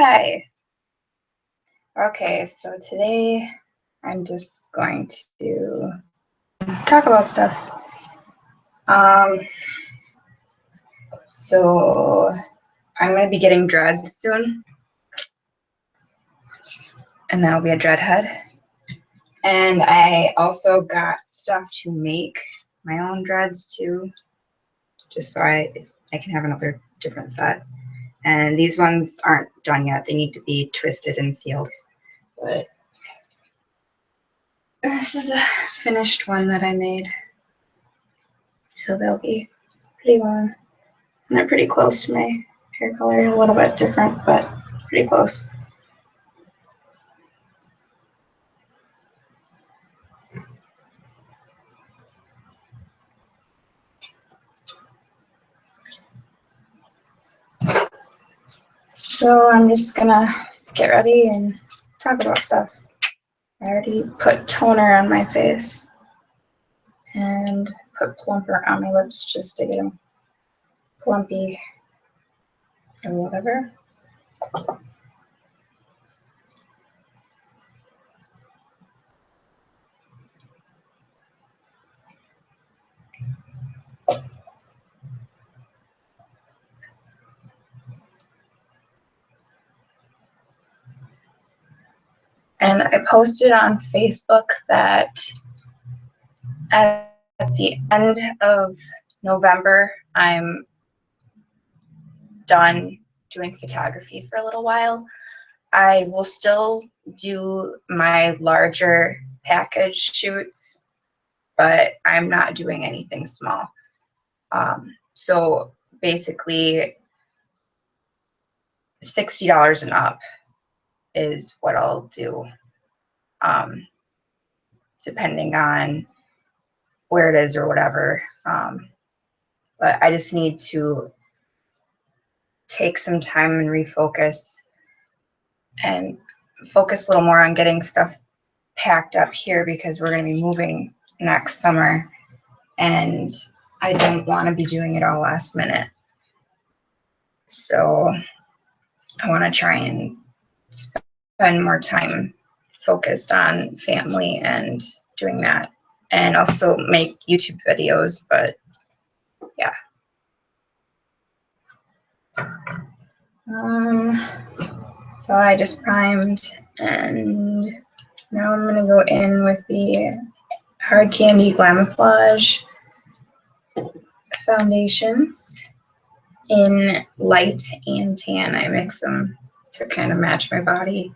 Hi. Okay, so today I'm just going to talk about stuff. So I'm going to be getting dreads soon, and then I'll be a dreadhead. And I also got stuff to make my own dreads too, just so I can have another different set. And these ones aren't done yet. They need to be twisted and sealed. But this is a finished one that I made. So they'll be pretty long. And they're pretty close to my hair color. A little bit different, but pretty close. So I'm just gonna get ready and talk about stuff. I already put toner on my face and put plumper on my lips just to get them plumpy or whatever. And I posted on Facebook that at the end of November, I'm done doing photography for a little while. I will still do my larger package shoots, but I'm not doing anything small. So basically $60 and up is what I'll do, depending on where it is or whatever. But I just need to take some time and refocus and focus a little more on getting stuff packed up here because we're going to be moving next summer and I don't want to be doing it all last minute. So I want to try and spend more time focused on family and doing that. And I'll still make YouTube videos, but yeah. So I just primed and now I'm going to go in with the Hard Candy Glamouflage foundations in light and tan. I mix them to kind of match my body,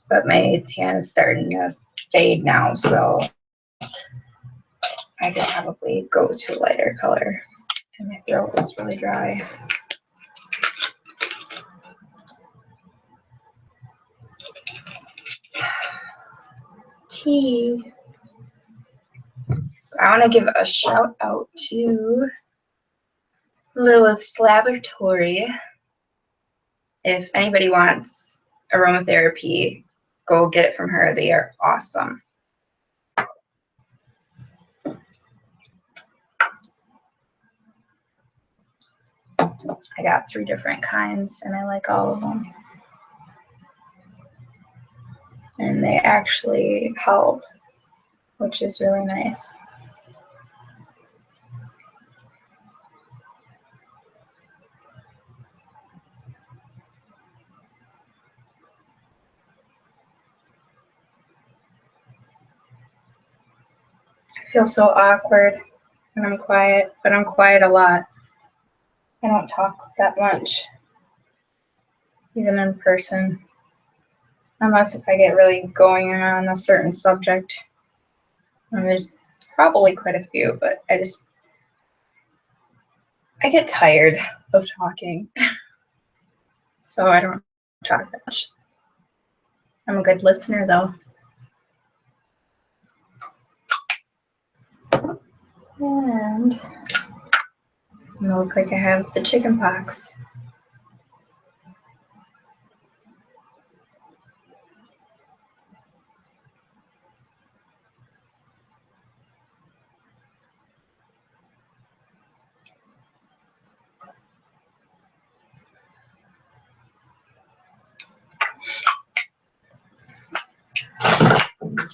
but my tan is starting to fade now, so I could probably go to a lighter color. And my throat is really dry. Tea. I want to give a shout out to Lilith's Laboratory. If anybody wants aromatherapy, go get it from her. They are awesome. I got 3 different kinds and I like all of them. And they actually help, which is really nice. I feel so awkward when I'm quiet, but I'm quiet a lot. I don't talk that much, even in person, unless if I get really going on a certain subject. And there's probably quite a few, but I get tired of talking, so I don't talk that much. I'm a good listener, though. And I look like I have the chicken pox.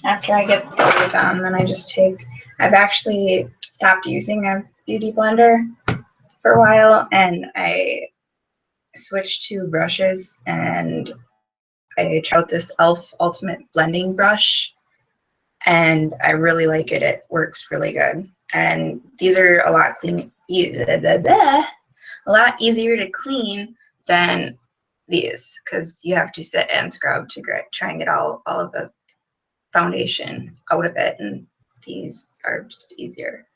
After I get these on, then I just take, I've actually stopped using a beauty blender for a while, and I switched to brushes, and I tried out this e.l.f. Ultimate Blending Brush, and I really like it. It works really good. And these are a lot a lot easier to clean than these, because you have to sit and scrub to try and get all of the foundation out of it, and these are just easier.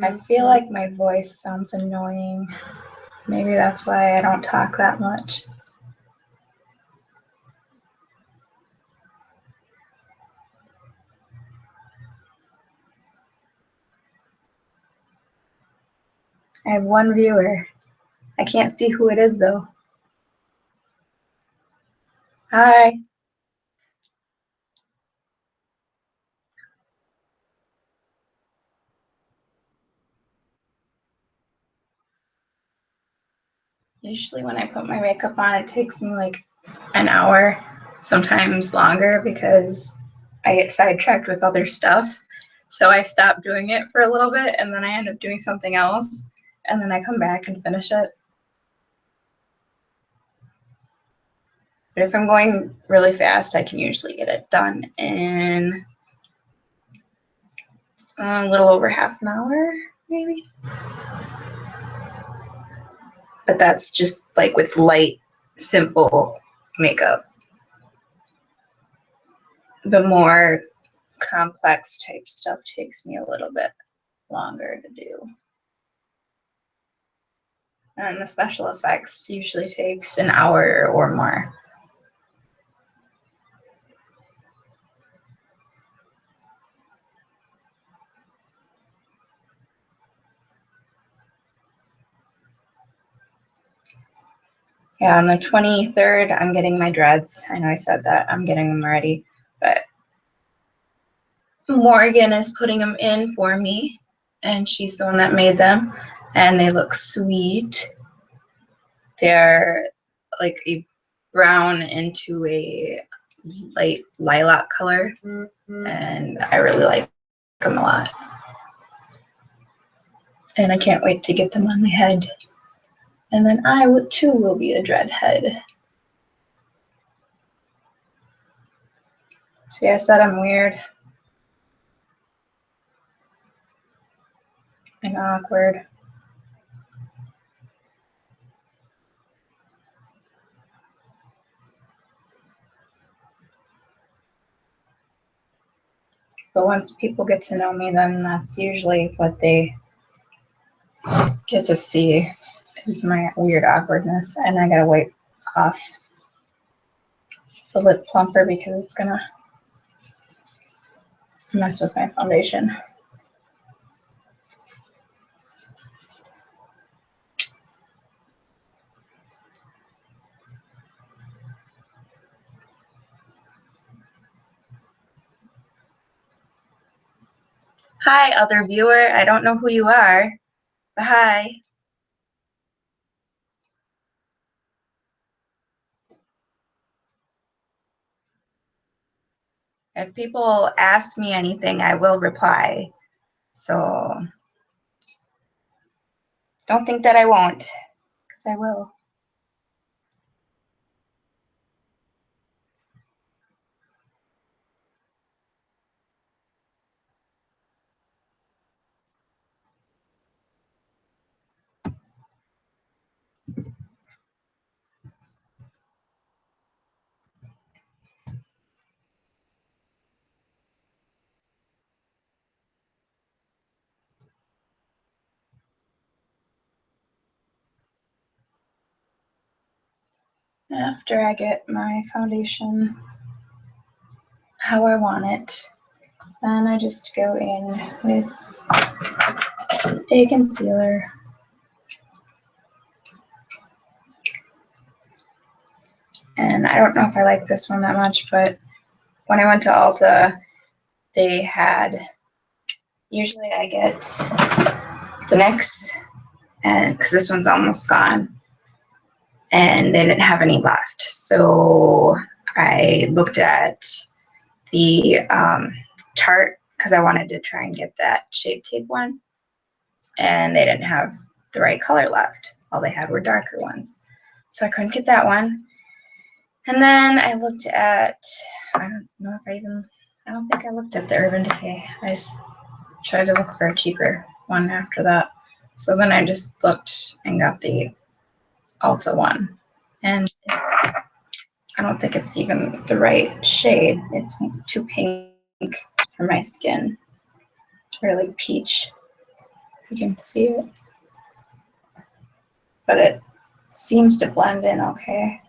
I feel like my voice sounds annoying. Maybe that's why I don't talk that much. I have one viewer. I can't see who it is though. Hi. Usually when I put my makeup on, it takes me like an hour, sometimes longer, because I get sidetracked with other stuff. So I stop doing it for a little bit, and then I end up doing something else, and then I come back and finish it. But if I'm going really fast, I can usually get it done in a little over half an hour, maybe. But that's just like with light, simple makeup. The more complex type stuff takes me a little bit longer to do. And the special effects usually takes an hour or more. Yeah, on the 23rd, I'm getting my dreads. I know I said that. I'm getting them ready, but Morgan is putting them in for me, and she's the one that made them, and they look sweet. They're like a brown into a light lilac color, and I really like them a lot. And I can't wait to get them on my head. And then I too will be a dreadhead. See, I said I'm weird and awkward. But once people get to know me, then that's usually what they get to see, is my weird awkwardness. And I gotta wipe off the lip plumper because it's gonna mess with my foundation. Hi, other viewer. I don't know who you are, but hi. If people ask me anything, I will reply. So don't think that I won't, because I will. After I get my foundation how I want it, then I just go in with a concealer. And I don't know if I like this one that much, but when I went to Ulta, they had, usually I get the next, and because this one's almost gone, and they didn't have any left. So I looked at the Tarte because I wanted to try and get that Shape Tape one, and they didn't have the right color left. All they had were darker ones. So I couldn't get that one. And then I looked at, I don't think I looked at the Urban Decay. I just tried to look for a cheaper one after that. So then I just looked and got the Ulta one. And I don't think it's even the right shade. It's too pink for my skin. Really peach. You can see it. But it seems to blend in okay.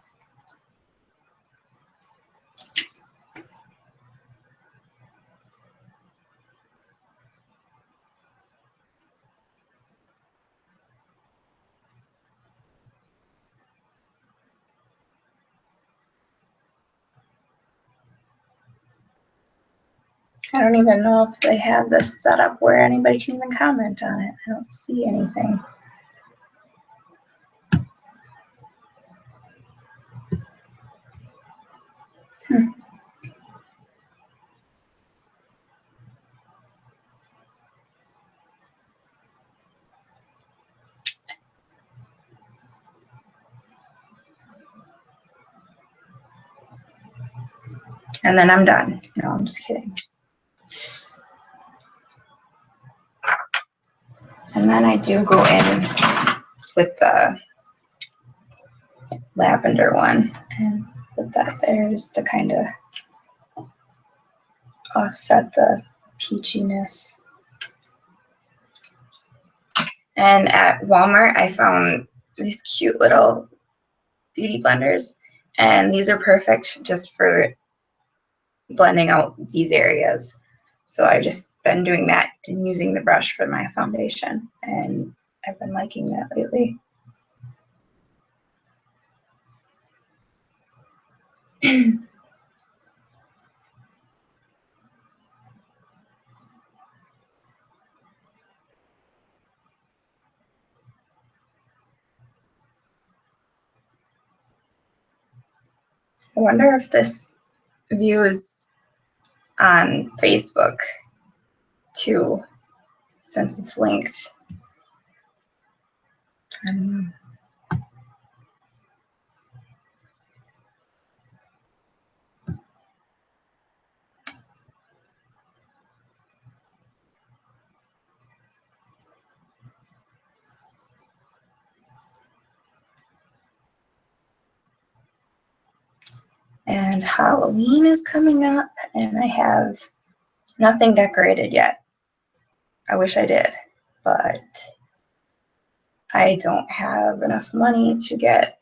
I don't even know if they have this set up where anybody can even comment on it. I don't see anything. And then I'm done. No, I'm just kidding. And then I do go in with the lavender one and put that there just to kind of offset the peachiness. And at Walmart, I found these cute little beauty blenders, and these are perfect just for blending out these areas. So I just been doing that and using the brush for my foundation, and I've been liking that lately. I wonder if this view is on Facebook too, since it's linked. I don't know. And Halloween is coming up, and I have nothing decorated yet. I wish I did, but I don't have enough money to get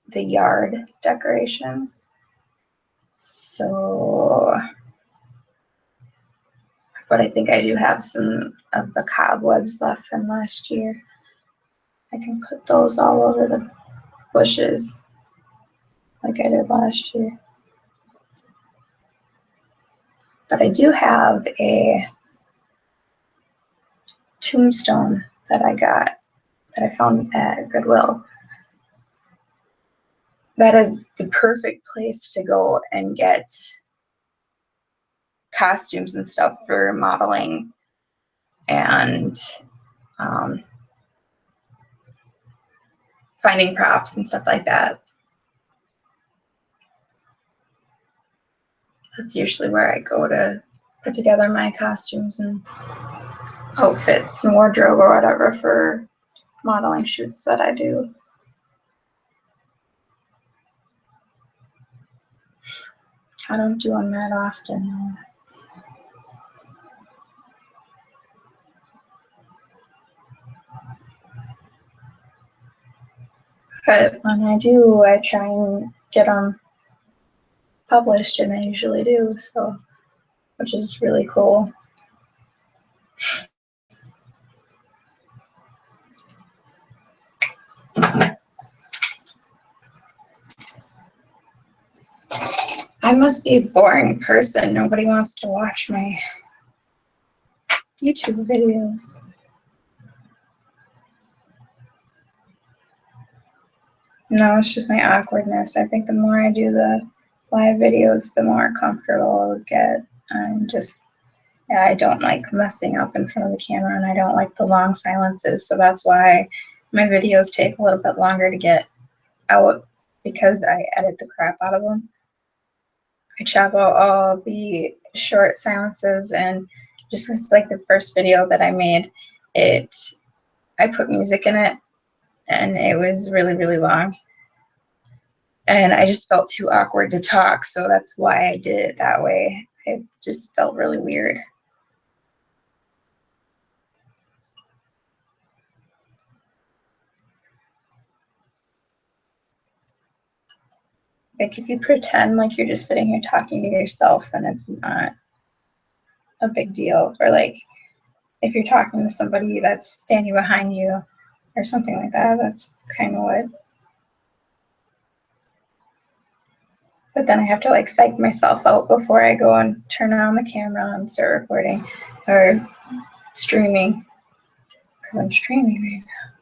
the yard decorations. So, but I think I do have some of the cobwebs left from last year. I can put those all over the bushes like I did last year. But I do have a tombstone that I found at Goodwill. That is the perfect place to go and get costumes and stuff for modeling and finding props and stuff like that. That's usually where I go to put together my costumes and outfits and wardrobe or whatever for modeling shoots that I do. I don't do them that often. But when I do, I try and get them published, and I usually do, so, which is really cool. I must be a boring person. Nobody wants to watch my YouTube videos. No, it's just my awkwardness. I think the more I do the live videos, the more comfortable I'll get. I'm just, yeah, I don't like messing up in front of the camera, and I don't like the long silences. So that's why my videos take a little bit longer to get out, because I edit the crap out of them. I chop out all the short silences, and just like the first video that I made, I put music in it, and it was really, really long. And I just felt too awkward to talk, so that's why I did it that way. It just felt really weird. Like, if you pretend like you're just sitting here talking to yourself, then it's not a big deal. Or like, if you're talking to somebody that's standing behind you or something like that, that's kind of what. But then I have to like psych myself out before I go and turn on the camera and start recording or streaming, because I'm streaming right now.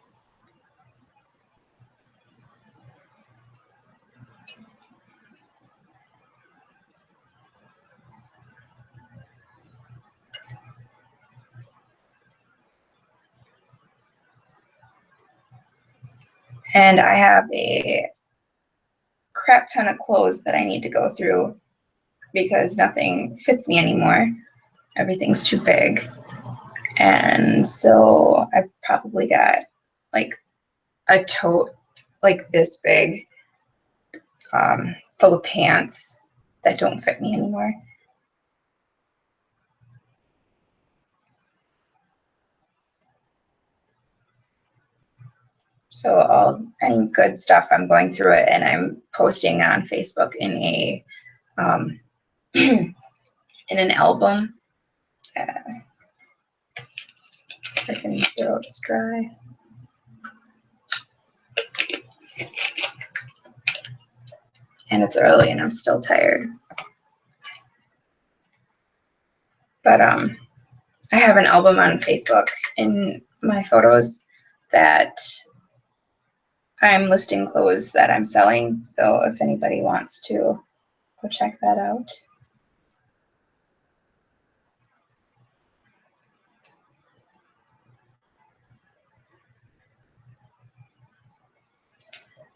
And I have a crap ton of clothes that I need to go through because nothing fits me anymore. Everything's too big. And so I've probably got like a tote like this big, full of pants that don't fit me anymore. So any good stuff, I'm going through it and I'm posting on Facebook in a in an album. Freaking throat's dry. And it's early and I'm still tired. But I have an album on Facebook in my photos that I'm listing clothes that I'm selling. So if anybody wants to go check that out.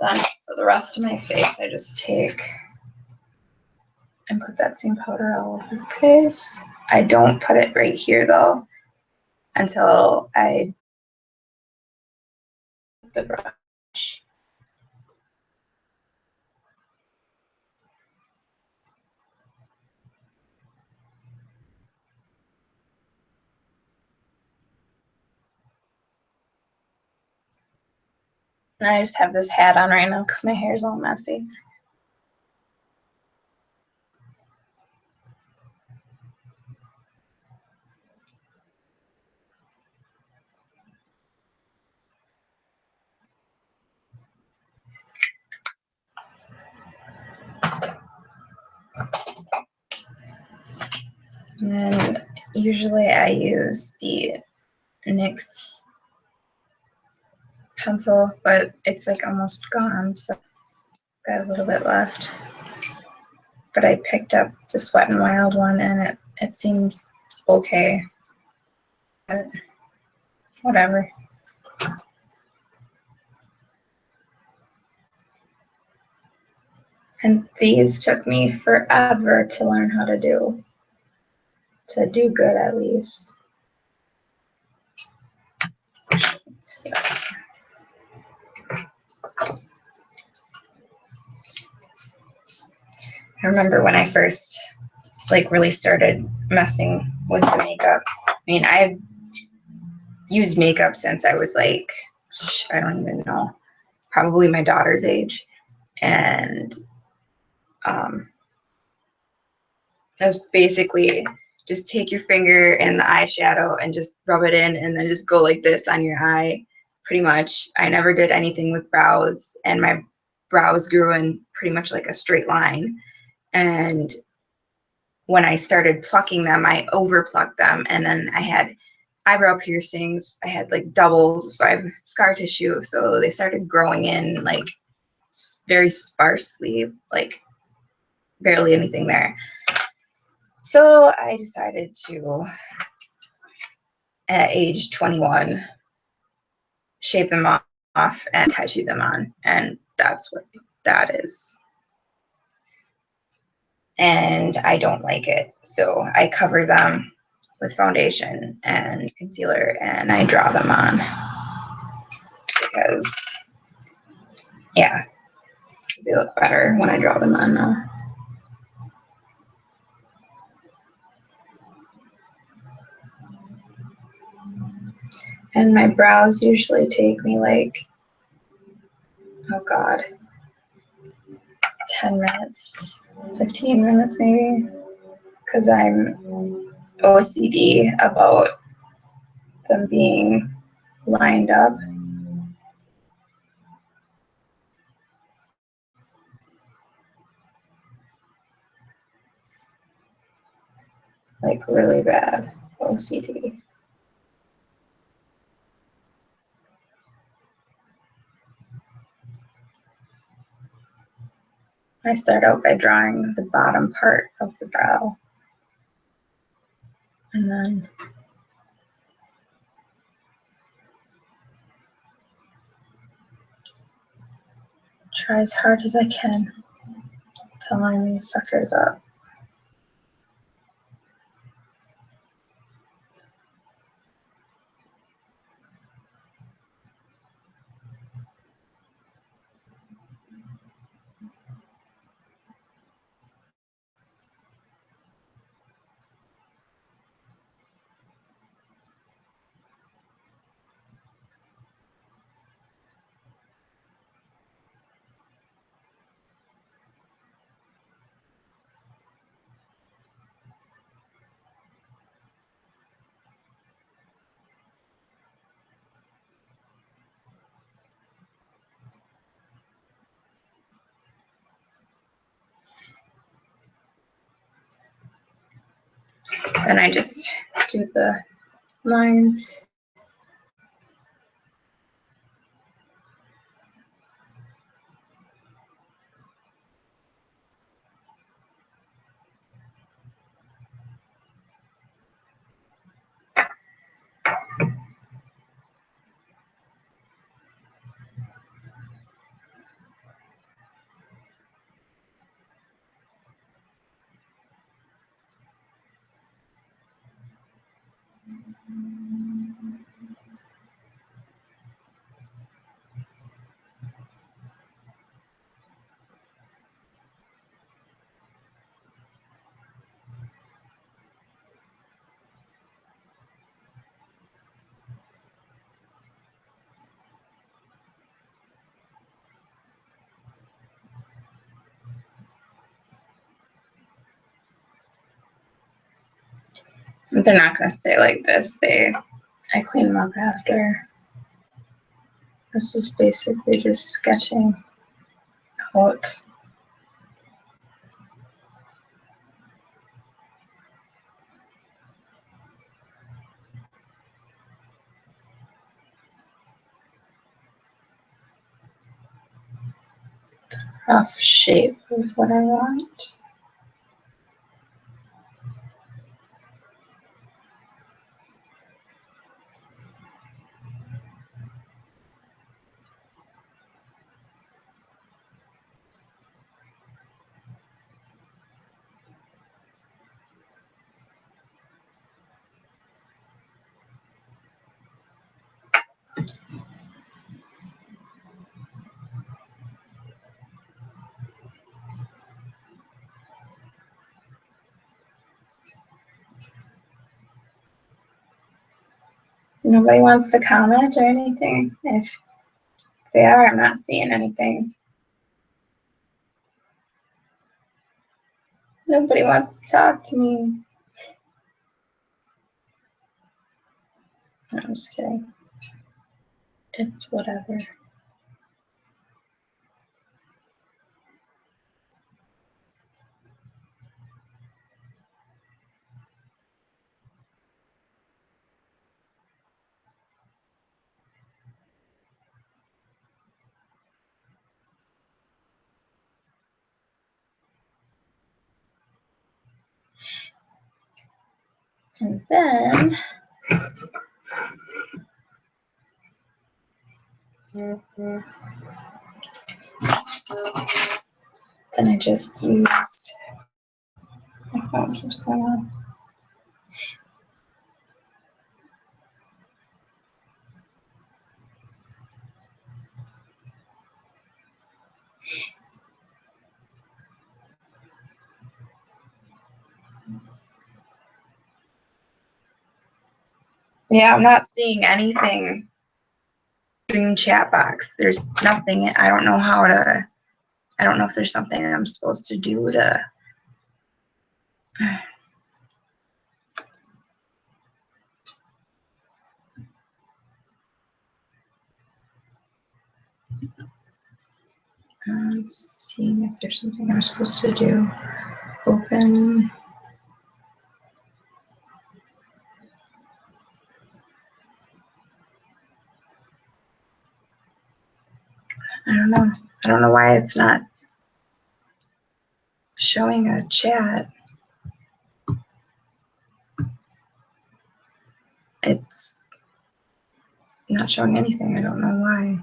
Then for the rest of my face, I just take and put that same powder all over the face. I don't put it right here though until I put the brush. And I just have this hat on right now because my hair's all messy. And usually I use the NYX pencil, but it's like almost gone, so got a little bit left. But I picked up the Sweat and Wild one and it seems okay. But whatever. And these took me forever to learn how to do good at least. I remember when I first like really started messing with the makeup. I mean, I've used makeup since I was like, I don't even know, probably my daughter's age. And that's basically just take your finger and the eyeshadow and just rub it in and then just go like this on your eye, pretty much. I never did anything with brows, and my brows grew in pretty much like a straight line. And when I started plucking them, I over plucked them, and then I had eyebrow piercings. I had like doubles, so I have scar tissue, so they started growing in like very sparsely, like barely anything there. So I decided to, at age 21, shave them off and tattoo them on, and that's what that is. And I don't like it, so I cover them with foundation and concealer, and I draw them on because, yeah, they look better when I draw them on now. And my brows usually take me like, oh God, 10 minutes, 15 minutes maybe, because I'm OCD about them being lined up. Like really bad OCD. I start out by drawing the bottom part of the brow, and then try as hard as I can to line these suckers up. Then I just do the lines. They're not going to stay like this. I clean them up after. This is basically just sketching out rough shape of what I want. Nobody wants to comment or anything. If they are, I'm not seeing anything. Nobody wants to talk to me. No, I'm just kidding. It's whatever. And then I just used, my phone keeps going on. Yeah, I'm not seeing anything. Dream chat box. There's nothing. I don't know how to. I don't know if there's something I'm supposed to do to. Seeing if there's something I'm supposed to do. Open. I don't know. I don't know why it's not showing a chat. It's not showing anything. I don't know why.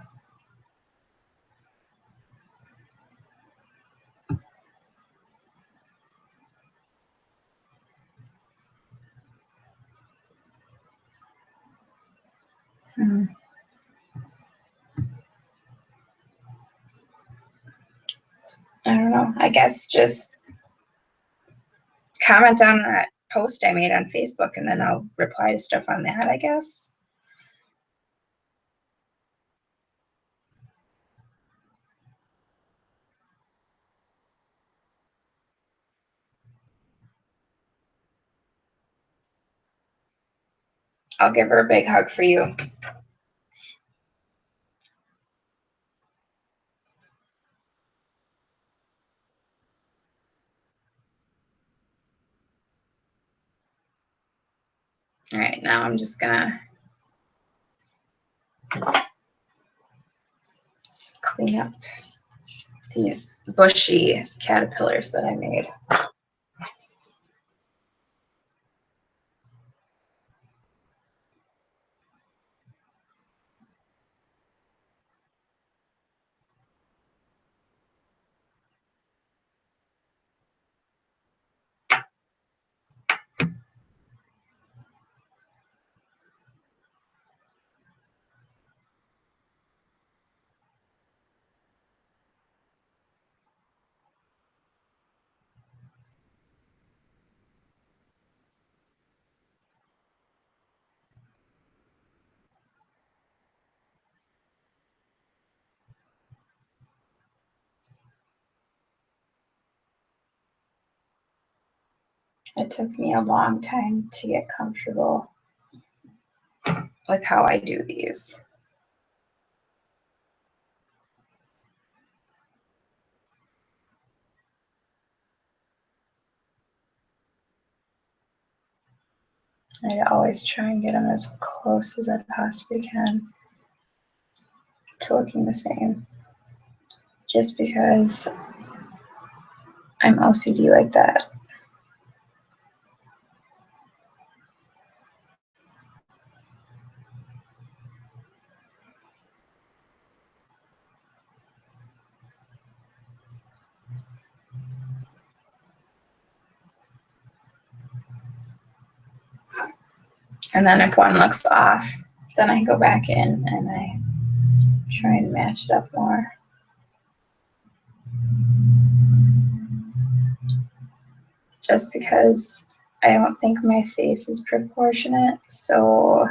I don't know. I guess just comment on that post I made on Facebook and then I'll reply to stuff on that, I guess. I'll give her a big hug for you. All right, now I'm just gonna clean up these bushy caterpillars that I made. It took me a long time to get comfortable with how I do these. I always try and get them as close as I possibly can to looking the same, just because I'm OCD like that. And then if one looks off, then I go back in and I try and match it up more. Just because I don't think my face is proportionate, so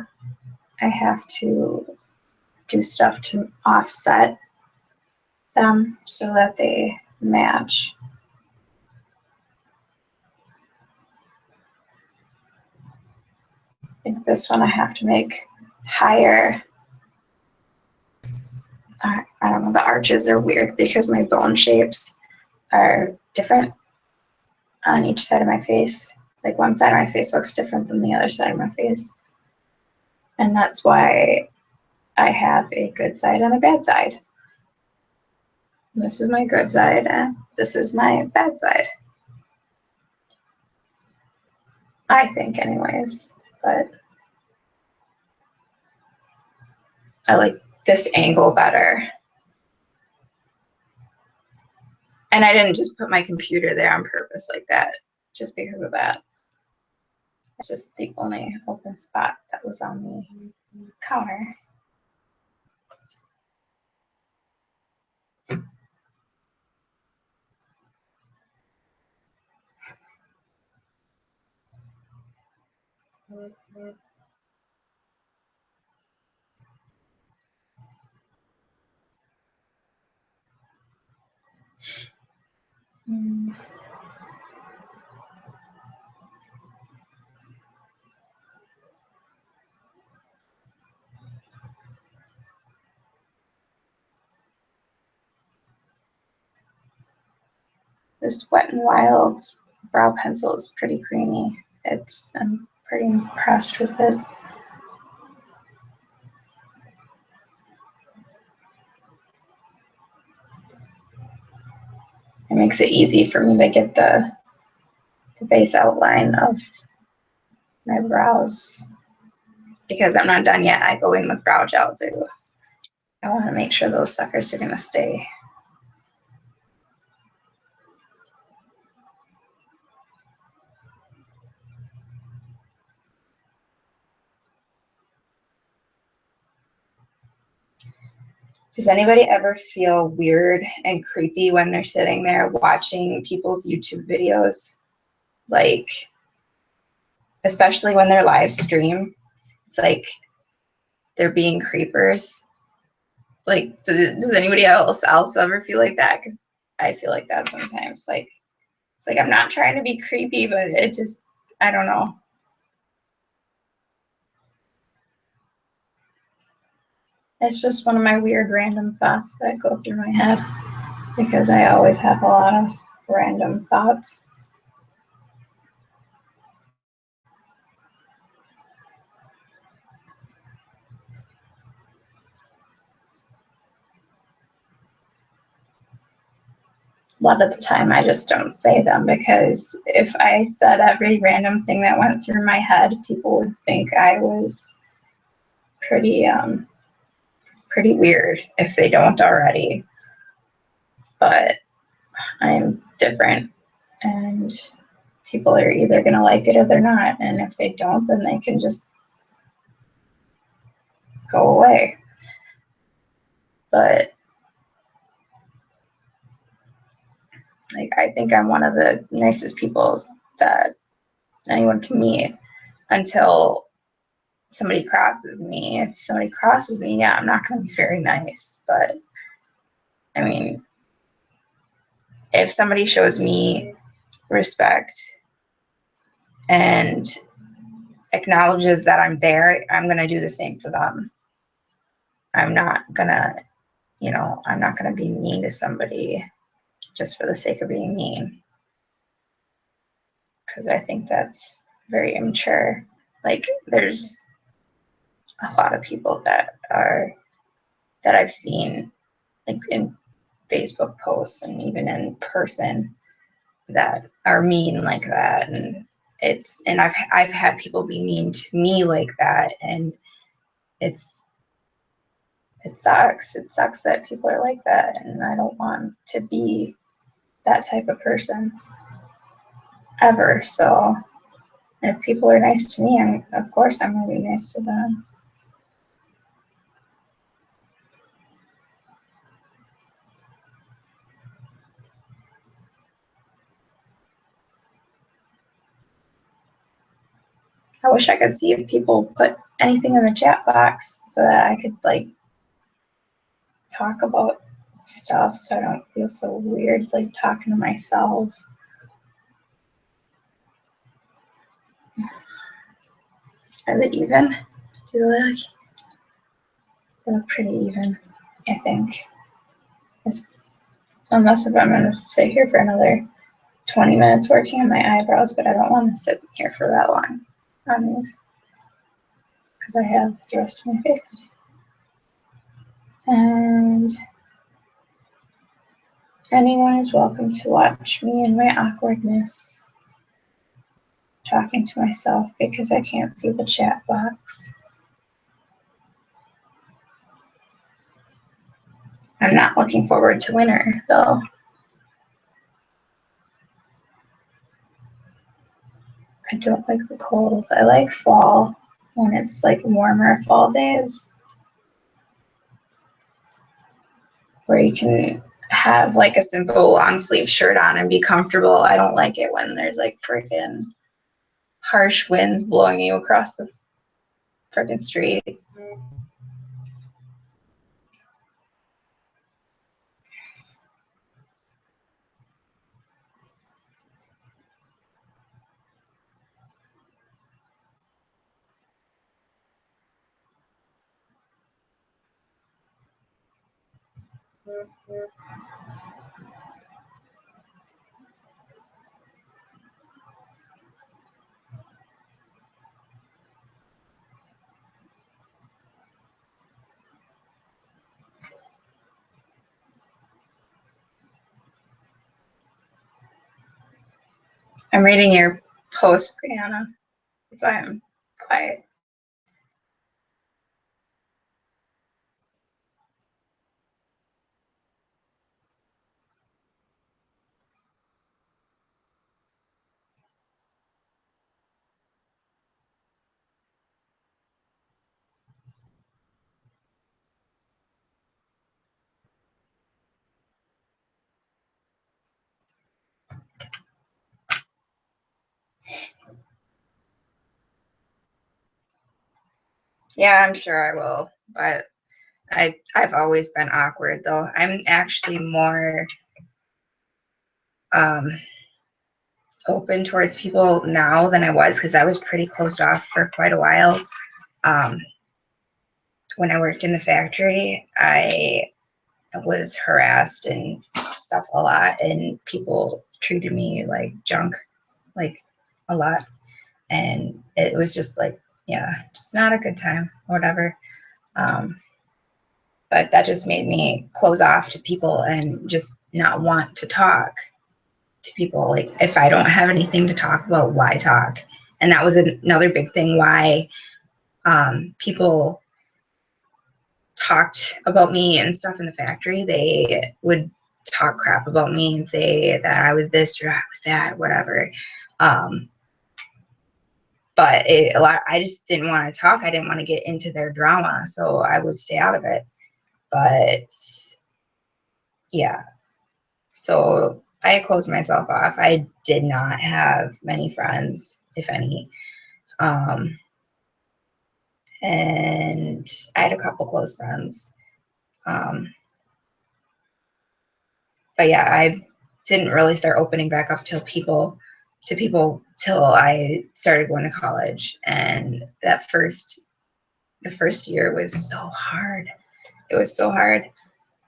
I have to do stuff to offset them so that they match. I think this one I have to make higher. I don't know, the arches are weird because my bone shapes are different on each side of my face. Like one side of my face looks different than the other side of my face. And that's why I have a good side and a bad side. This is my good side and this is my bad side. I think anyways, but I like this angle better. And I didn't just put my computer there on purpose like that, just because of that. It's just the only open spot that was on the counter. This Wet n Wild brow pencil is pretty creamy. I'm pretty impressed with it. It makes it easy for me to get the base outline of my brows. Because I'm not done yet, I go in with brow gel too. I want to make sure those suckers are going to stay. Does anybody ever feel weird and creepy when they're sitting there watching people's YouTube videos? Like, especially when they're live stream, it's like they're being creepers. Like, does anybody else ever feel like that? Because I feel like that sometimes. Like, it's like I'm not trying to be creepy, but it just, I don't know. It's just one of my weird random thoughts that go through my head because I always have a lot of random thoughts. A lot of the time I just don't say them because if I said every random thing that went through my head, people would think I was pretty weird if they don't already. But I'm different and people are either going to like it or they're not. And if they don't, then they can just go away. But like, I think I'm one of the nicest people that anyone can meet until somebody crosses me. If somebody crosses me, yeah, I'm not going to be very nice. But I mean, if somebody shows me respect and acknowledges that I'm there, I'm going to do the same for them. I'm not going to, I'm not going to be mean to somebody just for the sake of being mean. Because I think that's very immature. Like, there's a lot of people that I've seen, like in Facebook posts and even in person, that are mean like that. And I've had people be mean to me like that, and it sucks. It sucks that people are like that, and I don't want to be that type of person ever. So if people are nice to me, of course I'm going to be nice to them. I wish I could see if people put anything in the chat box so that I could like talk about stuff so I don't feel so weird like talking to myself. Are they even? Do they look pretty even, I think. Unless if I'm going to sit here for another 20 minutes working on my eyebrows, but I don't want to sit here for that long on these because I have the rest of my face to do. And anyone is welcome to watch me and my awkwardness. talking to myself because I can't see the chat box. I'm not looking forward to winter, though. I don't like the cold. I like fall when it's like warmer fall days where you can have like a simple long sleeve shirt on and be comfortable. I don't like it when there's like freaking harsh winds blowing you across the freaking street. I'm reading your post, Brianna, so I'm quiet. Yeah, I'm sure I will, but I've always been awkward though. I'm actually more open towards people now than I was because I was pretty closed off for quite a while. When I worked in the factory, I was harassed and stuff a lot, and people treated me like junk, like a lot. And it was just like, yeah, just not a good time, whatever. But that just made me close off to people and just not want to talk to people. Like if I don't have anything to talk about, why talk? And that was another big thing why people talked about me and stuff in the factory. They would talk crap about me and say that I was this or I was that, whatever. But I just didn't want to talk. I didn't want to get into their drama, so I would stay out of it. But yeah, so I closed myself off. I did not have many friends, if any. And I had a couple close friends. But yeah, I didn't really start opening back up till I started going to college. And the first year was so hard. It was so hard.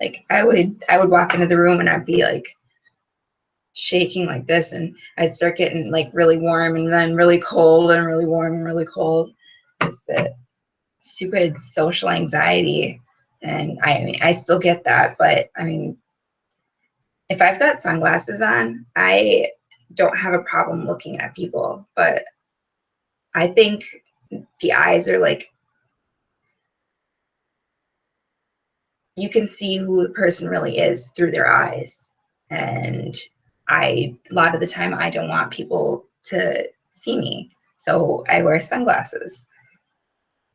Like I would walk into the room and I'd be like shaking like this, and I'd start getting like really warm and then really cold and really warm and really cold. Just the stupid social anxiety. And I mean, I still get that, but I mean, if I've got sunglasses on, I don't have a problem looking at people, but I think the eyes are like, you can see who the person really is through their eyes. And a lot of the time, I don't want people to see me. So I wear sunglasses.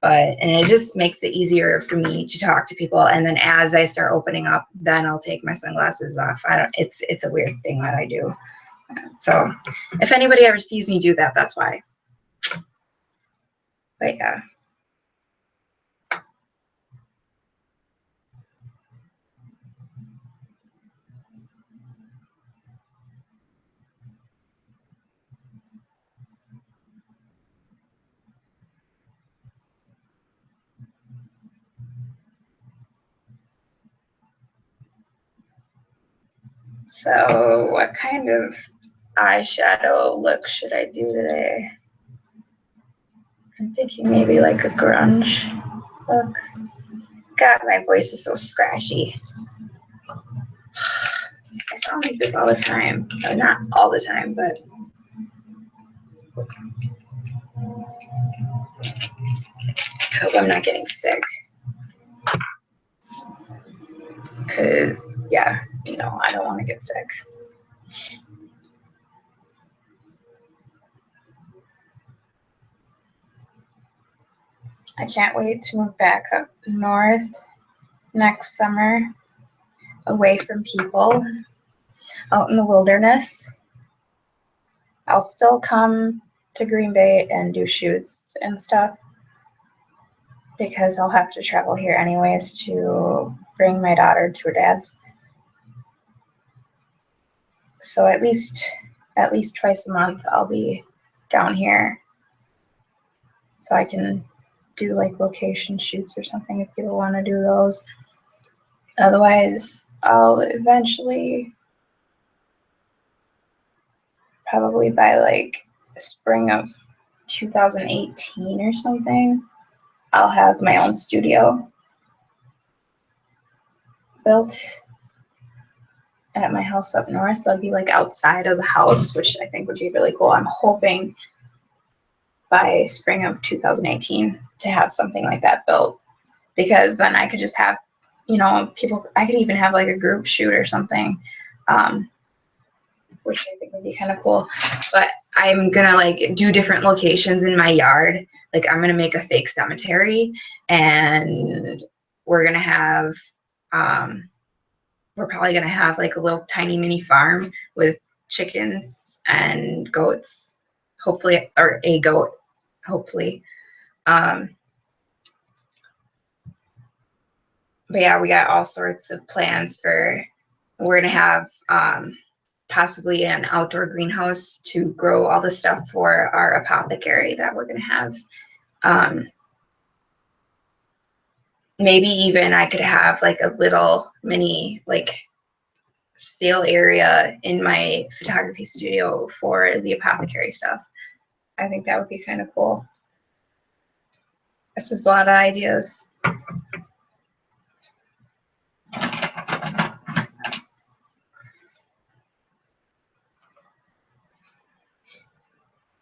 And it just makes it easier for me to talk to people. And then as I start opening up, then I'll take my sunglasses off. It's a weird thing that I do. So if anybody ever sees me do that, that's why. But yeah. So what kind of eyeshadow look should I do today? I'm thinking maybe like a grunge look. God, my voice is so scratchy. I sound like this all the time. Not all the time, but I hope I'm not getting sick. Because, yeah, you know, I don't want to get sick. I can't wait to move back up north next summer, away from people, out in the wilderness. I'll still come to Green Bay and do shoots and stuff because I'll have to travel here anyways to bring my daughter to her dad's. So at least twice a month I'll be down here so I can do like location shoots or something if people want to do those. Otherwise, I'll eventually, probably by like spring of 2018 or something, I'll have my own studio built at my house up north. I'll be like outside of the house, which I think would be really cool. I'm hoping by spring of 2018 to have something like that built, because then I could just have, you know, people, I could even have like a group shoot or something, which I think would be kind of cool. But I'm gonna like do different locations in my yard. Like I'm gonna make a fake cemetery, and we're gonna have, we're probably gonna have like a little tiny mini farm with chickens and goats, hopefully, or a goat, hopefully. But yeah, we got all sorts of plans for, we're gonna have possibly an outdoor greenhouse to grow all the stuff for our apothecary that we're gonna have. Maybe even I could have like a little mini like sale area in my photography studio for the apothecary stuff. I think that would be kind of cool. This is a lot of ideas.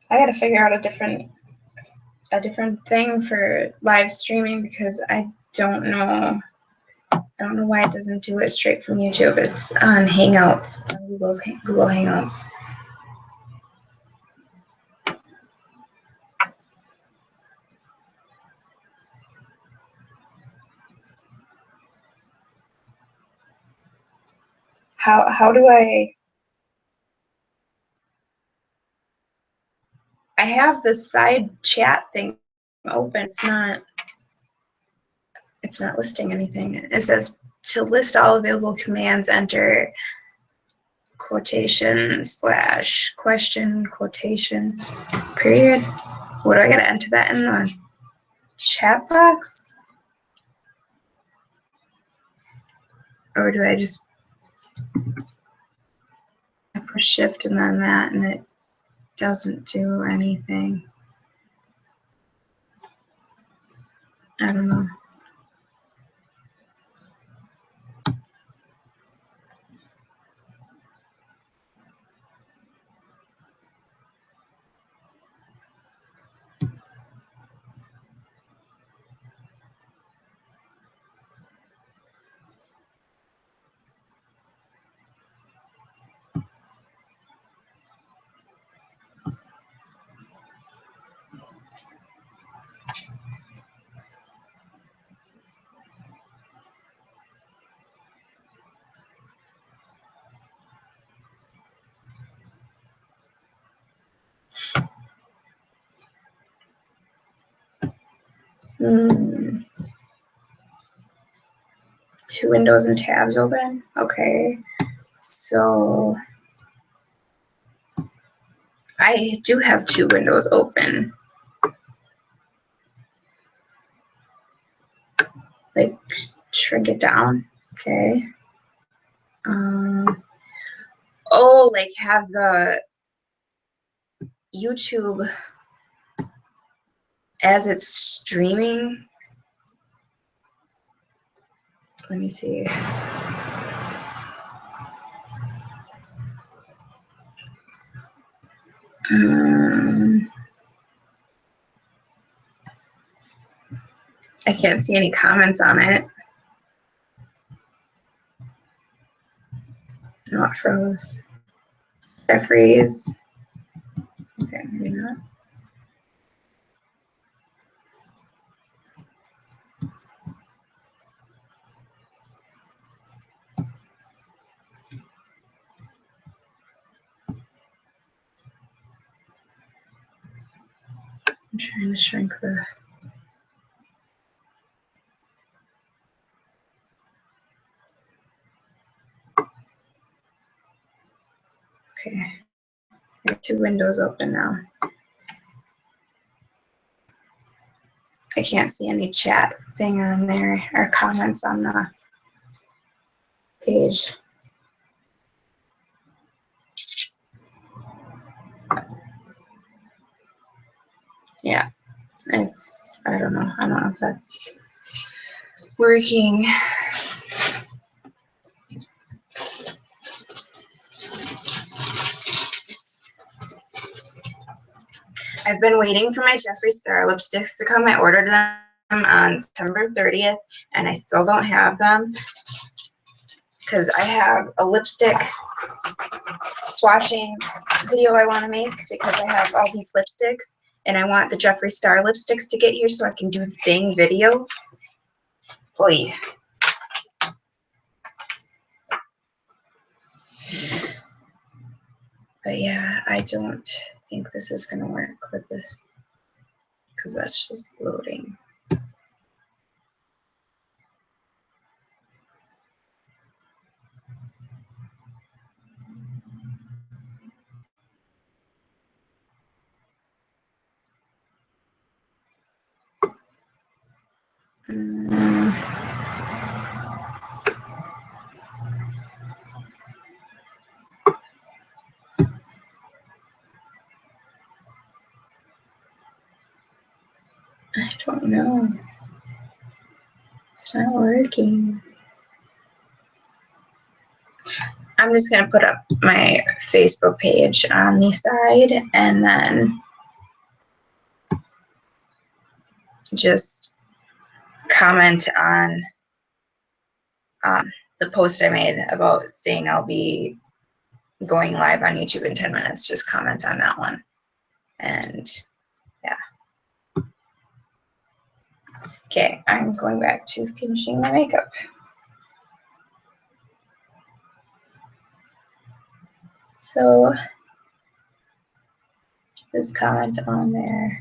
I gotta figure out a different thing for live streaming because I don't know why it doesn't do it straight from YouTube. It's on Hangouts, on Google Hangouts. How do I have the side chat thing open. It's not listing anything. It says to list all available commands, enter quotation / question quotation period. What do I gotta enter that in the chat box? Or do I just push shift and then that and it doesn't do anything? I don't know. Two windows and tabs open. Okay, so I do have two windows open. Like shrink it down. Okay. Oh, like have the YouTube as it's streaming. Let me see. I can't see any comments on it. Not froze. Jeffries. Okay, maybe not. I'm trying to shrink the. Okay, I have 2 windows open now. I can't see any chat thing on there or comments on the page. Yeah, it's, I don't know if that's working. I've been waiting for my Jeffree Star lipsticks to come. I ordered them on September 30th, and I still don't have them because I have a lipstick swatching video I want to make because I have all these lipsticks, and I want the Jeffree Star lipsticks to get here so I can do the thing video. Oy. But yeah, I don't think this is going to work with this because that's just loading. I don't know. It's not working. I'm just going to put up my Facebook page on the side and then just comment on the post I made about saying I'll be going live on YouTube in 10 minutes. Just comment on that one. And yeah. Okay, I'm going back to finishing my makeup. So just comment on there.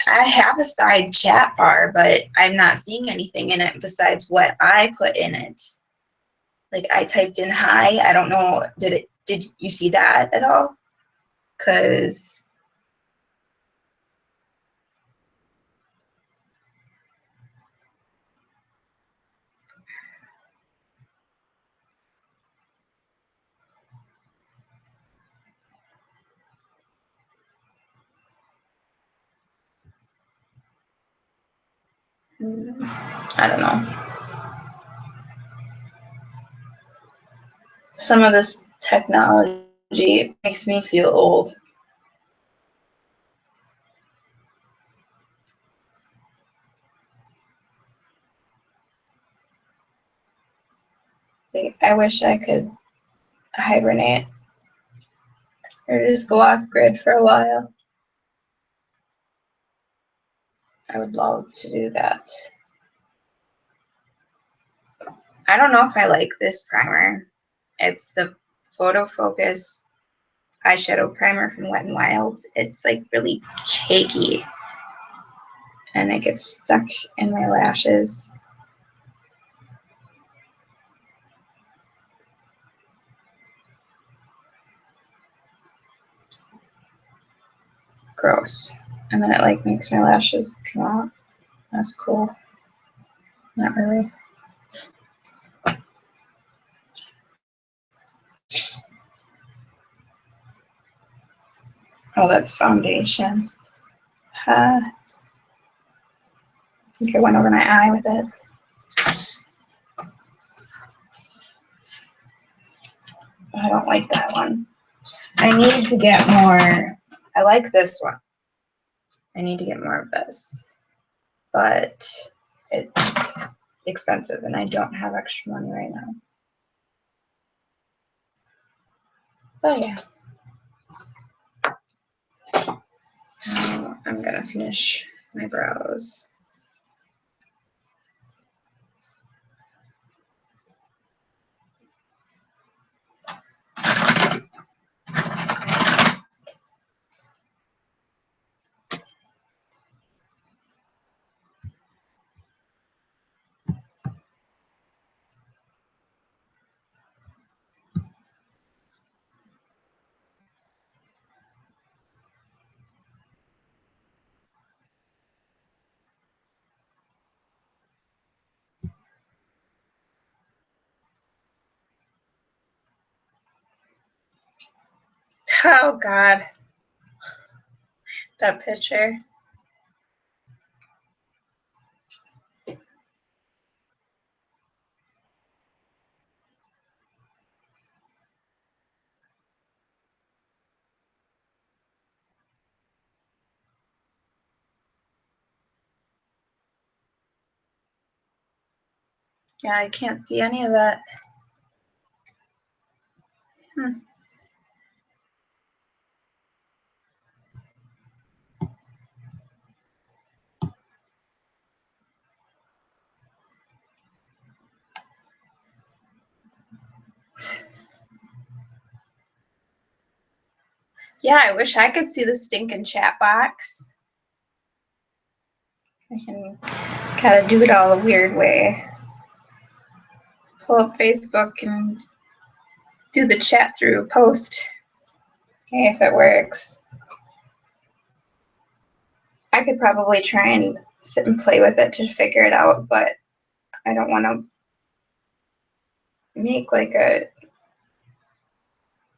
I have a side chat bar, but I'm not seeing anything in it besides what I put in it. Like I typed in hi. I don't know. Did you see that at all? Cause I don't know. Some of this technology makes me feel old. I wish I could hibernate or just go off grid for a while. I would love to do that. I don't know if I like this primer. It's the Photo Focus eyeshadow primer from Wet n Wild. It's like really cakey and it gets stuck in my lashes. Gross. And then it like makes my lashes come out. That's cool. Not really. Oh, that's foundation. I think I went over my eye with it. I don't like that one. I need to get more. I like this one. I need to get more of this, but it's expensive and I don't have extra money right now. Oh yeah. Now I'm gonna finish my brows. Oh God, that picture. Yeah, I can't see any of that. Yeah, I wish I could see the stinking chat box. I can kind of do it all a weird way. Pull up Facebook and do the chat through post. Okay, if it works. I could probably try and sit and play with it to figure it out, but I don't want to make like a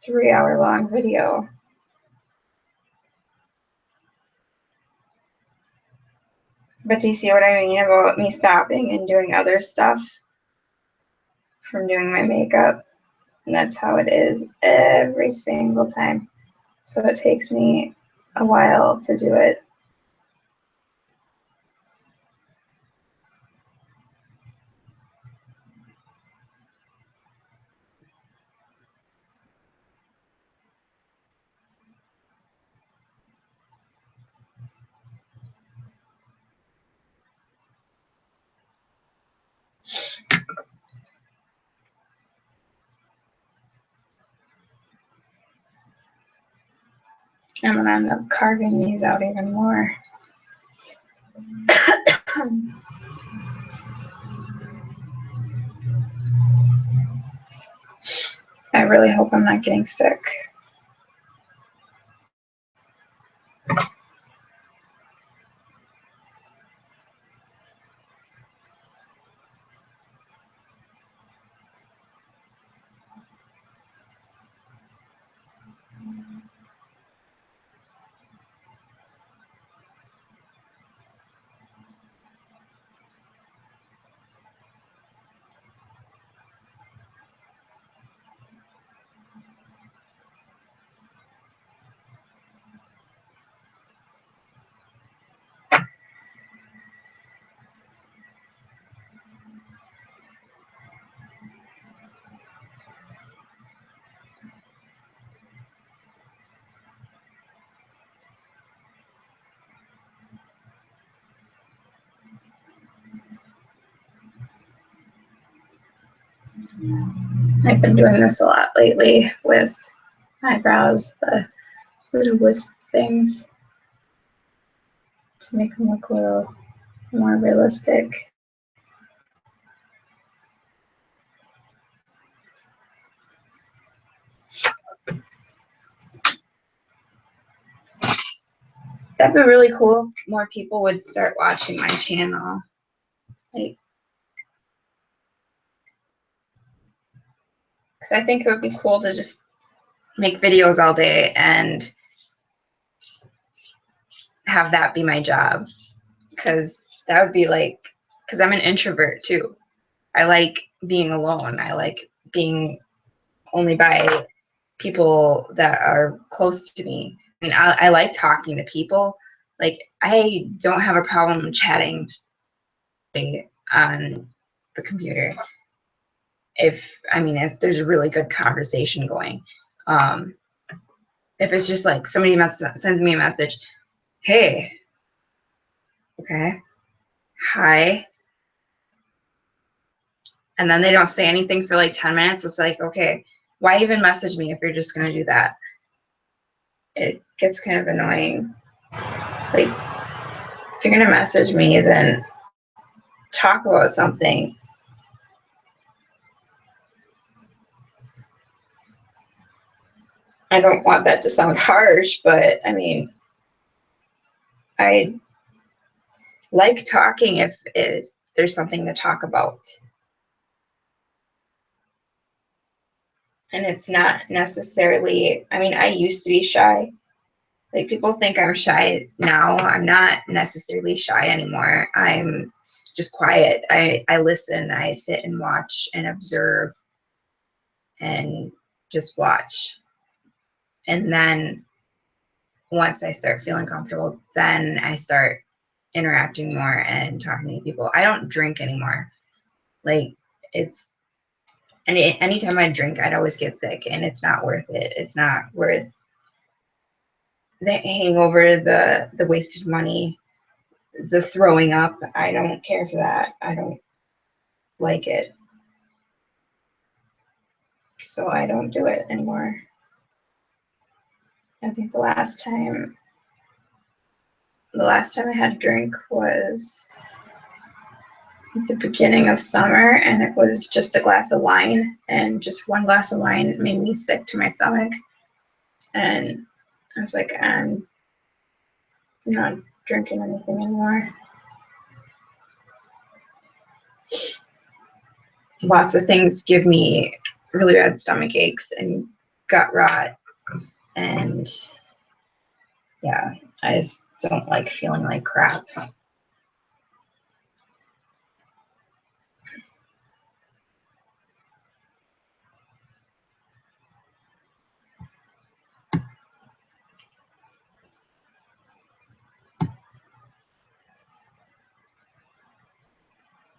3-hour long video. But do you see what I mean about me stopping and doing other stuff from doing my makeup? And that's how it is every single time. So it takes me a while to do it. I'm gonna end up carving these out even more. I really hope I'm not getting sick. I've been doing this a lot lately with eyebrows, the little wisp things, to make them look a little more realistic. That'd be really cool if more people would start watching my channel. Like, because I think it would be cool to just make videos all day and have that be my job, because that would be like, because I'm an introvert too. I like being alone. I like being only by people that are close to me. I mean, I like talking to people. Like, I don't have a problem chatting on the computer if there's a really good conversation going. If it's just like somebody sends me a message, hey, okay, hi, and then they don't say anything for like 10 minutes, it's like, okay, why even message me if you're just going to do that? It gets kind of annoying. Like, if you're going to message me, then talk about something. I don't want that to sound harsh, but I mean, I like talking if there's something to talk about. And it's not necessarily, I mean, I used to be shy. Like, people think I'm shy now. I'm not necessarily shy anymore. I'm just quiet. I listen, I sit and watch and observe and just watch. And then once I start feeling comfortable, then I start interacting more and talking to people. I don't drink anymore. Like, it's, anytime I drink, I'd always get sick, and it's not worth it. It's not worth the hangover, the wasted money, the throwing up. I don't care for that. I don't like it. So I don't do it anymore. I think the last time I had a drink was at the beginning of summer, and it was just a glass of wine, and just one glass of wine made me sick to my stomach. And I was like, I'm not drinking anything anymore. Lots of things give me really bad stomach aches and gut rot, and yeah, I just don't like feeling like crap.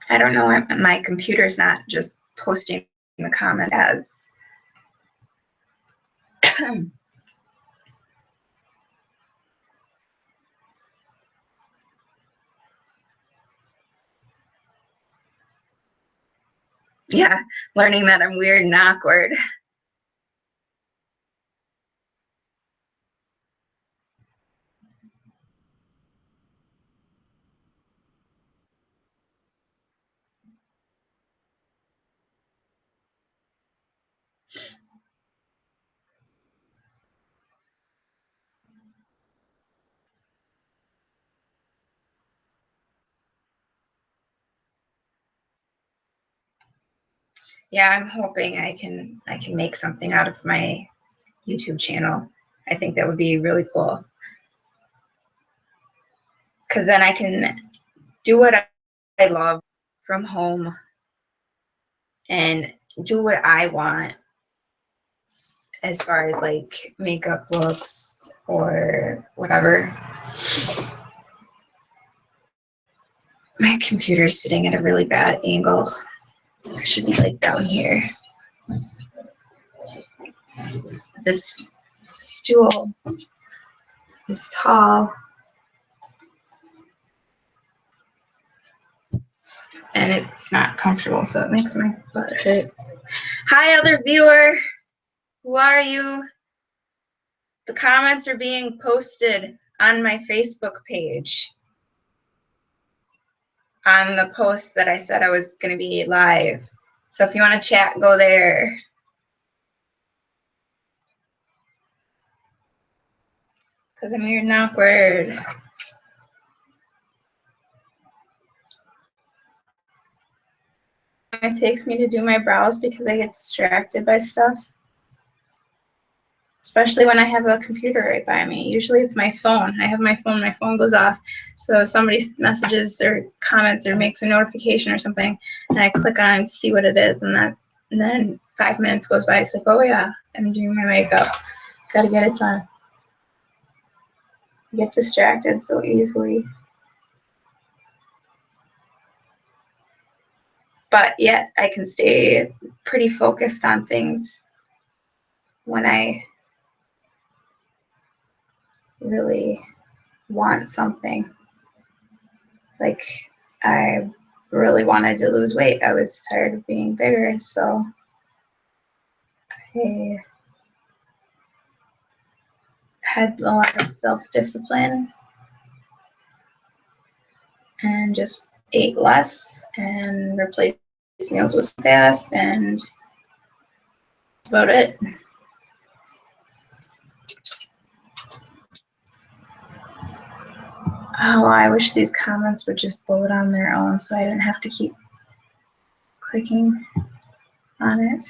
I don't know why my computer's not just posting the comment as. Yeah, learning that I'm weird and awkward. Yeah, I'm hoping I can make something out of my YouTube channel. I think that would be really cool, because then I can do what I love from home and do what I want as far as like makeup looks or whatever. My computer's sitting at a really bad angle. I should be like down here. This stool is tall, and it's not comfortable, so it makes my butt hurt. Hi, other viewer. Who are you? The comments are being posted on my Facebook page on the post that I said I was going to be live. So if you want to chat, go there. Because I'm weird and awkward. It takes me to do my brows because I get distracted by stuff. especially when I have a computer right by me. Usually it's my phone. I have my phone goes off. So somebody messages or comments or makes a notification or something, and I click on it to see what it is, and then 5 minutes goes by. It's like, oh yeah, I'm doing my makeup. Gotta get it done. I get distracted so easily. But yet I can stay pretty focused on things when I really want something. Like, I really wanted to lose weight. I was tired of being bigger, so I had a lot of self-discipline and just ate less and replaced meals with fast, and that's about it. Oh, I wish these comments would just load on their own so I didn't have to keep clicking on it.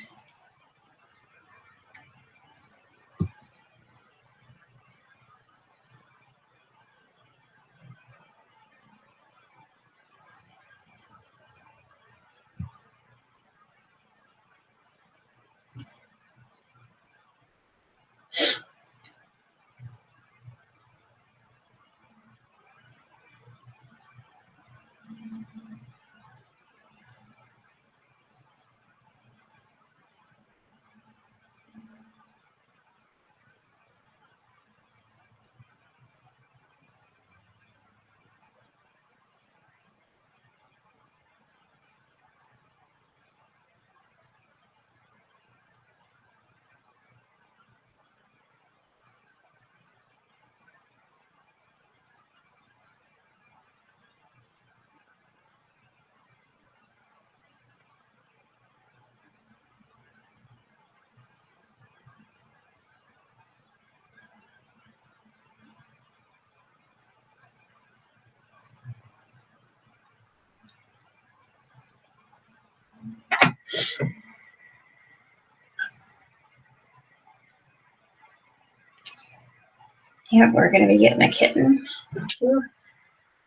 Yep, we're going to be getting a kitten too,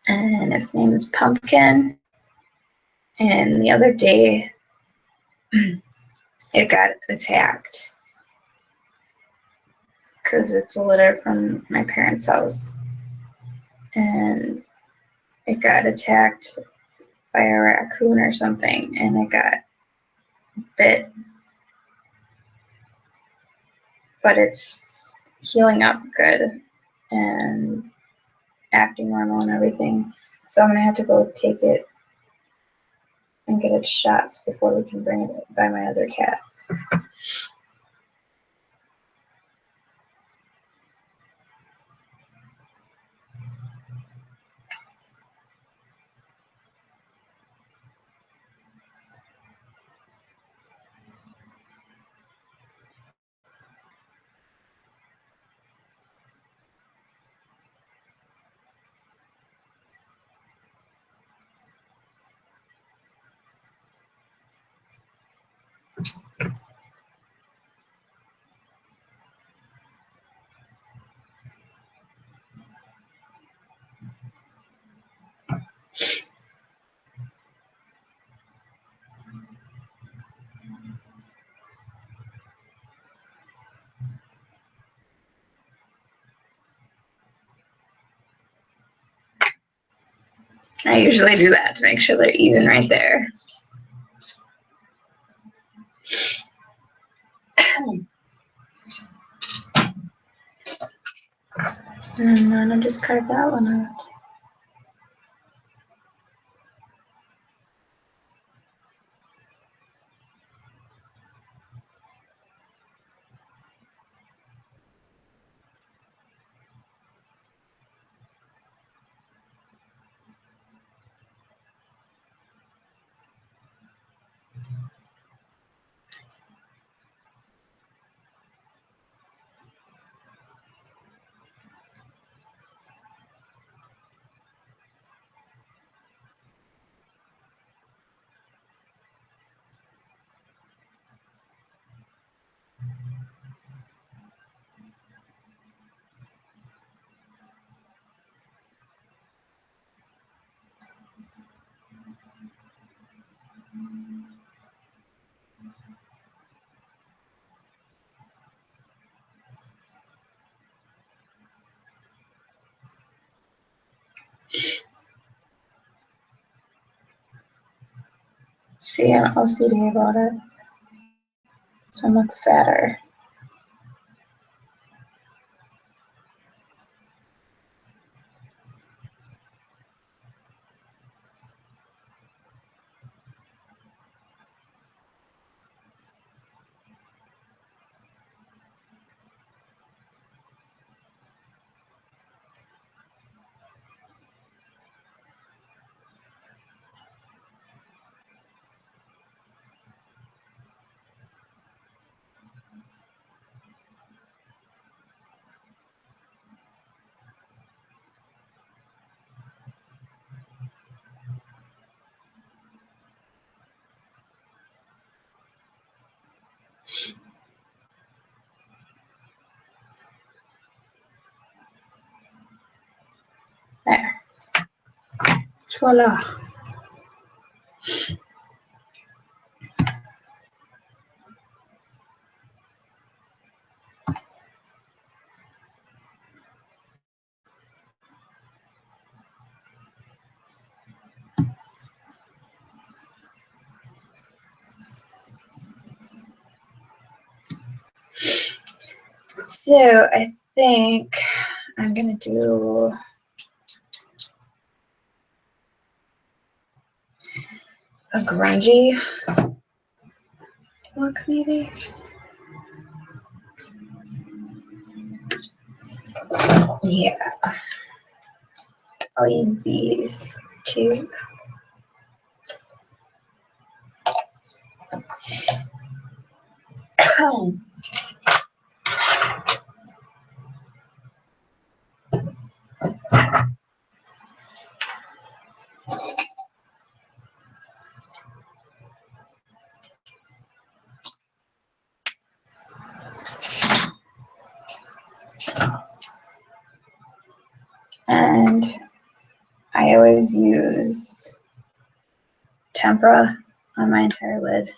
and its name is Pumpkin. And the other day, it got attacked because it's a litter from my parents' house, and it got attacked by a raccoon or something, and it got bit. But it's healing up good and acting normal and everything. So I'm gonna have to go take it and get its shots before we can bring it by my other cats. I usually do that to make sure they're even right there. And then I just carved that one out. See, I'm OCD about it. This one looks fatter. There. Voila. So I think I'm gonna do a grungy look, maybe. Yeah, I'll use these two. And I always use Tempera on my entire lid.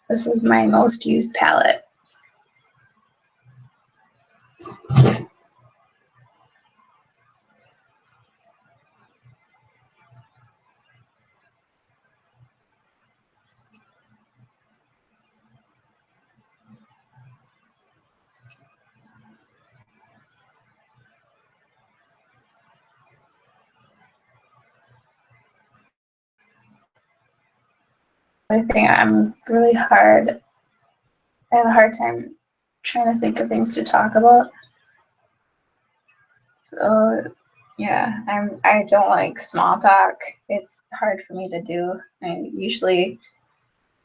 This is my most used palette. I think I'm really hard. I have a hard time trying to think of things to talk about. So yeah, I don't like small talk. It's hard for me to do. And usually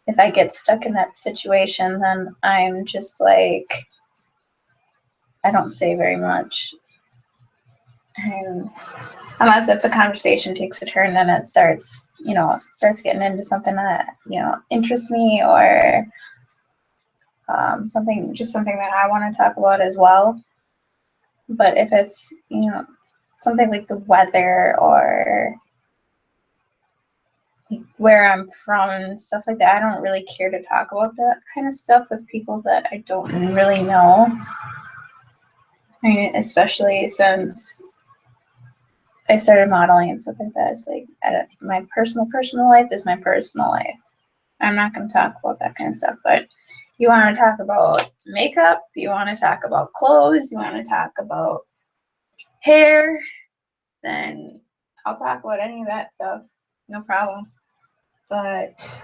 if I get stuck in that situation, then I'm just like, I don't say very much. And unless if the conversation takes a turn and it starts, starts getting into something that, interests me, or something that I want to talk about as well. But if it's, something like the weather or where I'm from and stuff like that, I don't really care to talk about that kind of stuff with people that I don't really know. I mean, especially since I started modeling and stuff like that. It's like, my personal life is my personal life. I'm not going to talk about that kind of stuff. But you want to talk about makeup, you want to talk about clothes, you want to talk about hair, then I'll talk about any of that stuff. No problem. But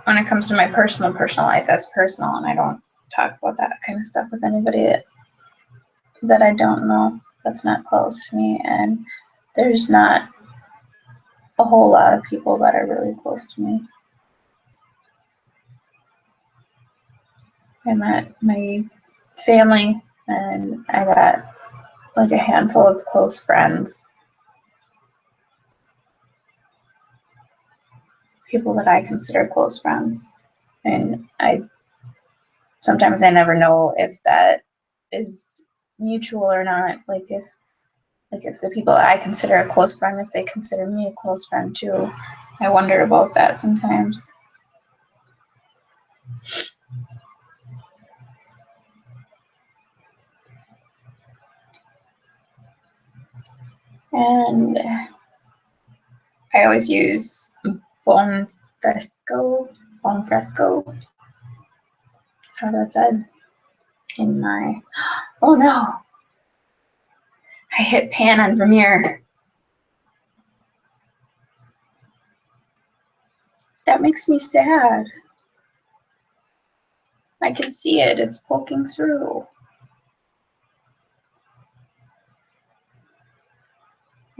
when it comes to my personal life, that's personal, and I don't talk about that kind of stuff with anybody that I don't know, that's not close to me. And there's not a whole lot of people that are really close to me. I met my family, and I got like a handful of close friends. People that I consider close friends. And sometimes I never know if that is mutual or not. Like if the people that I consider a close friend, if they consider me a close friend too. I wonder about that sometimes. And I always use Buon fresco, how that's said, in my, oh no, I hit pan on Vermeer. That makes me sad. I can see it, it's poking through.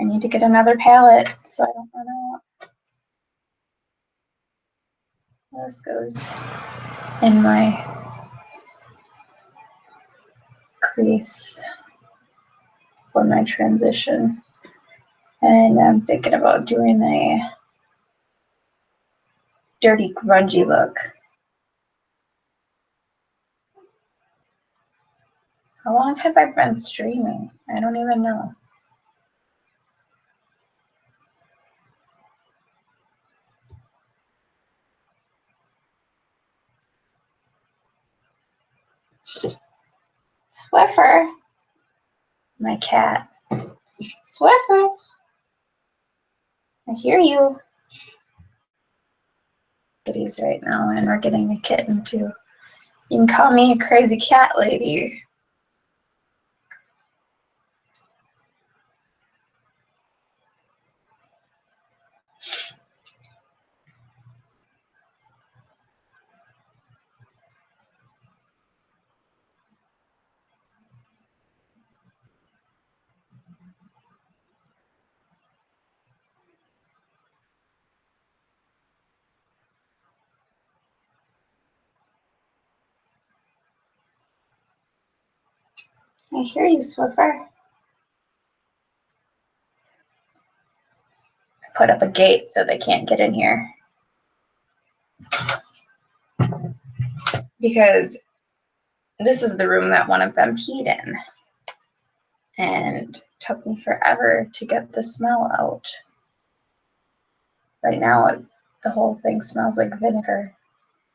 I need to get another palette so I don't run out. This goes in my crease for my transition. And I'm thinking about doing a dirty, grungy look. How long have I been streaming? I don't even know. Swiffer, my cat. Swiffer, I hear you. Kitties right now, and we're getting a kitten too. You can call me a crazy cat lady. I hear you, Swiffer. I put up a gate so they can't get in here. Because this is the room that one of them peed in. And it took me forever to get the smell out. Right now, the whole thing smells like vinegar.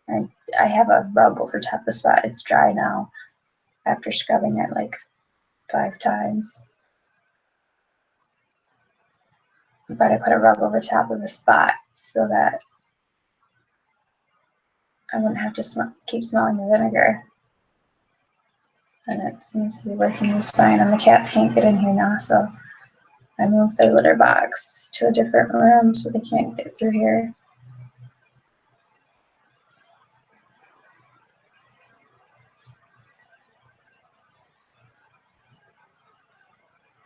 And I have a rug over top of the spot. It's dry now after scrubbing it like 5 times. But I put a rug over top of the spot so that I wouldn't have to keep smelling the vinegar. And it seems to be working just fine. And the cats can't get in here now, so I moved their litter box to a different room so they can't get through here.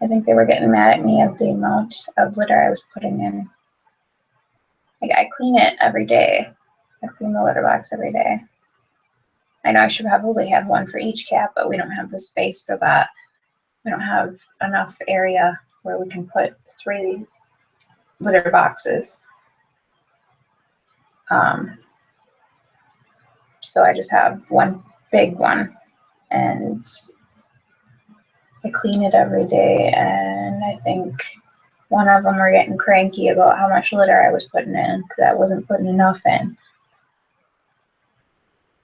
I think they were getting mad at me of the amount of litter I was putting in. Like, I clean it every day. I clean the litter box every day. I know I should probably have one for each cat, but we don't have the space for that. We don't have enough area where we can put 3 litter boxes. So I just have one big one, and I clean it every day, and I think one of them were getting cranky about how much litter I was putting in because I wasn't putting enough in.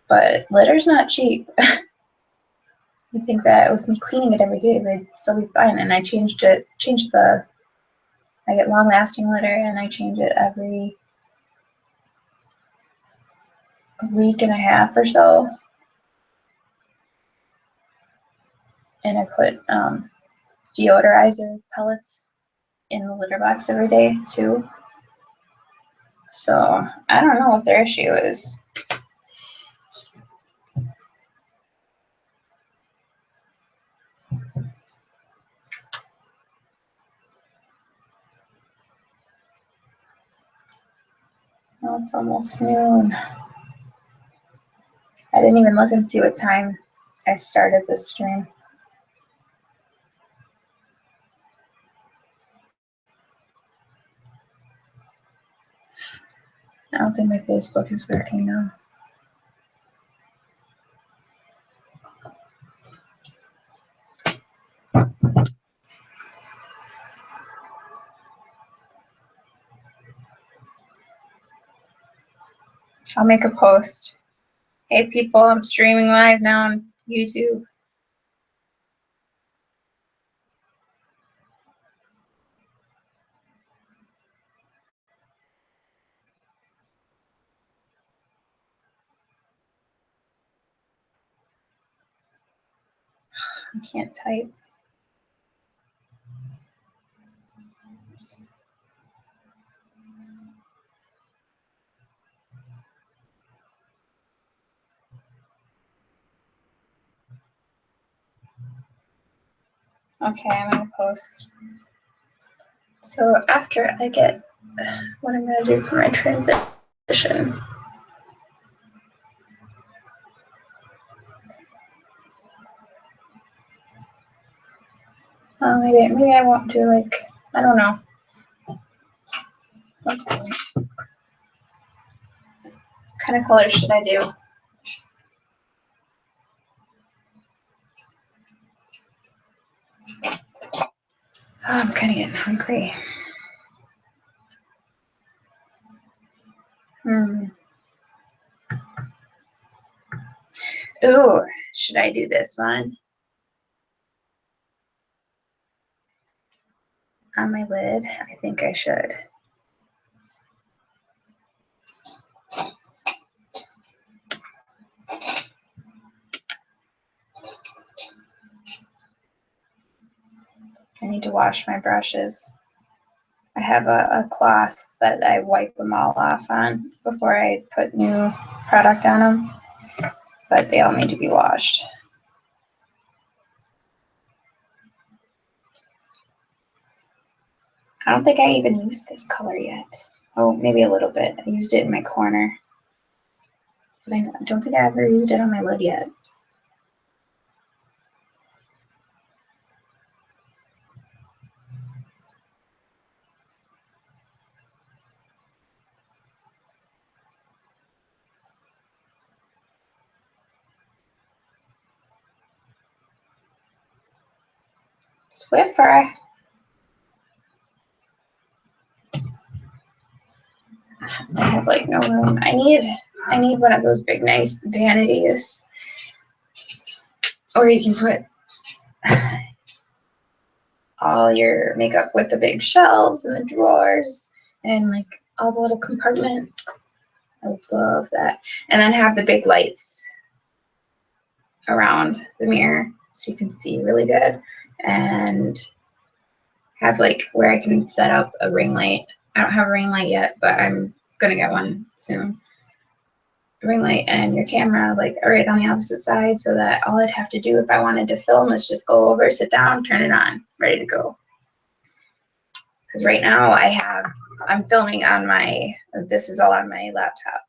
But litter's not cheap. I think that with me cleaning it every day, they'd still be fine. And I I get long-lasting litter, and I change it every week and a half or so. And I put deodorizer pellets in the litter box every day too. So I don't know what their issue is. Oh, it's almost noon. I didn't even look and see what time I started this stream. I don't think my Facebook is working now. I'll make a post. Hey people, I'm streaming live now on YouTube. I can't type. Okay, I'm gonna post. So after I get what I'm gonna do for my transition. Maybe I won't do like, I don't know. Let's see. What kind of colors should I do? Oh, I'm kind of getting hungry. Ooh, should I do this one? On my lid? I think I should. I need to wash my brushes. I have a cloth that I wipe them all off on before I put new product on them, but they all need to be washed. I don't think I even used this color yet. Oh, maybe a little bit. I used it in my corner, but I don't think I ever used it on my lid yet. Swiffer. I have like no room. I need one of those big nice vanities, or you can put all your makeup with the big shelves and the drawers and like all the little compartments. I would love that. And then have the big lights around the mirror so you can see really good, and have like where I can set up a ring light. I don't have a ring light yet, but I'm gonna get one soon. A ring light and your camera like right on the opposite side, so that all I'd have to do if I wanted to film is just go over, sit down, turn it on, ready to go. Because right now I'm filming on this is all on my laptop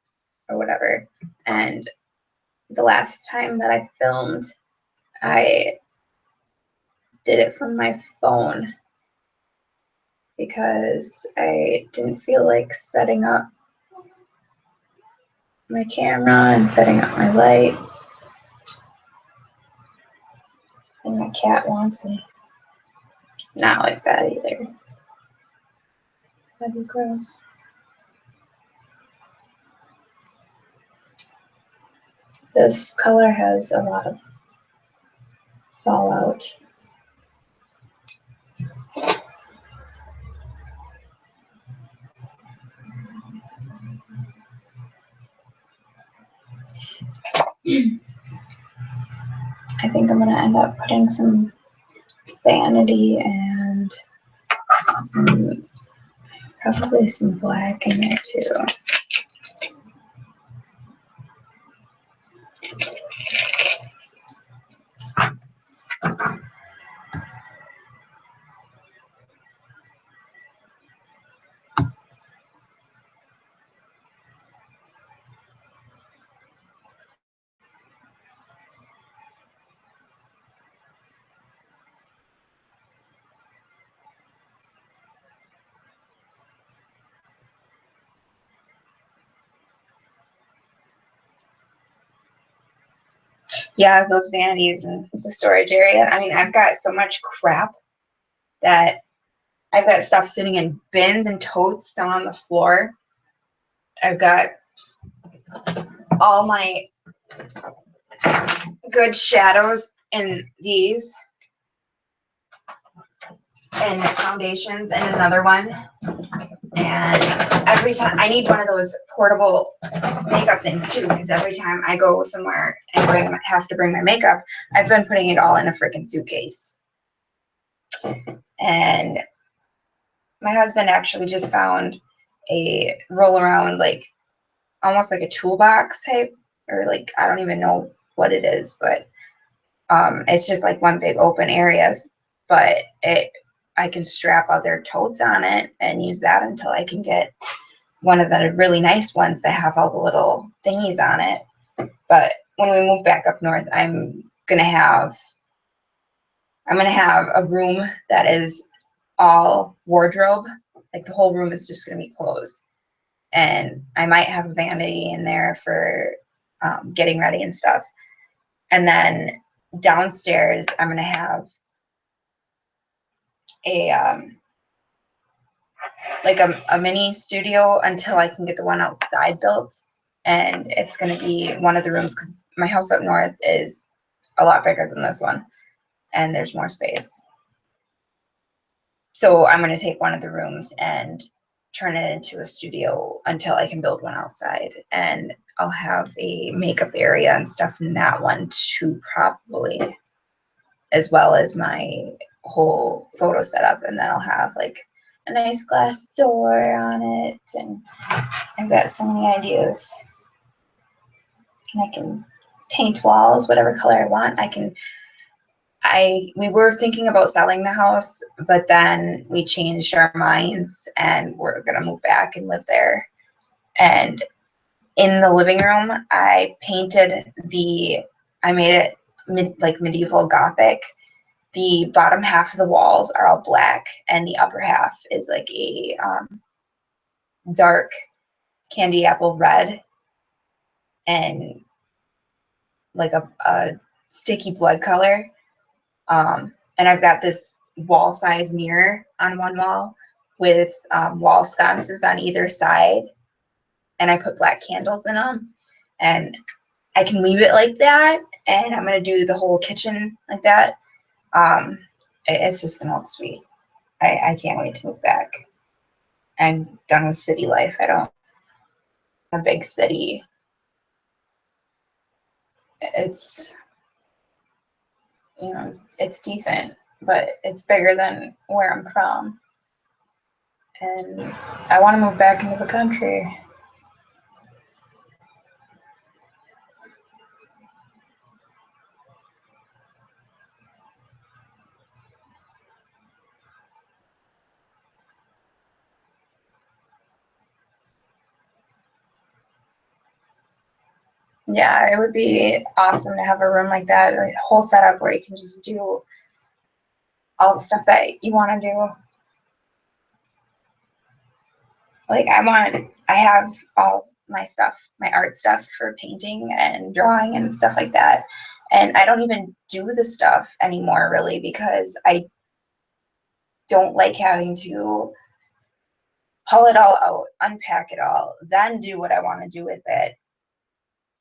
or whatever, and the last time that I filmed, I did it from my phone because I didn't feel like setting up my camera and setting up my lights. And my cat wants me. Not like that either. That'd be gross. This color has a lot of fallout. I think I'm gonna end up putting some vanity and probably some black in there too. Yeah, those vanities in the storage area. I mean, I've got so much crap that I've got stuff sitting in bins and totes down on the floor. I've got all my good shadows in these. and foundations and another one. And every time I need one of those portable makeup things too, because every time I go somewhere and have to bring my makeup, I've been putting it all in a freaking suitcase. And my husband actually just found a roll around, like almost like a toolbox type, or like I don't even know what it is, but it's just like one big open area, but I can strap other totes on it and use that until I can get one of the really nice ones that have all the little thingies on it. But when we move back up north, I'm gonna have a room that is all wardrobe. Like the whole room is just gonna be clothes, and I might have a vanity in there for getting ready and stuff. And then downstairs, I'm gonna have a like a mini studio until I can get the one outside built. And it's going to be one of the rooms, because my house up north is a lot bigger than this one and there's more space. So I'm going to take one of the rooms and turn it into a studio until I can build one outside. And I'll have a makeup area and stuff in that one too, probably, as well as my whole photo setup. And then I'll have like a nice glass door on it, and I've got so many ideas. And I can paint walls whatever color I want. We were thinking about selling the house, but then we changed our minds and we're gonna move back and live there. And in the living room, I made it like medieval Gothic. The bottom half of the walls are all black, and the upper half is like a dark candy apple red and like a sticky blood color. And I've got this wall size mirror on one wall with wall sconces on either side, and I put black candles in them. And I can leave it like that, and I'm gonna do the whole kitchen like that. It's just gonna look sweet. I can't wait to move back. I'm done with city life. I don't a big city. It's it's decent, but it's bigger than where I'm from. And I want to move back into the country. Yeah, it would be awesome to have a room like that, a whole setup where you can just do all the stuff that you want to do. Like I have all my stuff, my art stuff for painting and drawing and stuff like that. And I don't even do the stuff anymore really, because I don't like having to pull it all out, unpack it all, then do what I want to do with it.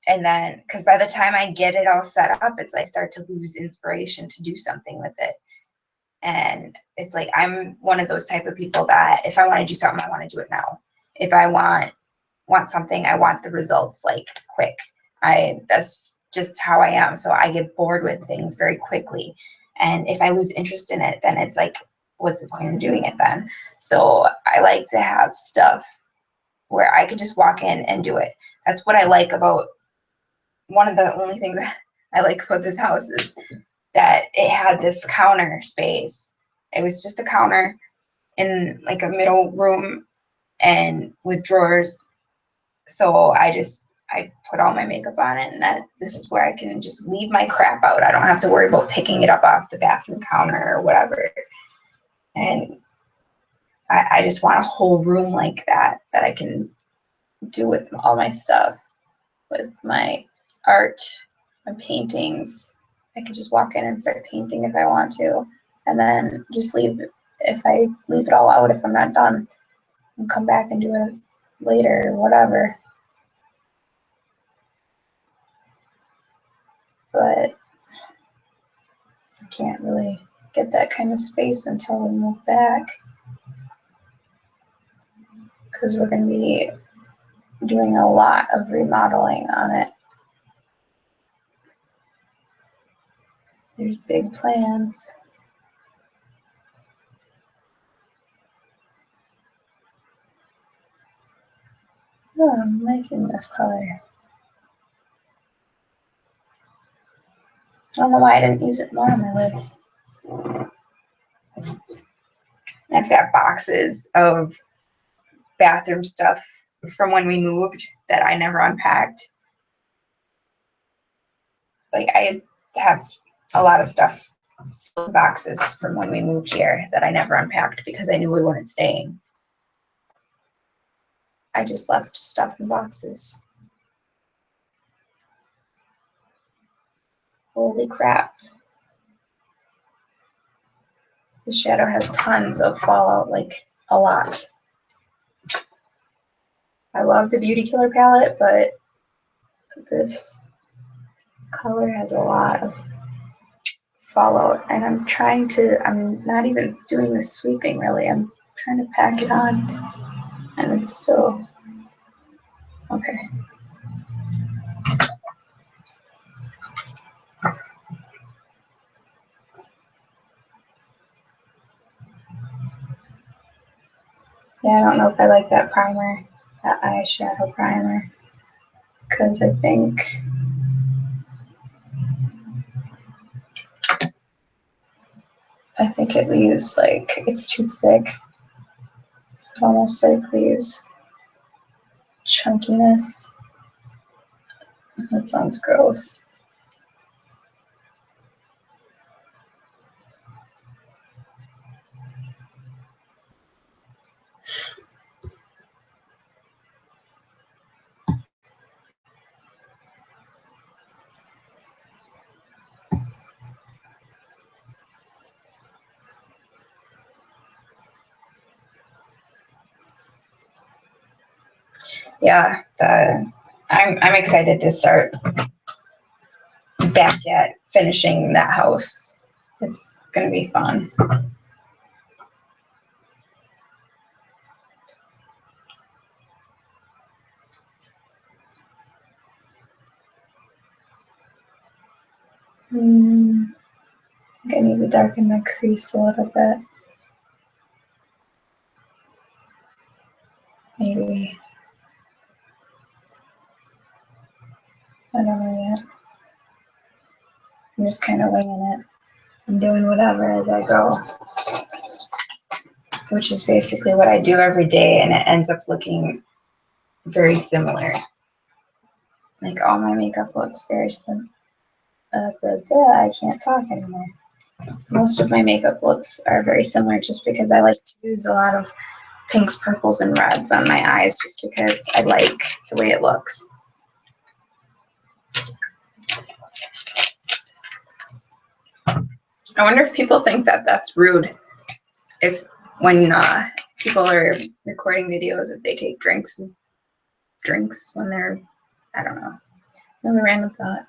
And then, because by the time I get it all set up, it's like I start to lose inspiration to do something with it. And it's like I'm one of those type of people that if I want to do something, I want to do it now. If I want something, I want the results like quick. That's just how I am. So I get bored with things very quickly. And if I lose interest in it, then it's like, what's the point of doing it then? So I like to have stuff where I can just walk in and do it. That's what I like about one of the only things that I like about this house is that it had this counter space. It was just a counter in like a middle room and with drawers. So I put all my makeup on it, and this is where I can just leave my crap out. I don't have to worry about picking it up off the bathroom counter or whatever. And I just want a whole room like that I can do with all my stuff, with my art, my paintings. I can just walk in and start painting if I want to, and then just leave if I leave it all out if I'm not done, and come back and do it later or whatever. But I can't really get that kind of space until we move back, because we're going to be doing a lot of remodeling on it. There's big plans. Oh, I'm liking this color. I don't know why I didn't use it more on my lids. I've got boxes of bathroom stuff from when we moved that I never unpacked. Like, I have a lot of stuff, boxes from when we moved here that I never unpacked because I knew we weren't staying. I just left stuff in boxes. Holy crap. The shadow has tons of fallout, like a lot. I love the Beauty Killer palette, but this color has a lot of fallout, and I'm not even doing the sweeping really. I'm trying to pack it on, and it's still, okay. Yeah, I don't know if I like that primer, that eyeshadow primer, because I think it leaves, like, it's too thick. So it almost like leaves chunkiness. That sounds gross. Yeah, I'm excited to start back at finishing that house. It's gonna be fun. I think I need to darken the crease a little bit. Maybe. I don't know yet. I'm just kind of winging it and doing whatever as I go, which is basically what I do every day, and it ends up looking very similar. Like, all my makeup looks very similar. I can't talk anymore. Most of my makeup looks are very similar just because I like to use a lot of pinks, purples, and reds on my eyes just because I like the way it looks. I wonder if people think that that's rude. If when people are recording videos, if they take drinks when they're, I don't know. Another random thought.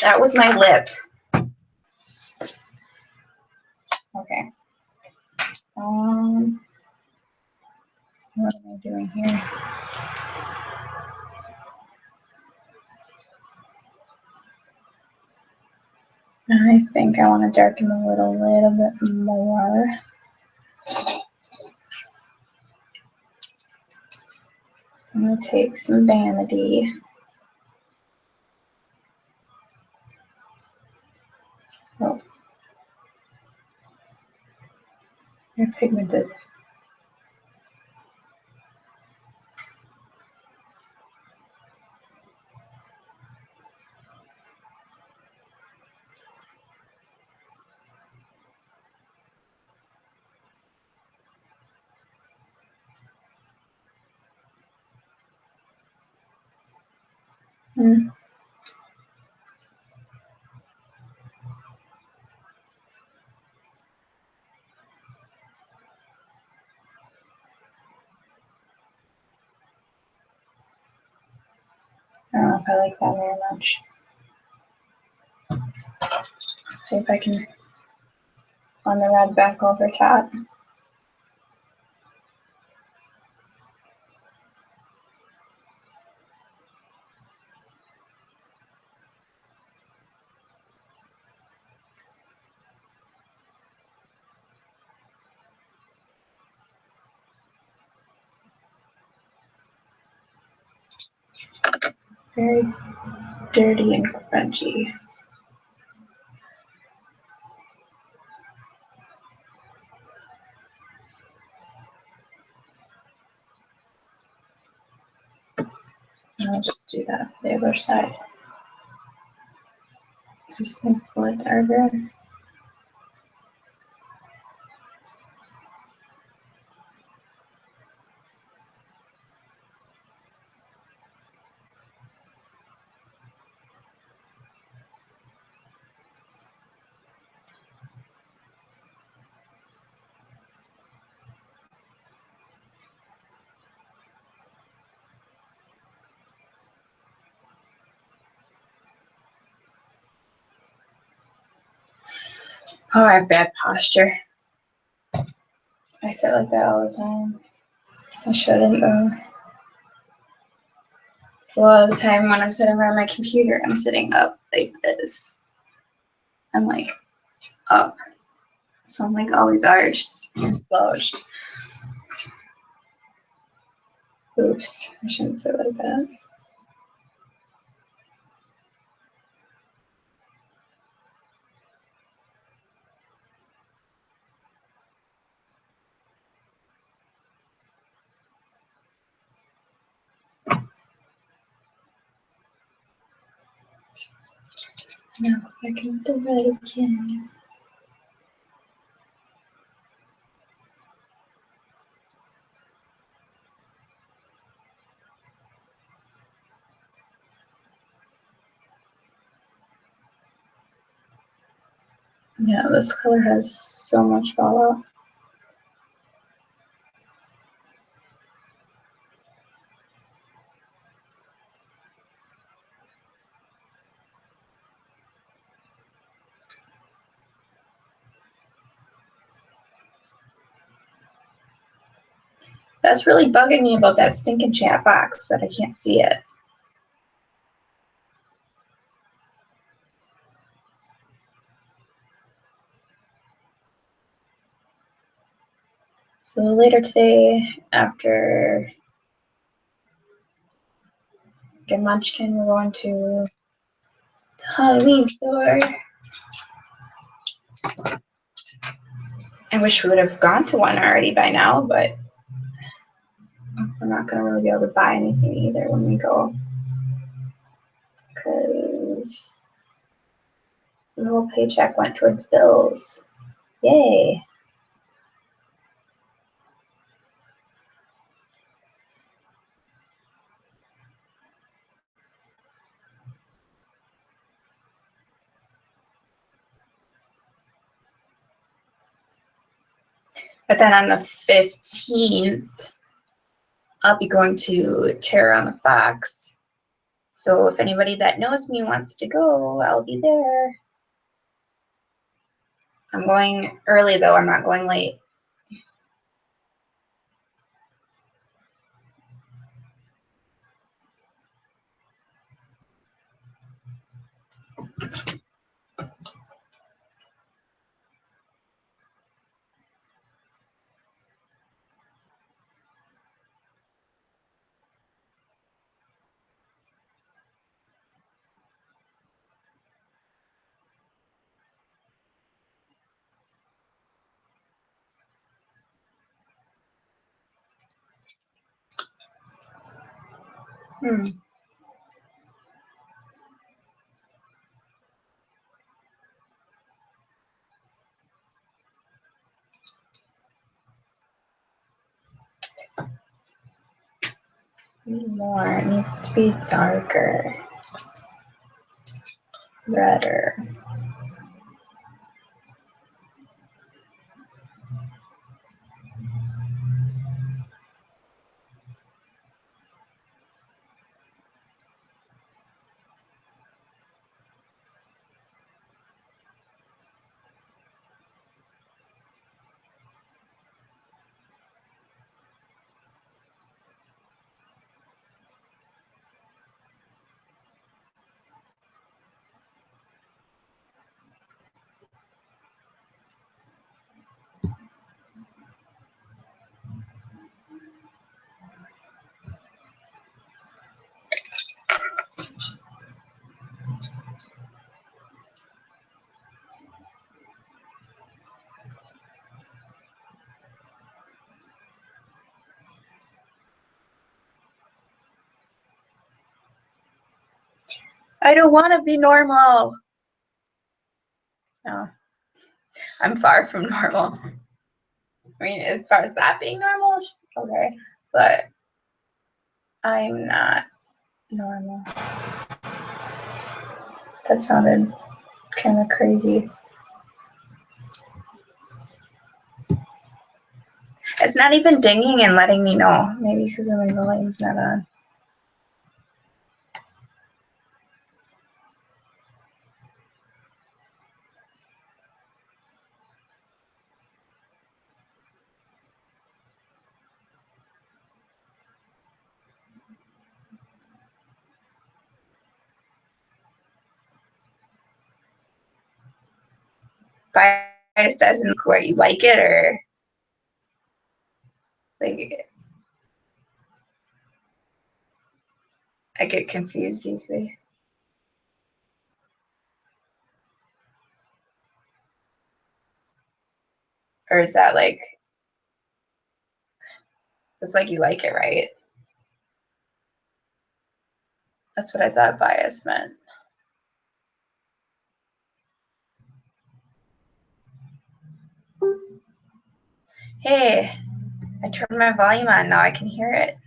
That was my lip. Okay. What am I doing here? I think I want to darken a little bit more. I'm going to take some Vanity. Oh. They're pigmented. I don't know if I like that very much. See if I can on the red back over top. Very dirty and crunchy. And I'll just do that for the other side. Just make it a little darker. Oh, I have bad posture. I sit like that all the time. I shouldn't though. So a lot of the time when I'm sitting around my computer, I'm sitting up like this. I'm like up. So I'm like always arched and slouched. Oops, I shouldn't sit like that. Now I can do it again. Yeah, this color has so much fallout. That's really bugging me about that stinking chat box that I can't see it. So later today, after get Munchkin, we're going to the Halloween store. I wish we would have gone to one already by now, but we're not going to really be able to buy anything either when we go. Because the whole paycheck went towards bills. Yay. But then on the 15th, I'll be going to Terror on the Fox. So if anybody that knows me wants to go, I'll be there. I'm going early though, I'm not going late. More, it needs to be darker, redder. I don't want to be normal. No, I'm far from normal. I mean, as far as that being normal, okay, but I'm not normal. That sounded kind of crazy. It's not even dinging and letting me know. Maybe because my volume's not on. Biased as in where you like it, or like I get confused easily. Or is that like, it's like you like it, right? That's what I thought bias meant. Hey, I turned my volume on, now I can hear it.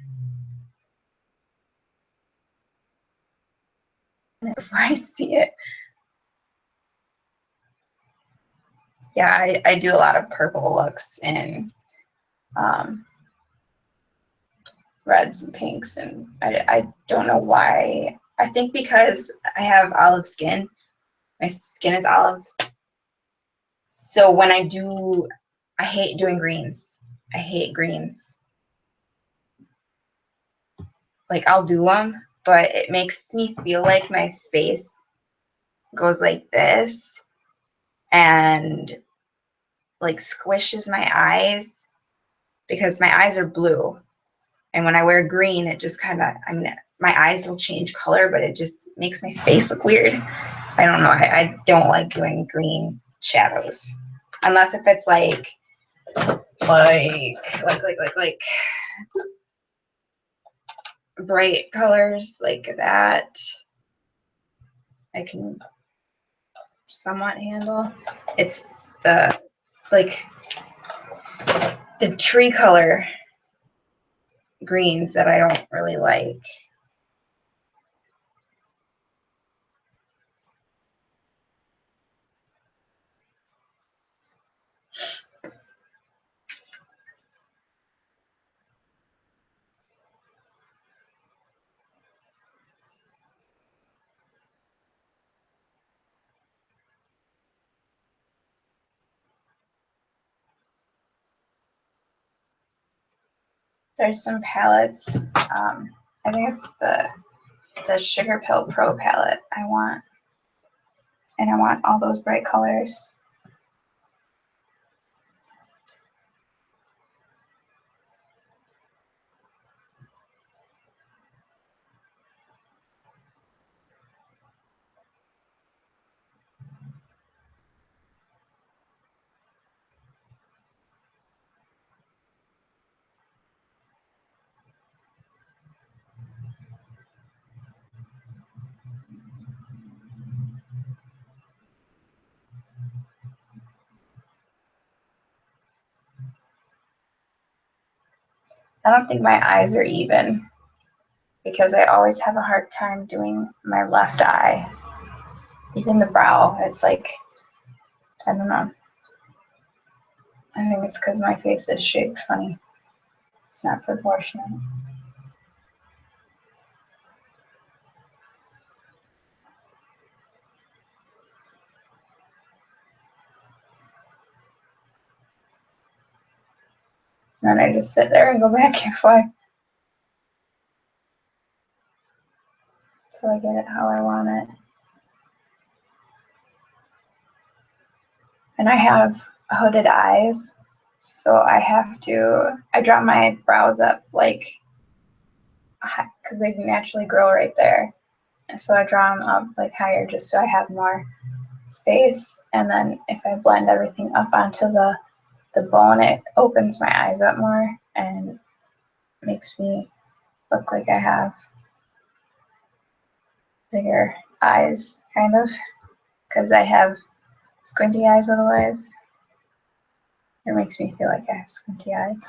Before I see it. Yeah, I do a lot of purple looks and reds and pinks, and I don't know why. I think because I have olive skin. My skin is olive. So when I hate doing greens. I hate greens. Like, I'll do them, but it makes me feel like my face goes like this and like squishes my eyes because my eyes are blue. And when I wear green, it just kind of, my eyes will change color, but it just makes my face look weird. I don't know. I don't like doing green shadows. Unless if it's like bright colors like that, I can somewhat handle. It's the tree color greens that I don't really like. There's some palettes. I think it's the Sugar Pill Pro palette I want. And I want all those bright colors. I don't think my eyes are even because I always have a hard time doing my left eye. Even the brow, it's like, I don't know. I think it's because my face is shaped funny. It's not proportionate. And then I just sit there and go back and forth till I get it how I want it. And I have hooded eyes, so I draw my brows up like, because they naturally grow right there. And so I draw them up like higher just so I have more space. And then if I blend everything up onto the bone, it opens my eyes up more and makes me look like I have bigger eyes, kind of, because I have squinty eyes otherwise. It makes me feel like I have squinty eyes.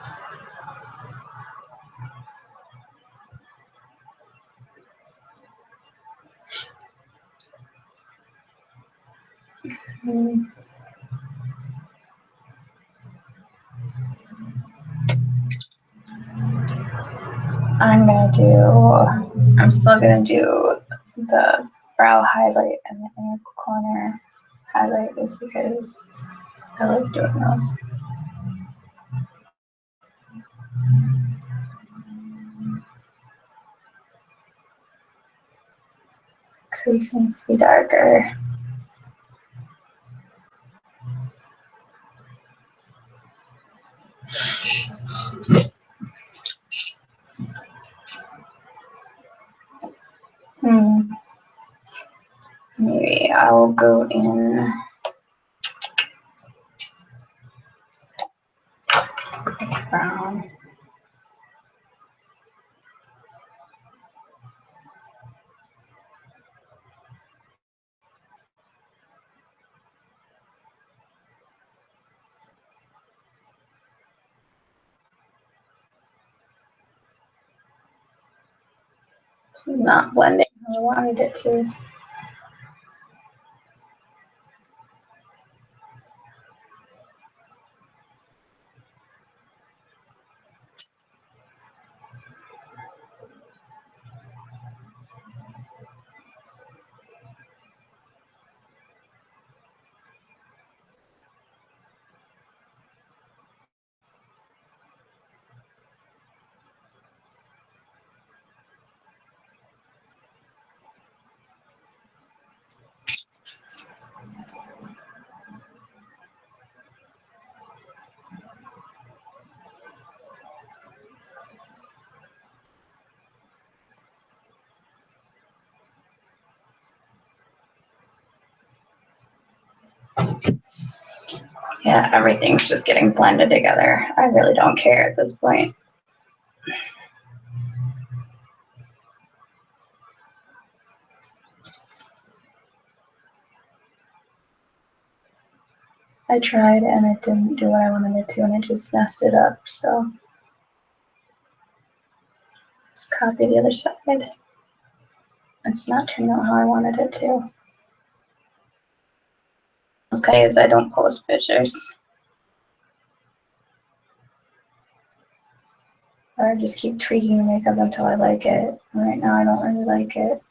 I'm still gonna do the brow highlight and the inner corner highlight, is because I like doing those. Crease needs to be darker. Maybe I'll go in brown. This is not blending how I wanted it to. Yeah, everything's just getting blended together. I really don't care at this point. I tried and it didn't do what I wanted it to, and it just messed it up, so just copy the other side. It's not turning out how I wanted it to. Those days I don't post pictures. Or I just keep tweaking the makeup until I like it. And right now I don't really like it.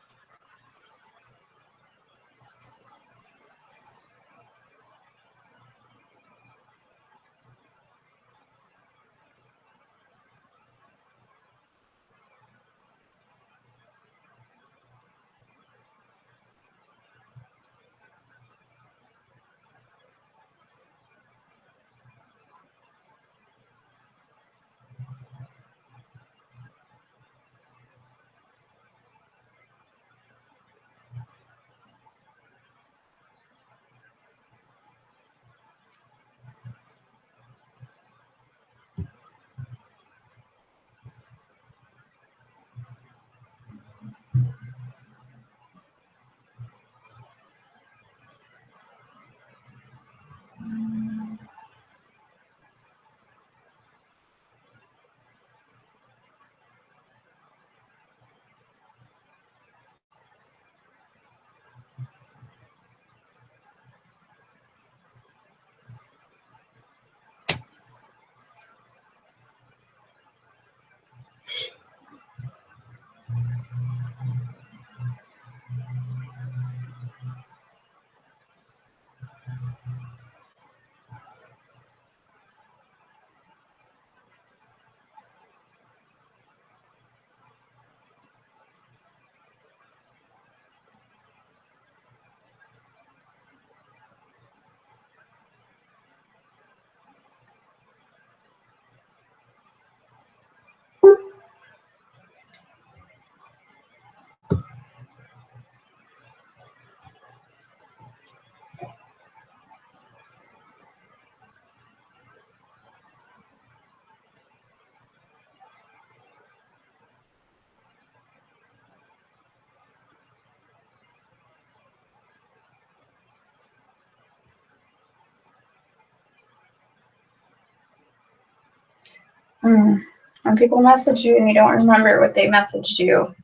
When people message you and you don't remember what they messaged you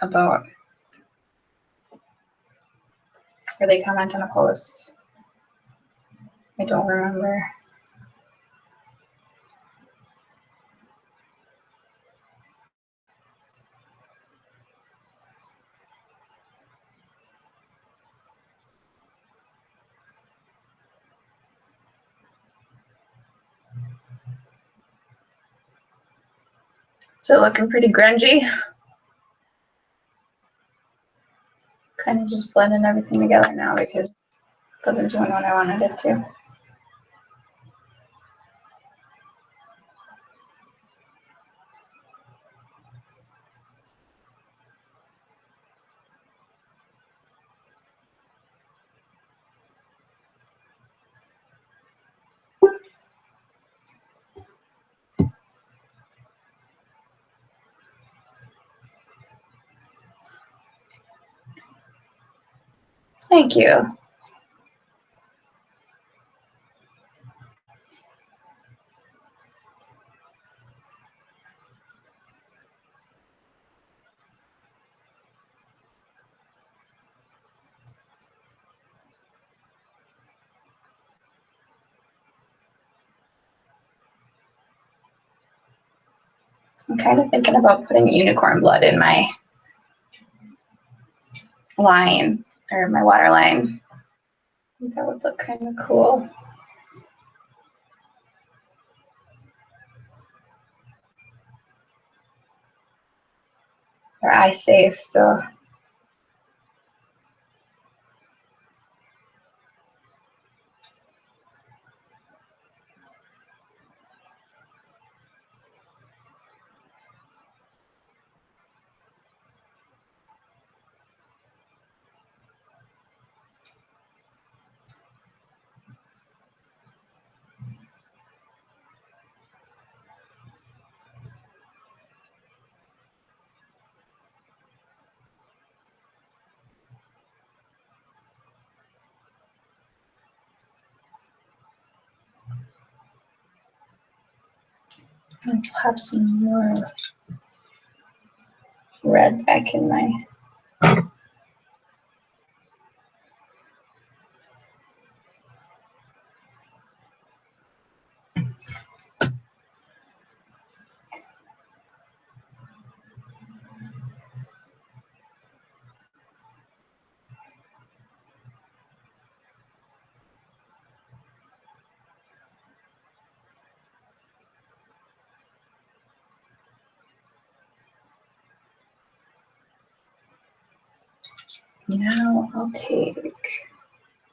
about, or they comment on a post, I don't remember. So looking pretty grungy. Kind of just blending everything together now because it wasn't doing what I wanted it to. Thank you. I'm kind of thinking about putting unicorn blood in my line, or my water line. I think that would look kind of cool. They're eye safe, so I'll have some more red back in my. Now I'll take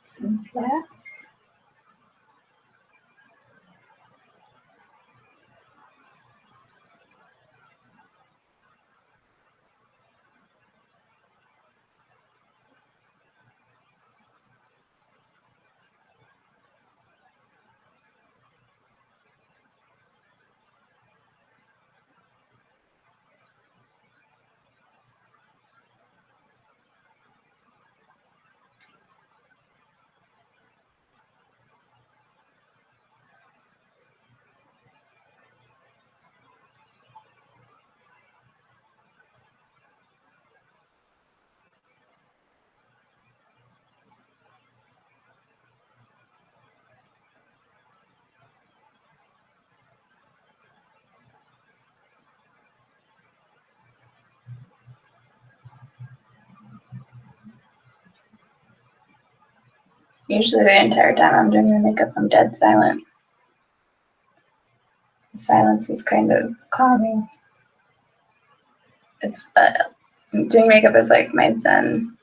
some black. Usually the entire time I'm doing the makeup, I'm dead silent. The silence is kind of calming. It's doing makeup is like my zen.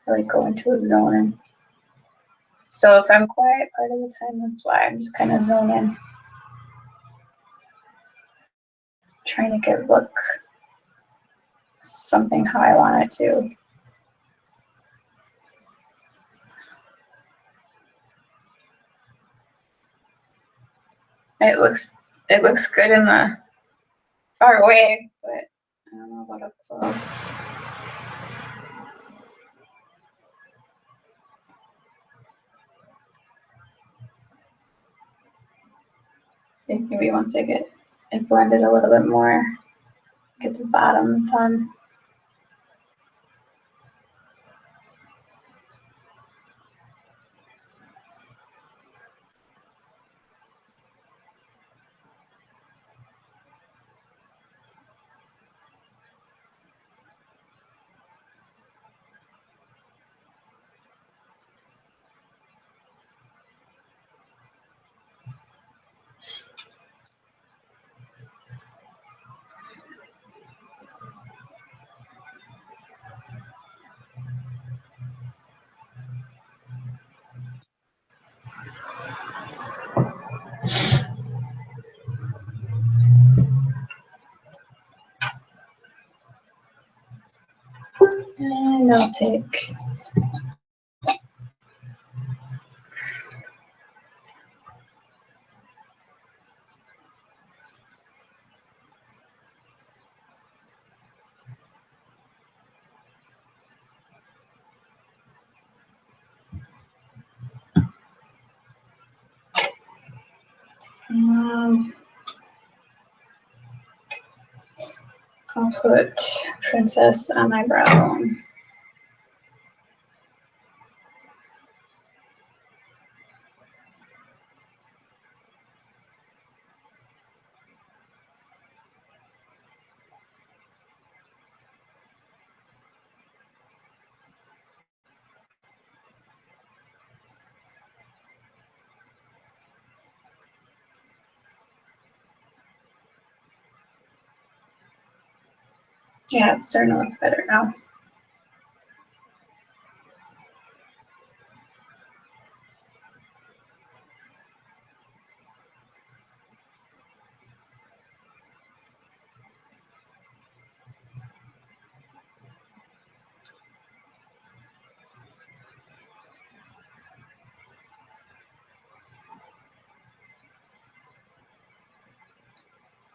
I like go into a zone. So if I'm quiet part of the time, that's why I'm just kind of zoning. Trying to get look something how I want it to. It looks good in the far away, but I don't know about up close. think maybe once I get it blended a little bit more, get the bottom done. And I'll take I'll put Princess on my brow bone. Yeah, it's starting to look better now.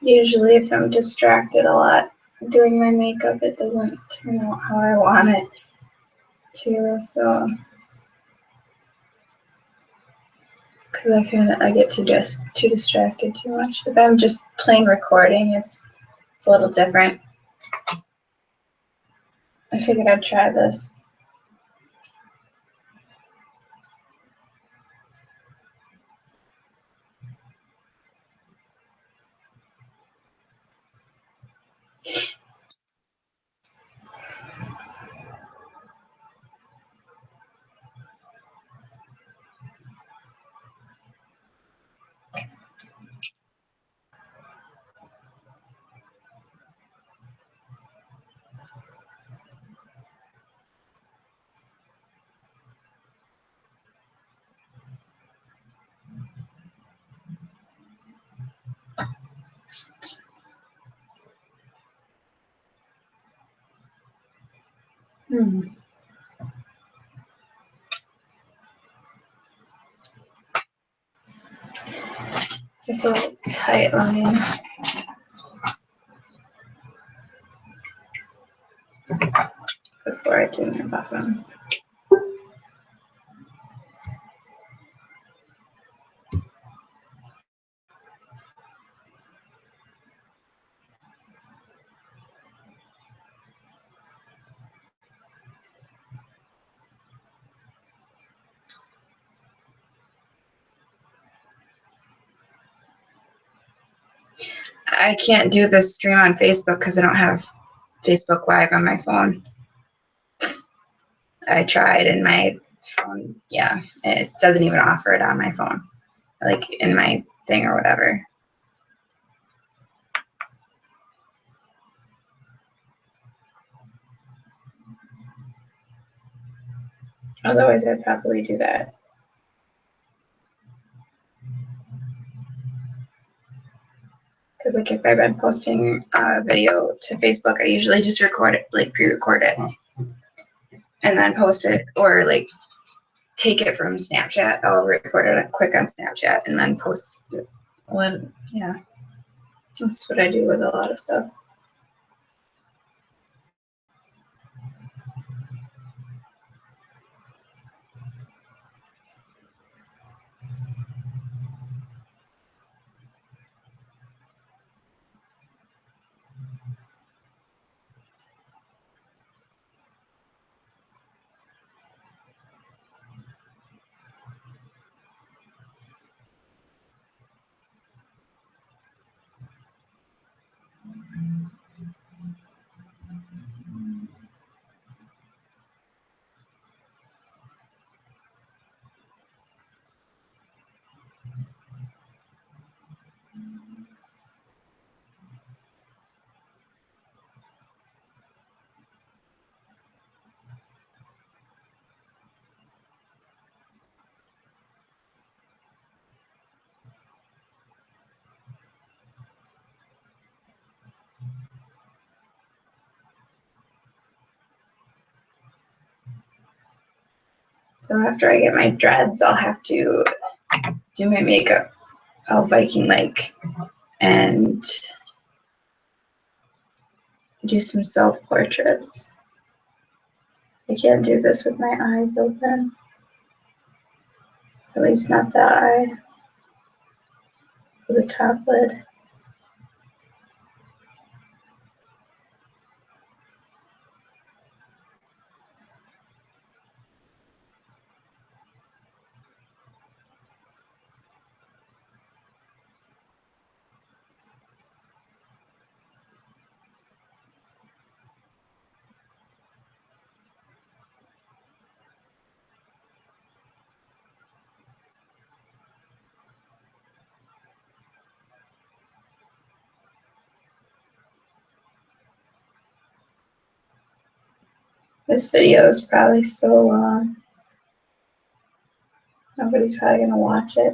Usually if I'm distracted a lot doing my makeup, it doesn't turn out how I want it to, so because I get too distracted too much. If I'm just plain recording, it's a little different. I figured I'd try this. Just a little tight line. Before I do my bottom. I can't do this stream on Facebook because I don't have Facebook Live on my phone. I tried and my phone, yeah, it doesn't even offer it on my phone, like in my thing or whatever. Otherwise, I'd probably do that. Because like if I've been posting a video to Facebook, I usually just record it, like pre-record it, and then post it, or like take it from Snapchat. I'll record it quick on Snapchat and then post it. Yeah, that's what I do with a lot of stuff. So after I get my dreads, I'll have to do my makeup all Viking-like and do some self-portraits. I can't do this with my eyes open. At least not that eye. For the top lid. This video is probably so long. Nobody's probably gonna watch it.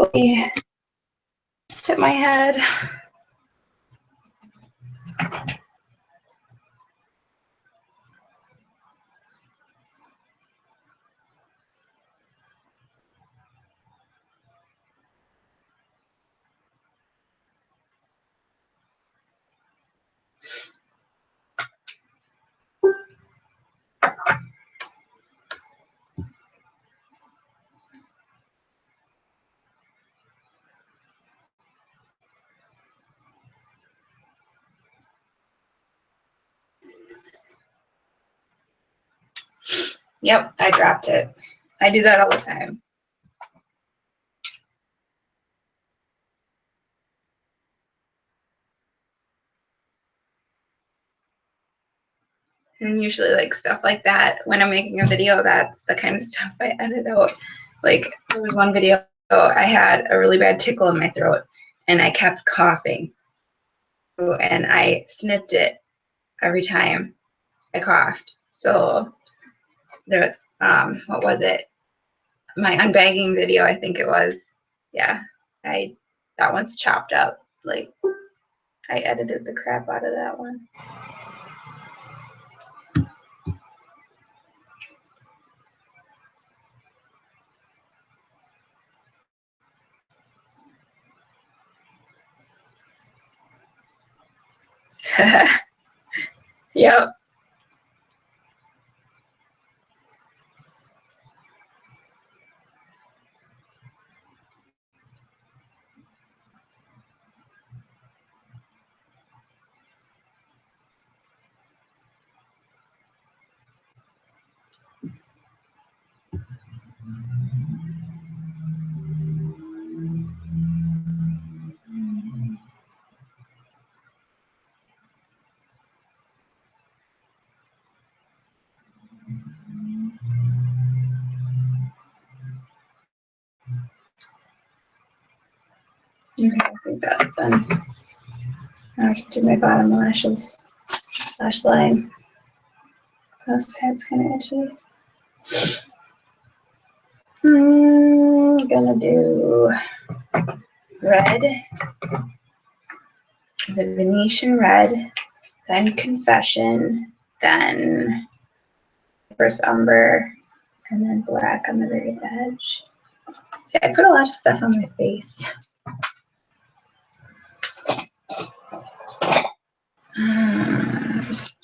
Okay, hit my head. Yep, I dropped it. I do that all the time. And usually like stuff like that, when I'm making a video, that's the kind of stuff I edit out. Like there was one video I had a really bad tickle in my throat and I kept coughing. And I snipped it every time I coughed. So there, what was it? My unbagging video, I think it was. Yeah, that one's chopped up. Like I edited the crap out of that one. Yep. Okay, I think that's done. Now I can do my bottom lashes, lash line. This head's kind of itchy. Gonna do red, the Venetian red, then Confession, then first Umber, and then black on the very edge. See, I put a lot of stuff on my face. Just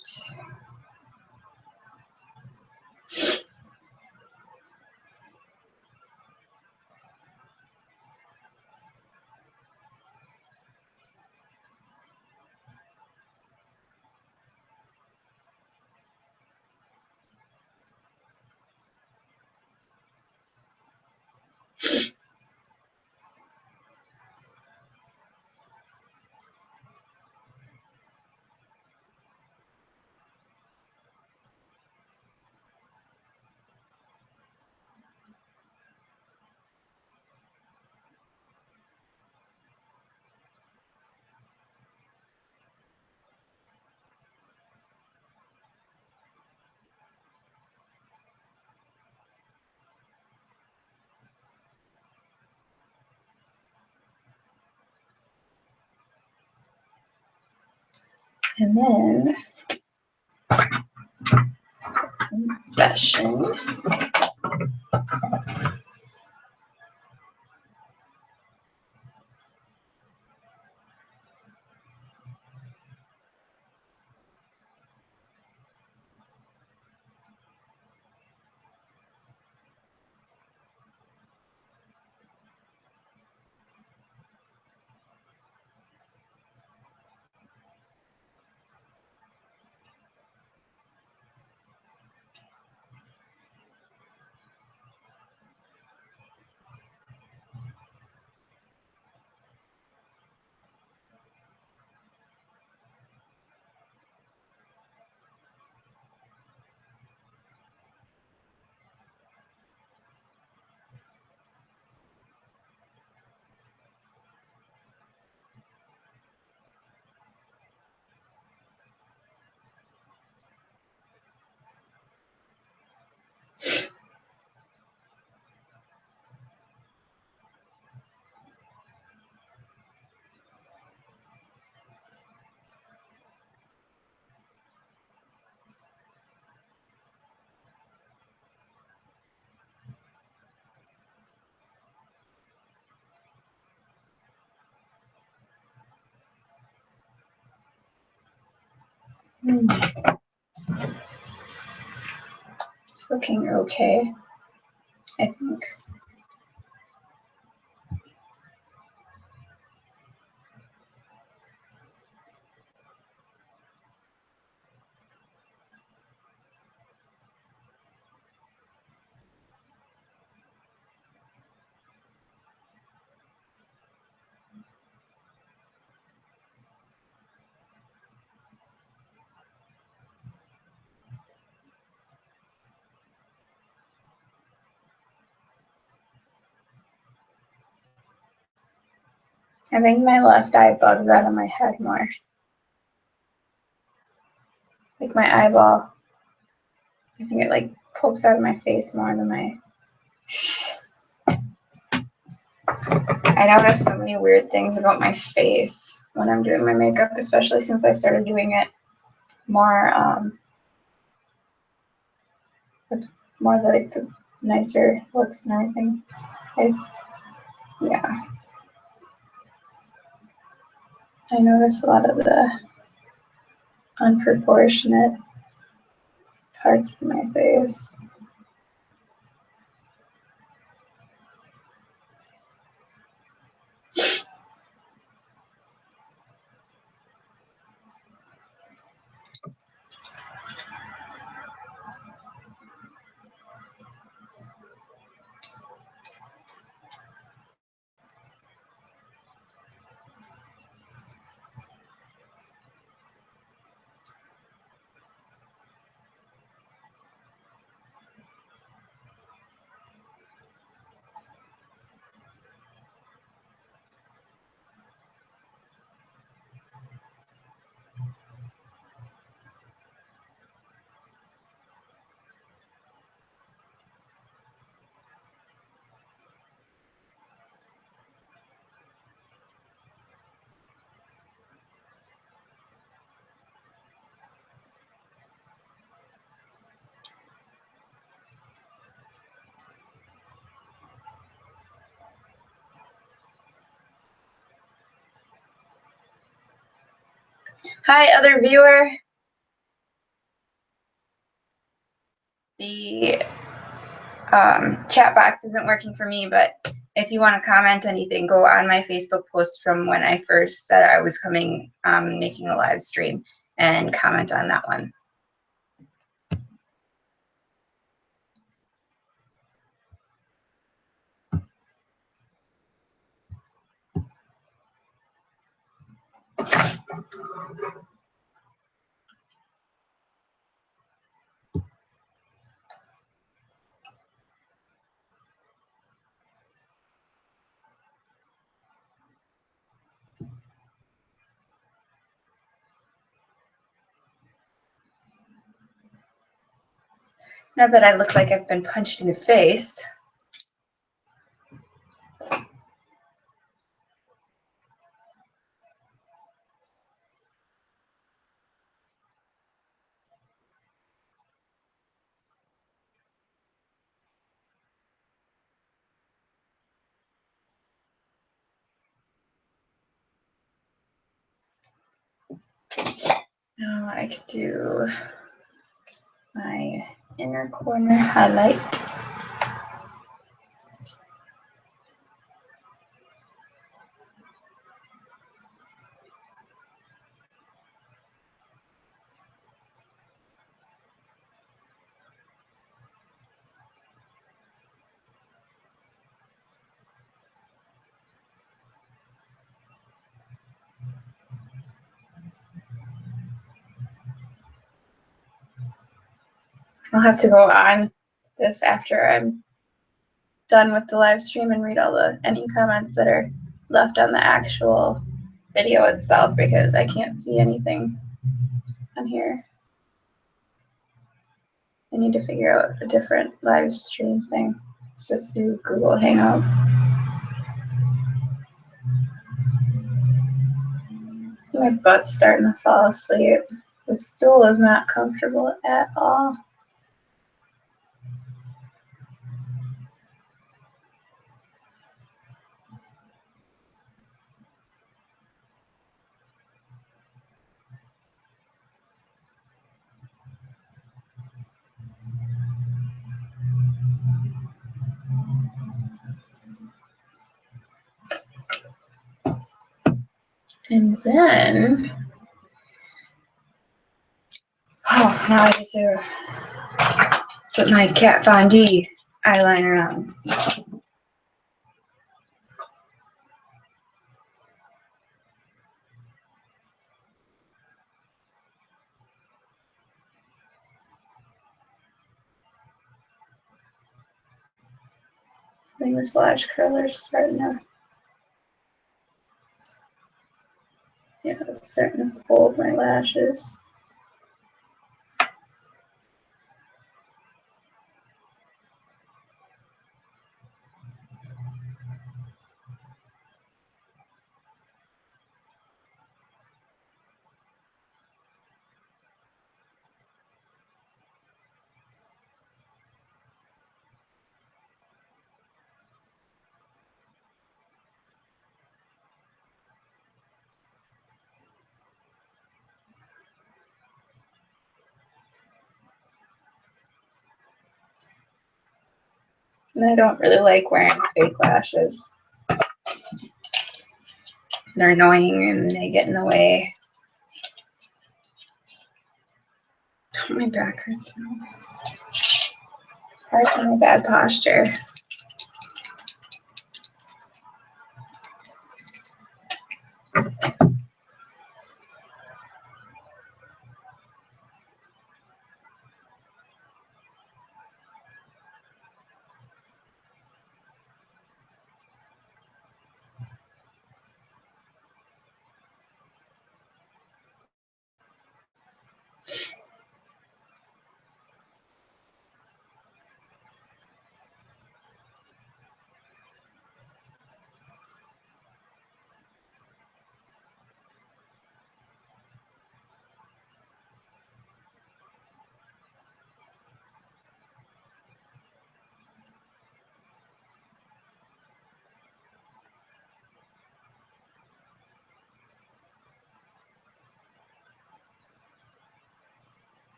And then confession. It's looking okay, I think. I think my left eye bugs out of my head more. Like my eyeball, I think it like pokes out of my face more than my... I notice so many weird things about my face when I'm doing my makeup, especially since I started doing it more, with more like the nicer looks and everything. Yeah. I notice a lot of the unproportionate parts of my face. Hi, other viewer. The chat box isn't working for me, but if you want to comment anything, go on my Facebook post from when I first said I was coming, making a live stream, and comment on that one. Now that I look like I've been punched in the face. Now I could do my inner corner highlight. I'll have to go on this after I'm done with the live stream and read all any comments that are left on the actual video itself, because I can't see anything on here. I need to figure out a different live stream thing. It's just through Google Hangouts. My butt's starting to fall asleep. The stool is not comfortable at all. And then, Oh, now I get to put my Kat Von D eyeliner on. I think this lash curler is starting to, yeah, it's starting to fold my lashes. And I don't really like wearing fake lashes. They're annoying and they get in the way. My back hurts now. Apart from my bad posture.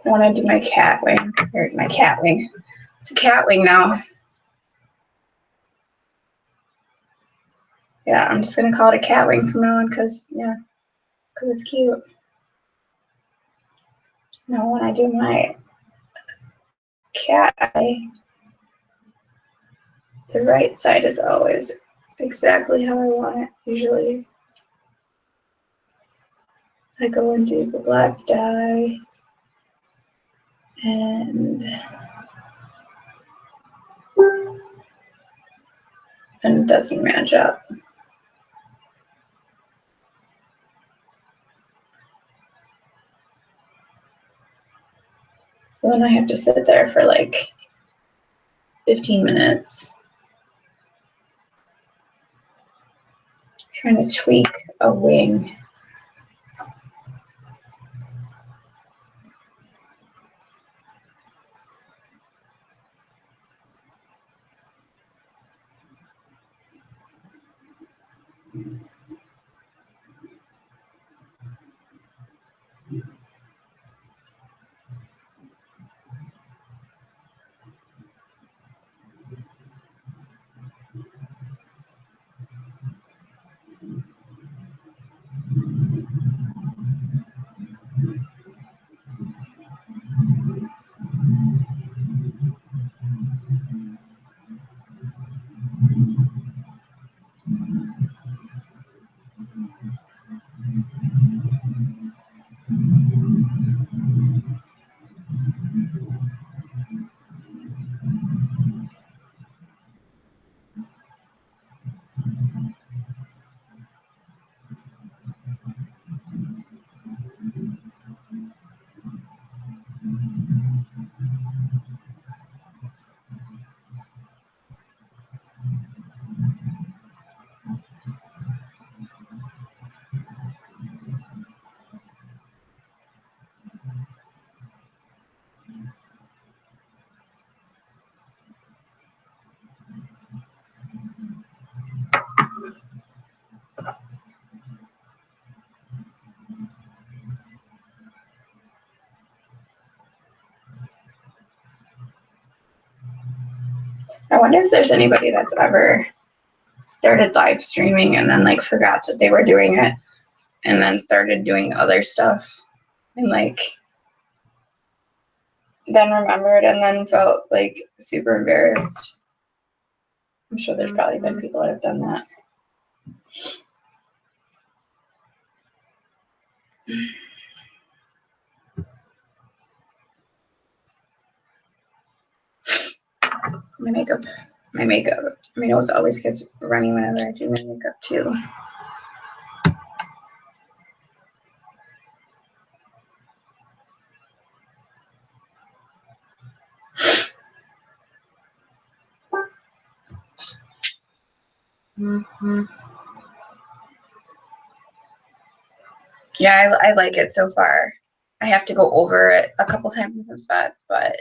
I want to do my cat wing. There's my cat wing. It's a cat wing now. Yeah, I'm just gonna call it a cat wing from now on, because because it's cute. Now when I do my cat eye, the right side is always exactly how I want it. Usually I go and do the black dye and it doesn't match up. So then I have to sit there for like 15 minutes trying to tweak a wing. I wonder if there's anybody that's ever started live streaming and then like forgot that they were doing it and then started doing other stuff and like then remembered and then felt like super embarrassed. I'm sure there's probably been people that have done that. My makeup, my nose always gets runny whenever I do my makeup too. Yeah, I like it so far. I have to go over it a couple times in some spots, but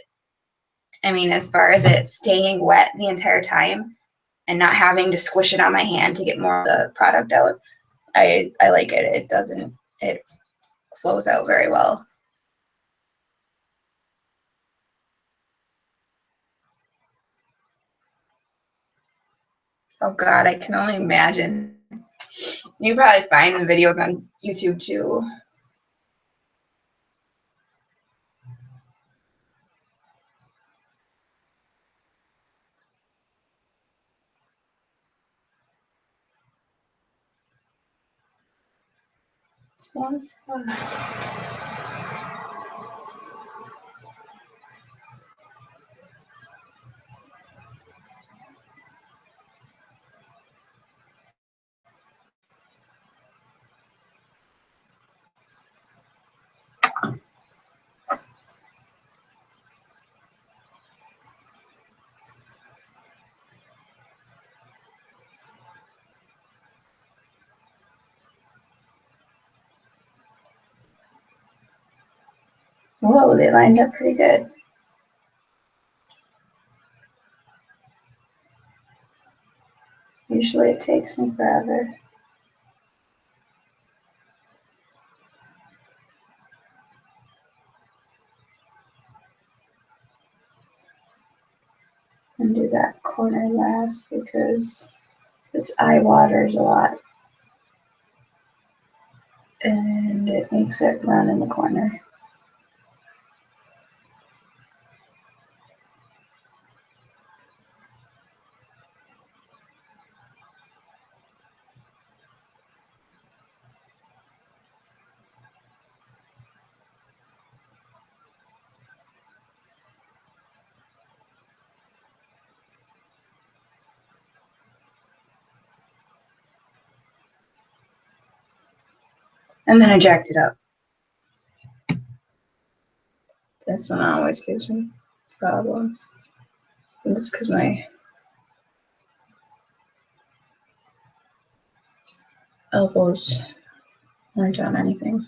I mean, as far as it staying wet the entire time and not having to squish it on my hand to get more of the product out, I like it. It flows out very well. Oh God, I can only imagine. You probably find the videos on YouTube too. one spot. Whoa, they lined up pretty good. Usually it takes me forever. And do that corner last because this eye waters a lot. And and it makes it run in the corner. And then I jacked it up. This one always gives me problems. I think it's because my elbows aren't on anything.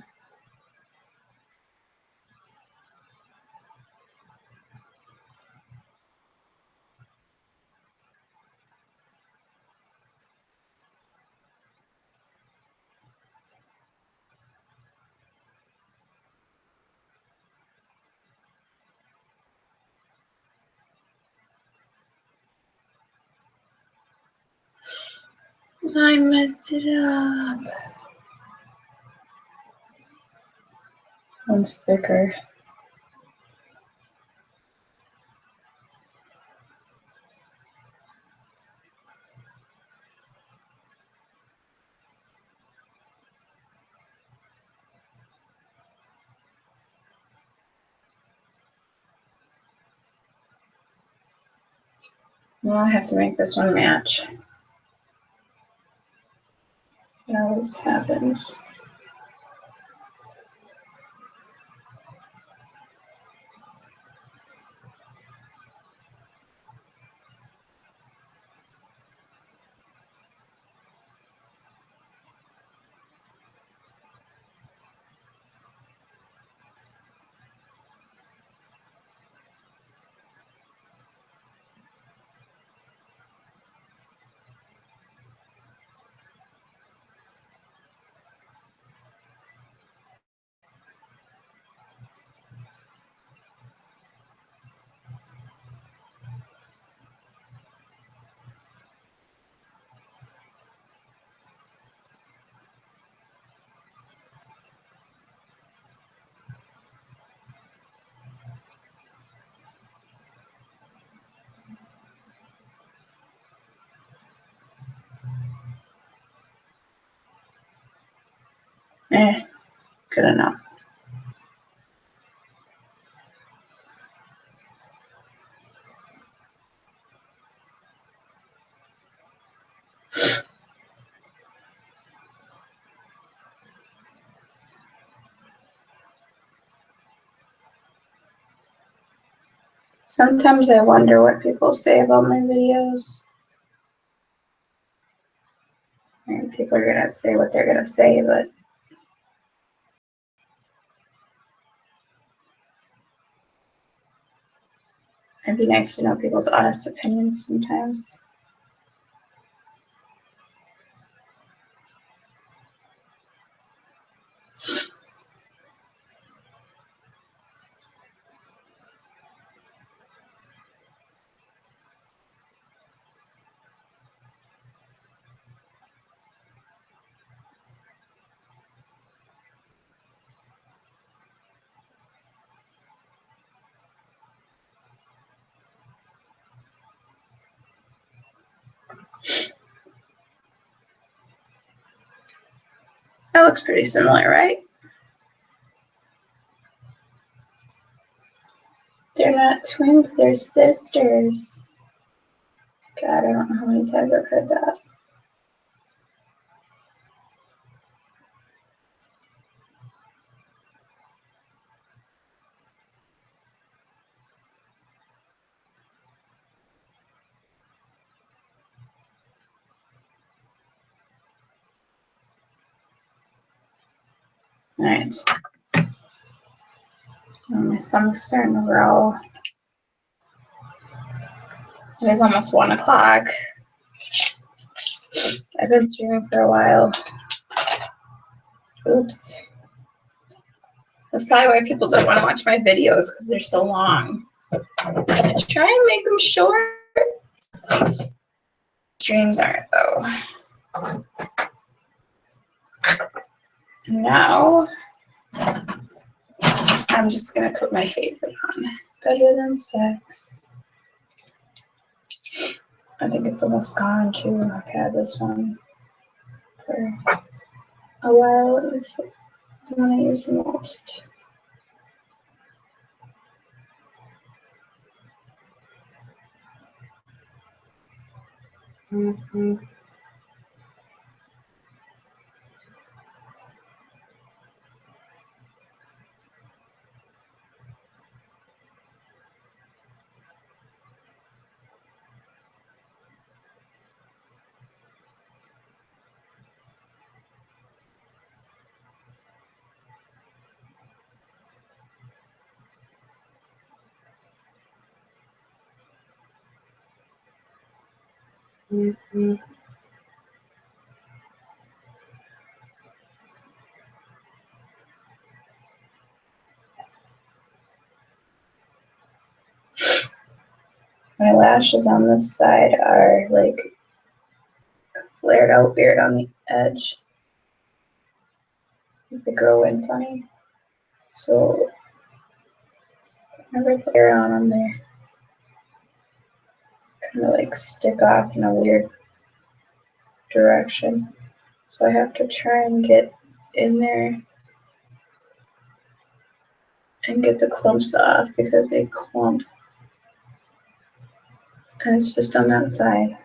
I messed it up. One's thicker. Now I have to make this one match. It always happens. Good enough. Sometimes I wonder what people say about my videos. And people are gonna say what they're gonna say, but it'd be nice to know people's honest opinions sometimes. That looks pretty similar, right? They're not twins, they're sisters. God, I don't know how many times I've heard that. All right. Oh, my stomach's starting to growl. It is almost 1 o'clock. I've been streaming for a while. Oops. That's probably why people don't want to watch my videos, because they're so long. I try and make them short. Streams aren't, though. Now I'm just gonna put my favorite on. Better Than Sex. I think it's almost gone too. I've had this one for a while. It's the one I use the most. My lashes on this side are like flared out weird on the edge. They grow in funny. So whenever I put hair on them, they kind of like stick off in a weird direction. So I have to try and get in there and get the clumps off because they clump. And it's just on that side.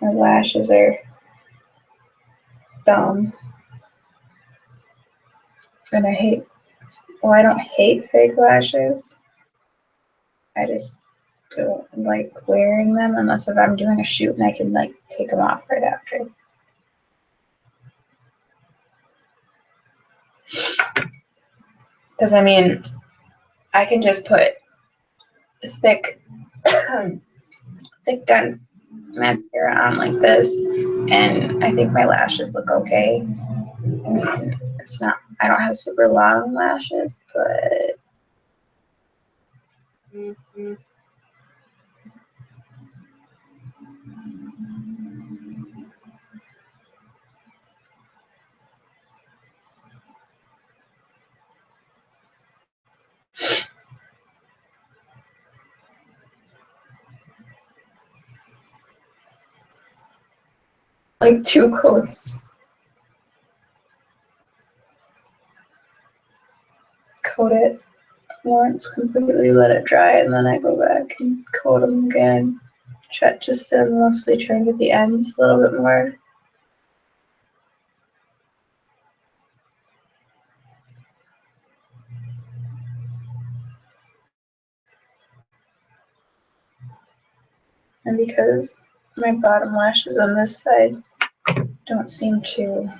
My lashes are dumb. And I don't hate fake lashes. I just don't like wearing them unless if I'm doing a shoot and I can like take them off right after. Because I mean, I can just put thick, thick dense mascara on like this, and I think my lashes look okay. I mean, it's not. I don't have super long lashes, but like 2 coats. Coat it once completely, let it dry, and then I go back and coat them again. Just to mostly try and get the ends a little bit more. And because my bottom lashes on this side don't seem to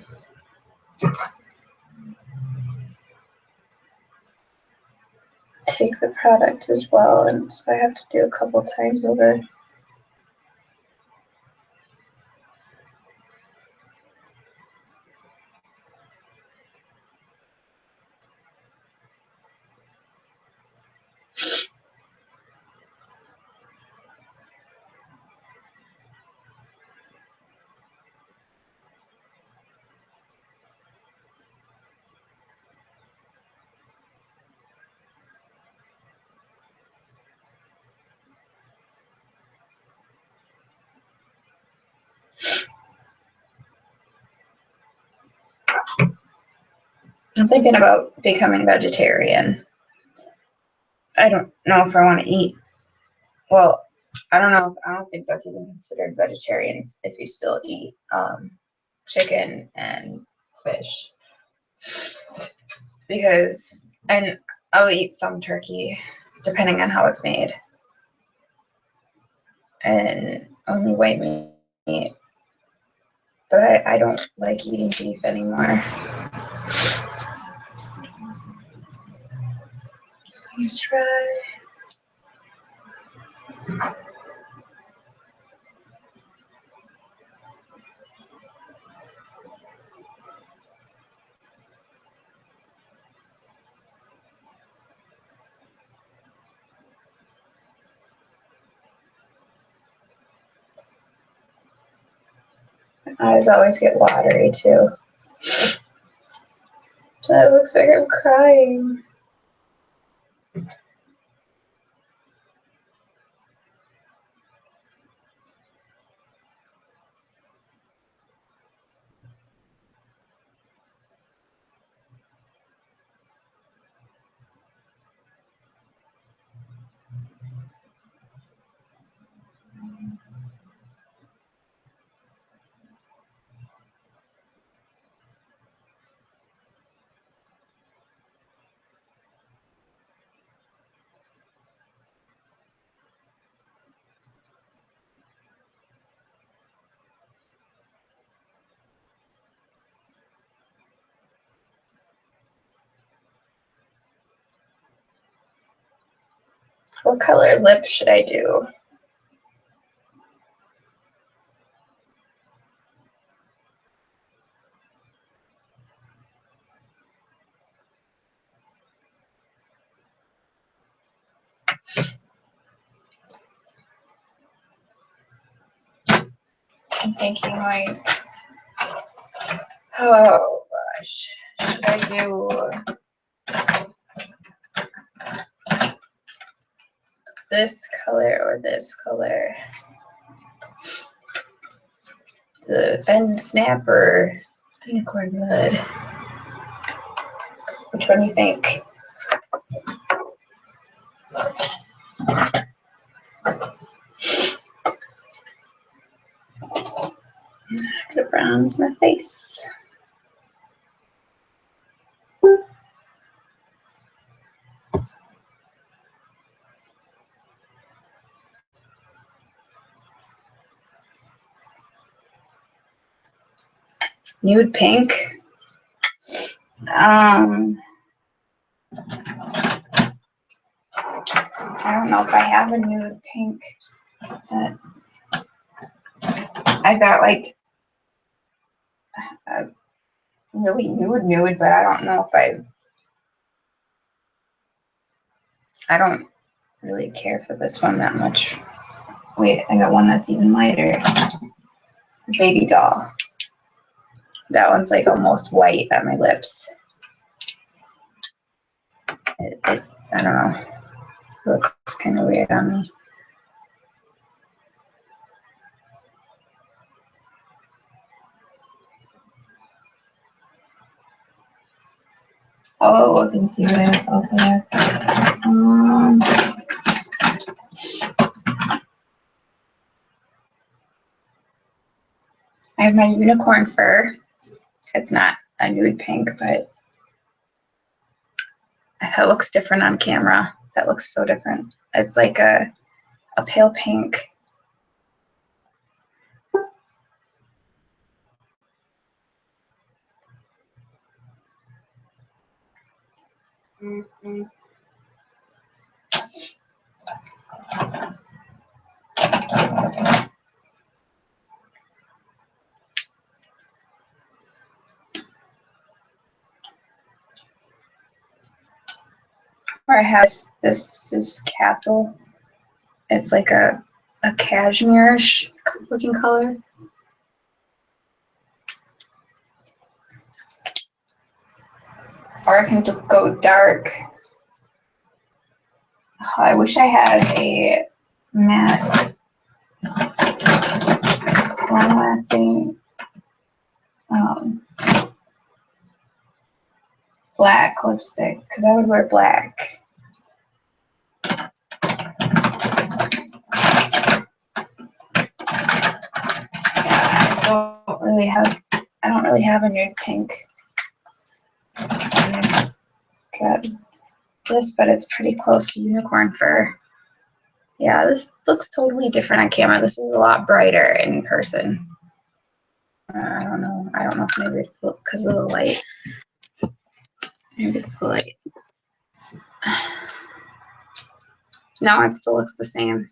take the product as well, and so I have to do a couple times over. I'm thinking about becoming vegetarian. I don't know if I want to eat. Well, I don't know. I don't think that's even considered vegetarians if you still eat chicken and fish. And I'll eat some turkey, depending on how it's made, and only white meat. But I don't like eating beef anymore. Let's try. My eyes always get watery too. That looks like I'm crying. What color lip should I do? I'm thinking like, oh gosh, should I do this color or this color? The Bend Snap or Unicorn Blood? Which one do you think? I'm gonna bronze my face. Nude pink. I don't know if I have a nude pink. That's, I got like a really nude, but I don't know if I don't really care for this one that much. Wait, I got one that's even lighter. Baby doll. That one's like almost white at my lips. I don't know. It looks kind of weird on me. Oh, look and see what I also have. I have my unicorn fur. It's not a nude pink, but that looks different on camera. That looks so different. It's like a pale pink. Or I have this is Castle. It's like a cashmere-ish looking color. Or I can go dark. Oh, I wish I had a matte, long-lasting black lipstick, because I would wear black. I don't really have a nude pink. Got this, but it's pretty close to unicorn fur. Yeah, this looks totally different on camera. This is a lot brighter in person. I don't know. I don't know if maybe it's because of the light. Maybe it's the light. No, it still looks the same.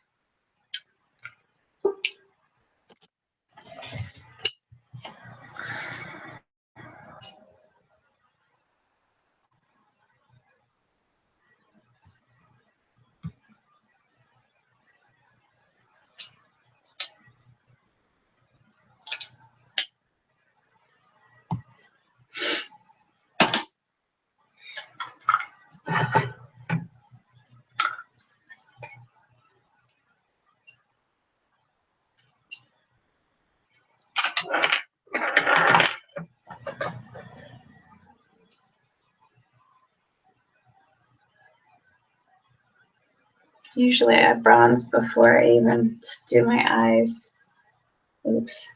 Usually I bronze before I even do my eyes. Oops.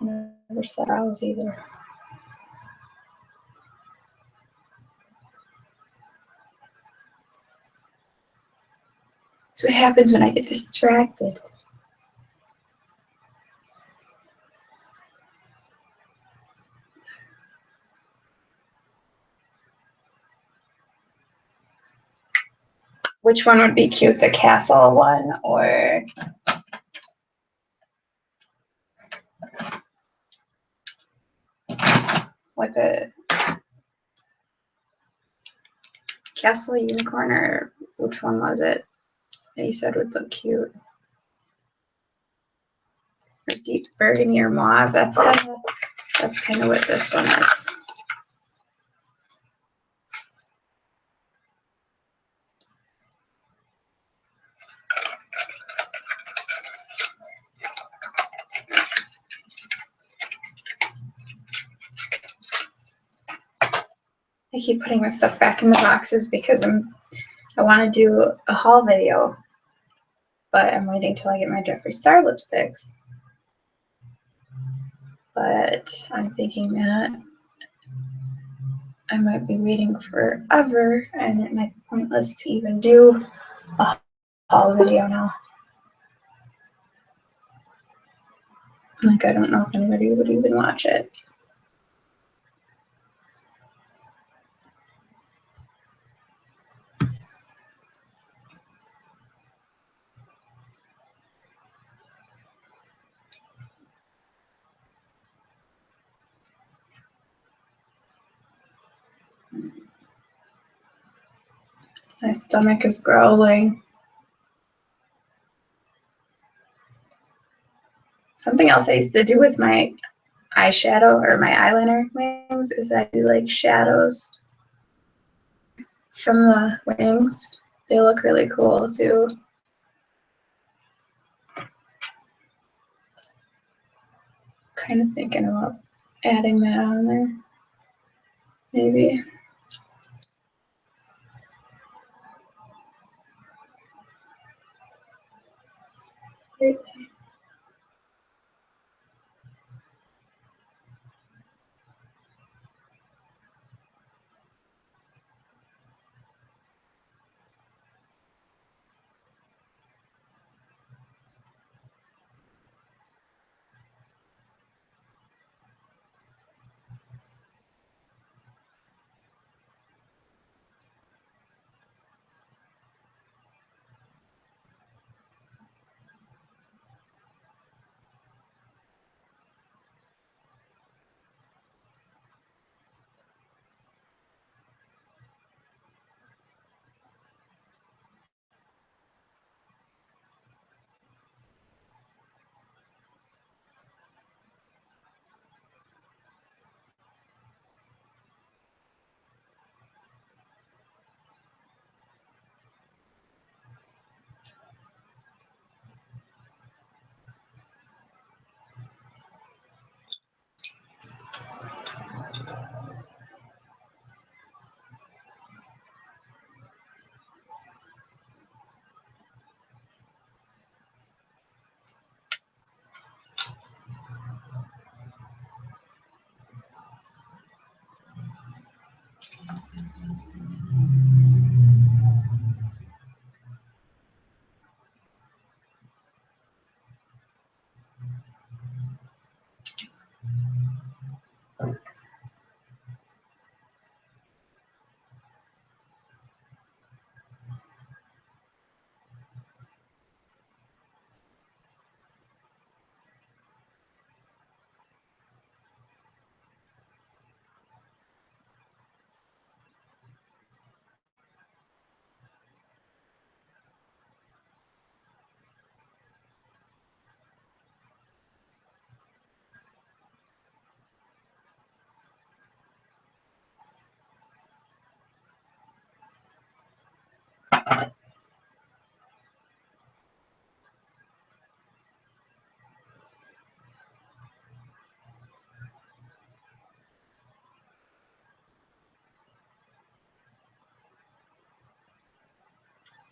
Never set brows either. That's what happens when I get distracted. Which one would be cute, the castle one or what, the castle unicorn, or which one was it that you said would look cute? Or deep burgundy or mauve. That's kind of what this one is. I keep putting this stuff back in the boxes because I want to do a haul video, but I'm waiting till I get my Jeffree Star lipsticks. But I'm thinking that I might be waiting forever, and it might be pointless to even do a haul video now. Like, I don't know if anybody would even watch it. My stomach is growling. Something else I used to do with my eyeshadow or my eyeliner wings is I do like shadows from the wings. They look really cool too. Kind of thinking about adding that on there, maybe.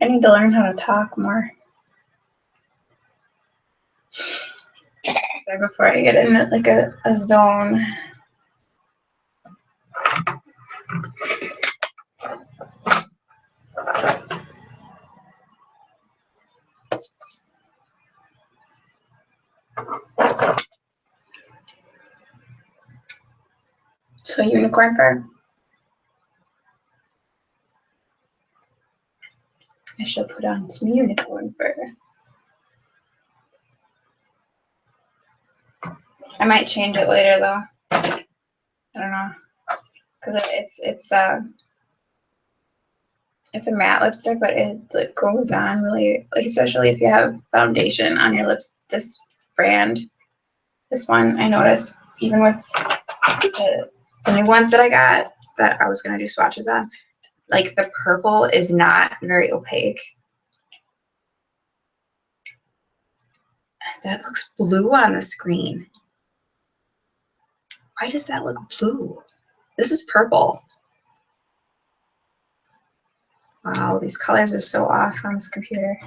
I need to learn how to talk more. Before I get in like a zone. So unicorn fur. I should put on some unicorn fur. I might change it later though. I don't know, cause it's a matte lipstick, but it goes on really, like, especially if you have foundation on your lips. This brand, this one, I noticed even with the new ones that I got that I was gonna do swatches on, like the purple is not very opaque. That looks blue on the screen. Why does that look blue? This is purple. Wow, these colors are so off on this computer.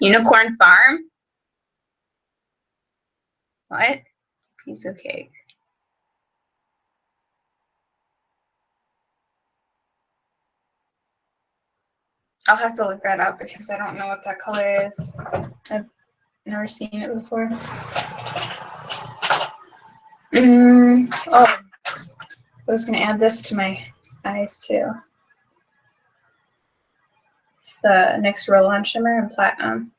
Unicorn Farm? What? Piece of cake. I'll have to look that up because I don't know what that color is. I've never seen it before. Oh, I was gonna add this to my eyes too. It's the NYX Roll-On Shimmer in Platinum.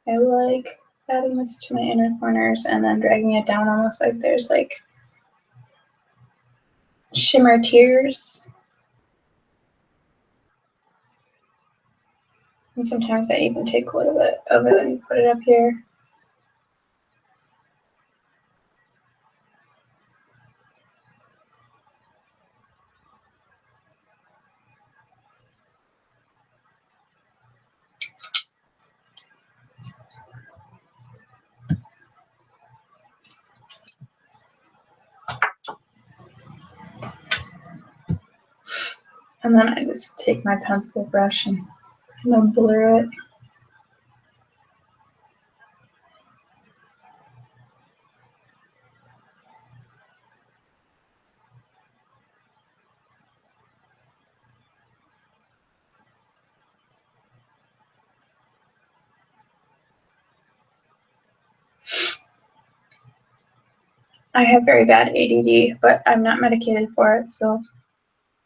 I like adding this to my inner corners and then dragging it down almost like there's like shimmer tears. And sometimes I even take a little bit of it and put it up here. And then I just take my pencil brush and kind of blur it. I have very bad ADD, but I'm not medicated for it, so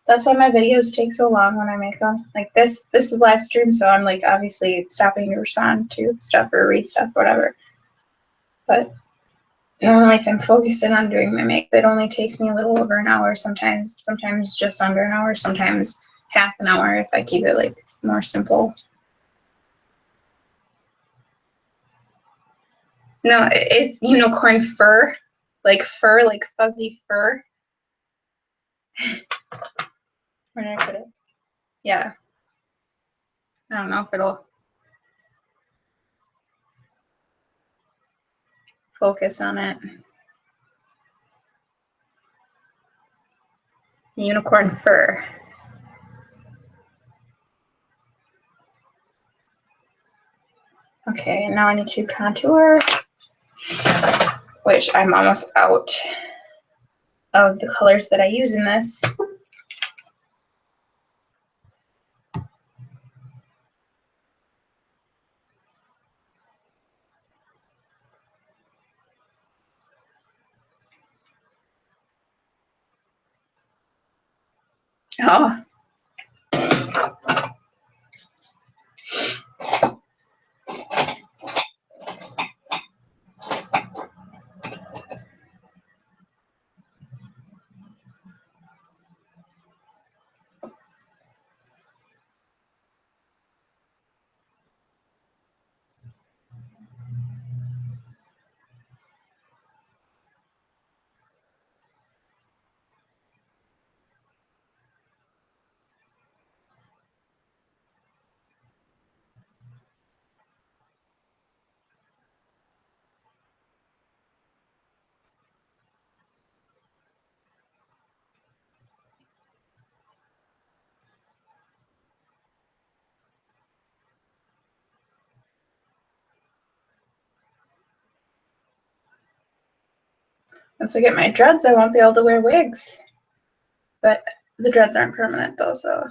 that's why my videos take so long when I make them. Like this is live stream, so I'm like obviously stopping to respond to stuff or read stuff, whatever. But normally if I'm focused in on doing my makeup, it only takes me a little over an hour sometimes just under an hour, sometimes half an hour if I keep it like more simple. No, it's unicorn fur, like fuzzy fur. Where did I put it? Yeah. I don't know if it'll focus on it. Unicorn fur. Okay, now I need to contour, which I'm almost out of the colors that I use in this. Oh. Once I get my dreads, I won't be able to wear wigs. But the dreads aren't permanent though, so.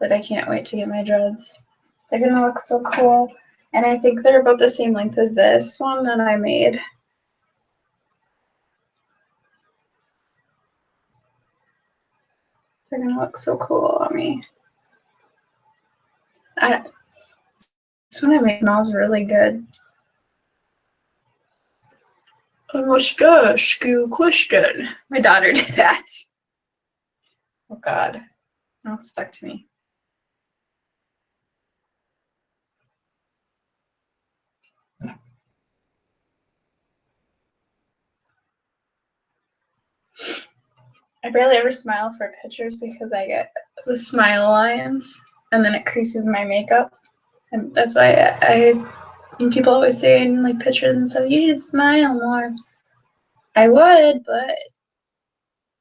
But I can't wait to get my dreads. They're gonna look so cool. And I think they're about the same length as this one that I made. They're gonna look so cool on me. This one I made smells really good. Mustache question. My daughter did that. Oh God. Oh, it stuck to me. I barely ever smile for pictures because I get the smile lines and then it creases my makeup. And that's why and people always say in like pictures and stuff, you need to smile more. I would, but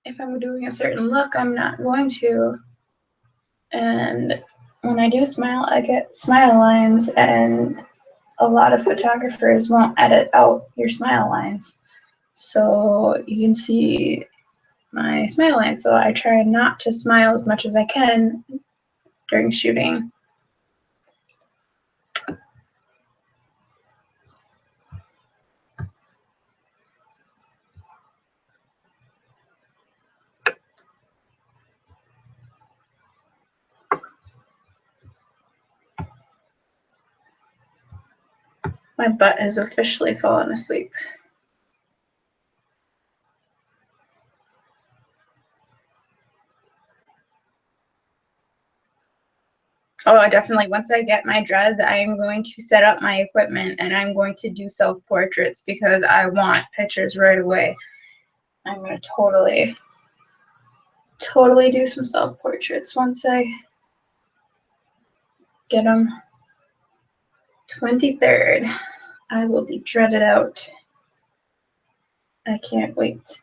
if I'm doing a certain look, I'm not going to. And when I do smile, I get smile lines, and a lot of photographers won't edit out your smile lines. So you can see my smile lines. So I try not to smile as much as I can during shooting. My butt has officially fallen asleep. Oh, I definitely, once I get my dreads, I am going to set up my equipment and I'm going to do self-portraits because I want pictures right away. I'm going to totally do some self-portraits once I get them. 23rd, I will be dreaded out. I can't wait.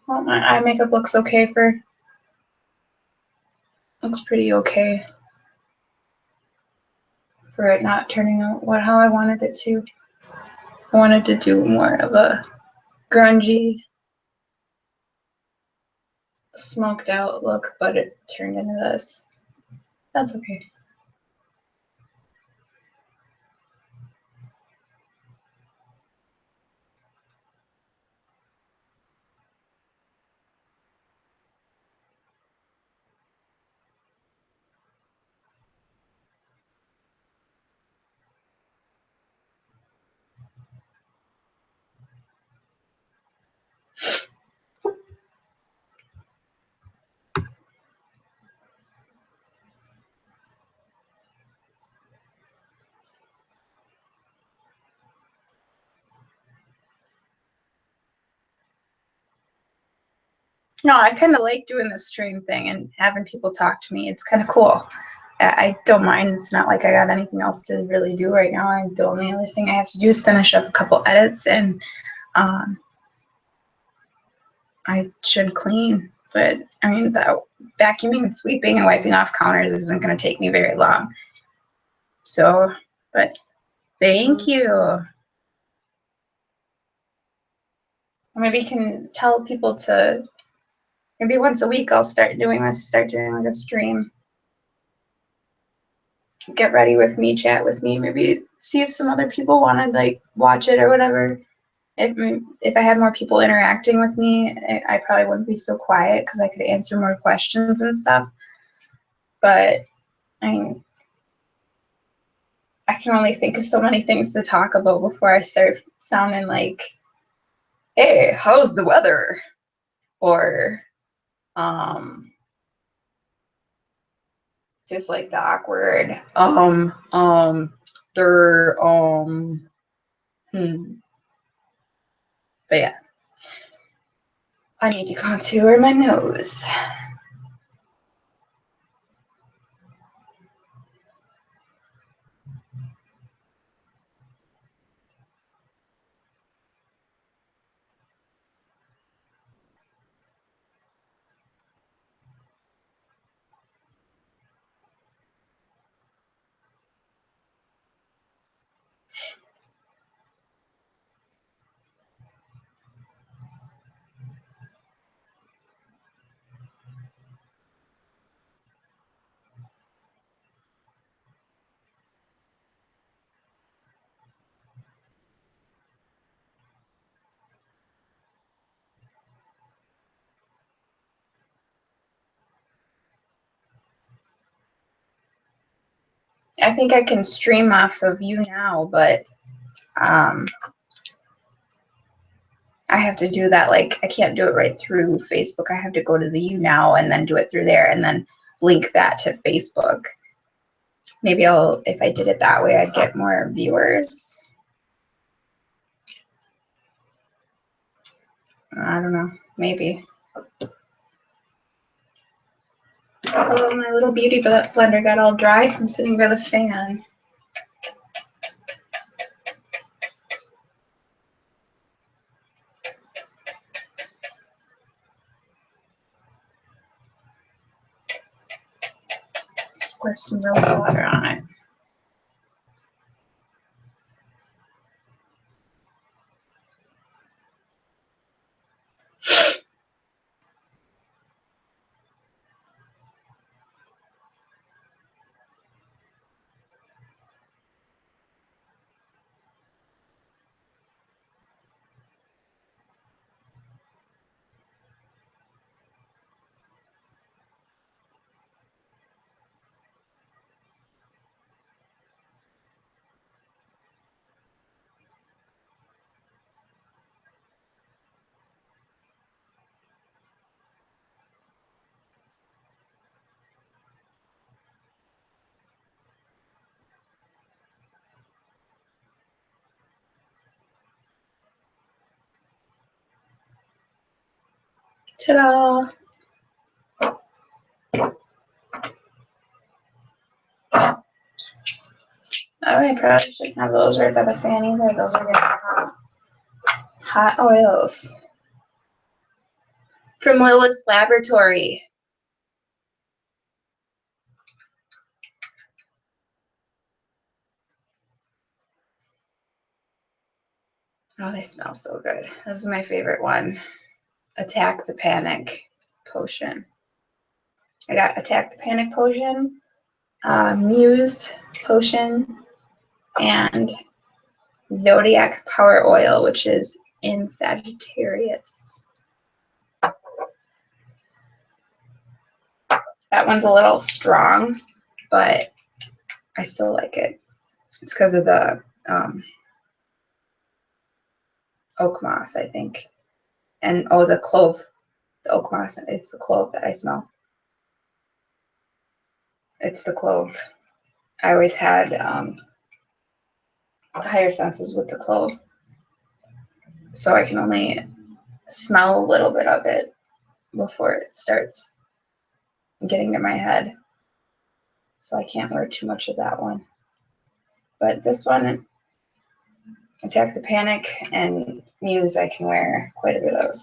Well, my eye makeup looks okay looks pretty okay for it not turning out how I wanted it to. I wanted to do more of a grungy, smoked out look, but it turned into this. That's okay. No, I kind of like doing the stream thing and having people talk to me. It's kind of cool. I don't mind. It's not like I got anything else to really do right now. The only other thing I have to do is finish up a couple edits and I should clean. But I mean, the vacuuming and sweeping and wiping off counters isn't going to take me very long. So, but thank you. Maybe you can tell people to, maybe once a week I'll start doing like a stream. Get ready with me, chat with me, maybe see if some other people want to like watch it or whatever. If I had more people interacting with me, I probably wouldn't be so quiet because I could answer more questions and stuff. But I can only think of so many things to talk about before I start sounding like, hey, how's the weather? Or just like the awkward, they're, But yeah, I need to contour my nose. I think I can stream off of YouNow, but I have to do that. Like, I can't do it right through Facebook. I have to go to the YouNow and then do it through there and then link that to Facebook. Maybe if I did it that way, I'd get more viewers. I don't know, maybe. Oh, my little beauty blender got all dry from sitting by the fan. Squirt some rose water on it. Ta-da! Oh, I probably shouldn't have those right by the fan either. Those are getting hot oils. From Lilith's Laboratory. Oh, they smell so good. This is my favorite one. Attack the Panic Potion. I got Attack the Panic Potion, Muse Potion, and Zodiac Power Oil, which is in Sagittarius. That one's a little strong, but I still like it. It's because of the oak moss, I think. And oh, the clove. The oak moss, it's the clove that I smell. It's the clove. I always had higher senses with the clove. So I can only smell a little bit of it before it starts getting to my head. So I can't wear too much of that one. But this one, Attack the Panic and Muse, I can wear quite a bit of.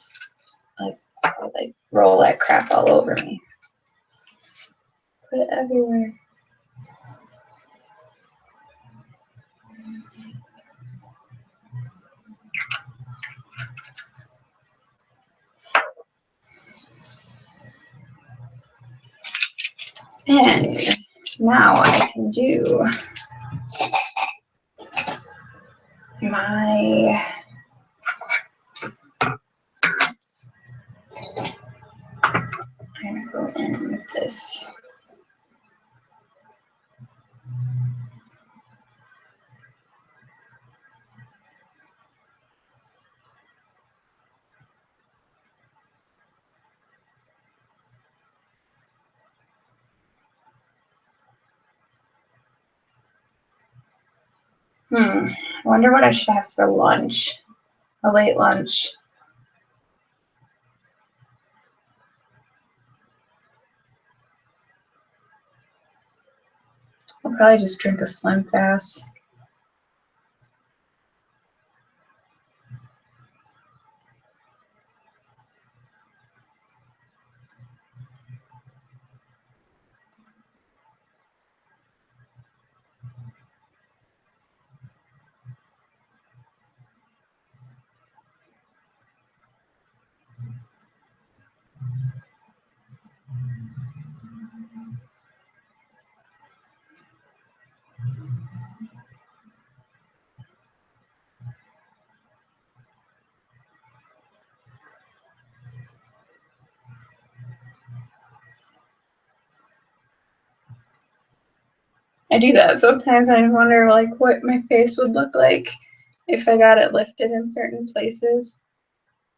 Like roll that crap all over me. Put it everywhere. And now I can do my I'm gonna go in with this. I wonder what I should have for lunch. A late lunch. I'll probably just drink a Slim Fast. I do that sometimes. I wonder like what my face would look like if I got it lifted in certain places.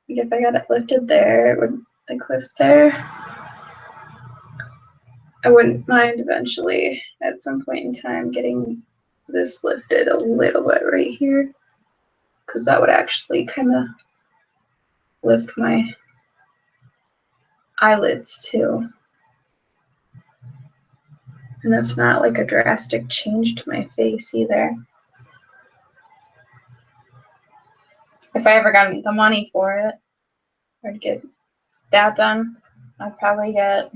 Like if I got it lifted there, it would like lift there. I wouldn't mind eventually at some point in time getting this lifted a little bit right here, because that would actually kind of lift my eyelids too. And that's not like a drastic change to my face either. If I ever got the money for it, I'd get that done. I'd probably get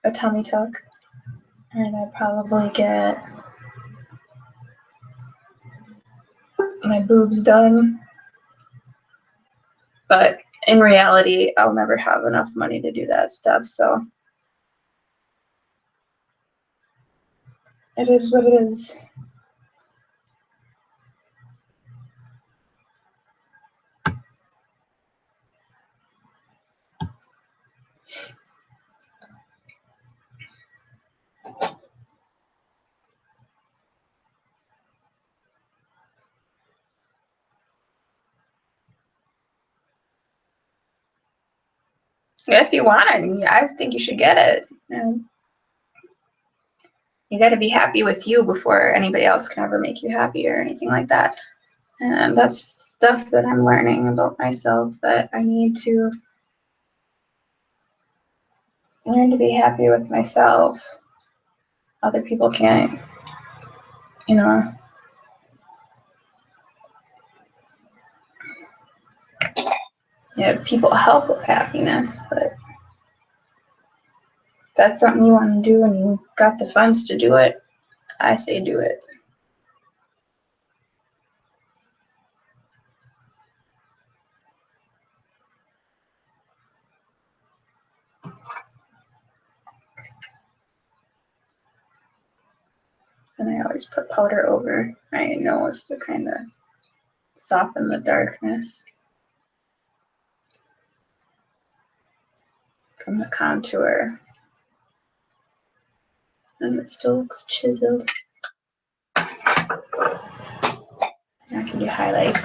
a tummy tuck, and I'd probably get my boobs done. But in reality, I'll never have enough money to do that stuff, so it is what it is. If you want it, I think you should get it. You got to be happy with you before anybody else can ever make you happy or anything like that. And that's stuff that I'm learning about myself, that I need to learn to be happy with myself. Other people can't, you know. Yeah, people help with happiness, but if that's something you want to do and you got the funds to do it, I say do it. And I always put powder over my nose to kind of soften the darkness from the contour. And it still looks chiseled. Now I can do highlight.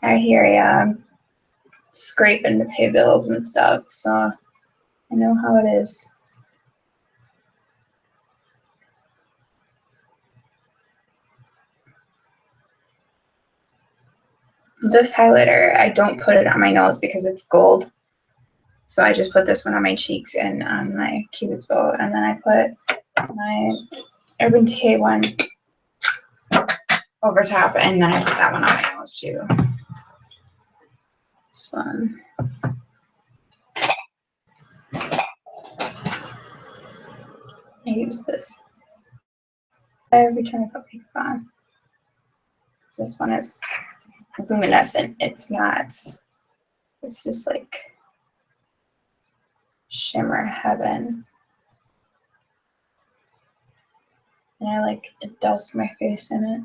I hear ya. Scraping to pay bills and stuff, so I know how it is. This highlighter, I don't put it on my nose because it's gold. So I just put this one on my cheeks and on my cupid's bow, and then I put my Urban Decay one over top, and then I put that one on my nose too. This one. I use this every time I put makeup on. This one is luminescent. It's not, it's just like shimmer heaven. And I like to dust my face in it.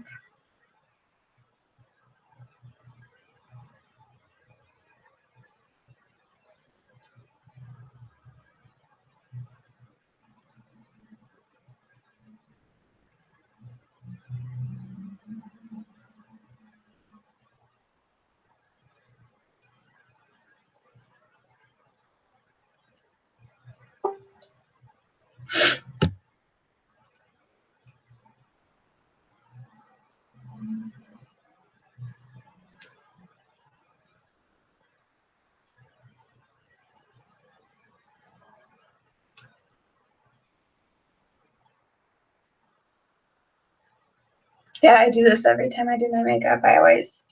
Yeah, I do this every time I do my makeup. I always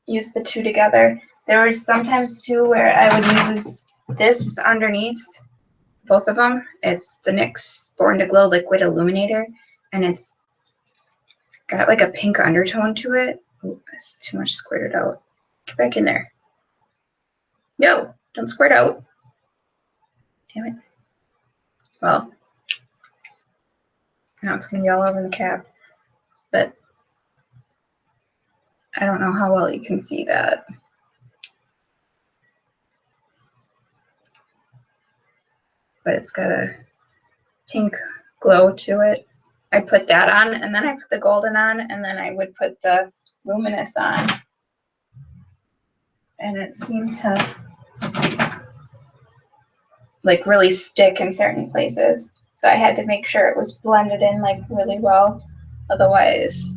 use the two together. There were sometimes too where I would use this underneath both of them. It's the NYX Born to Glow Liquid Illuminator, and it's got like a pink undertone to it. Ooh, it's too much squirted out. Get back in there. No, don't squirt out. Damn it. Well, now it's gonna be all over the cap, but I don't know how well you can see that. But it's got a pink glow to it. I put that on, and then I put the golden on, and then I would put the luminous on. And it seemed to like really stick in certain places. So I had to make sure it was blended in like really well. Otherwise,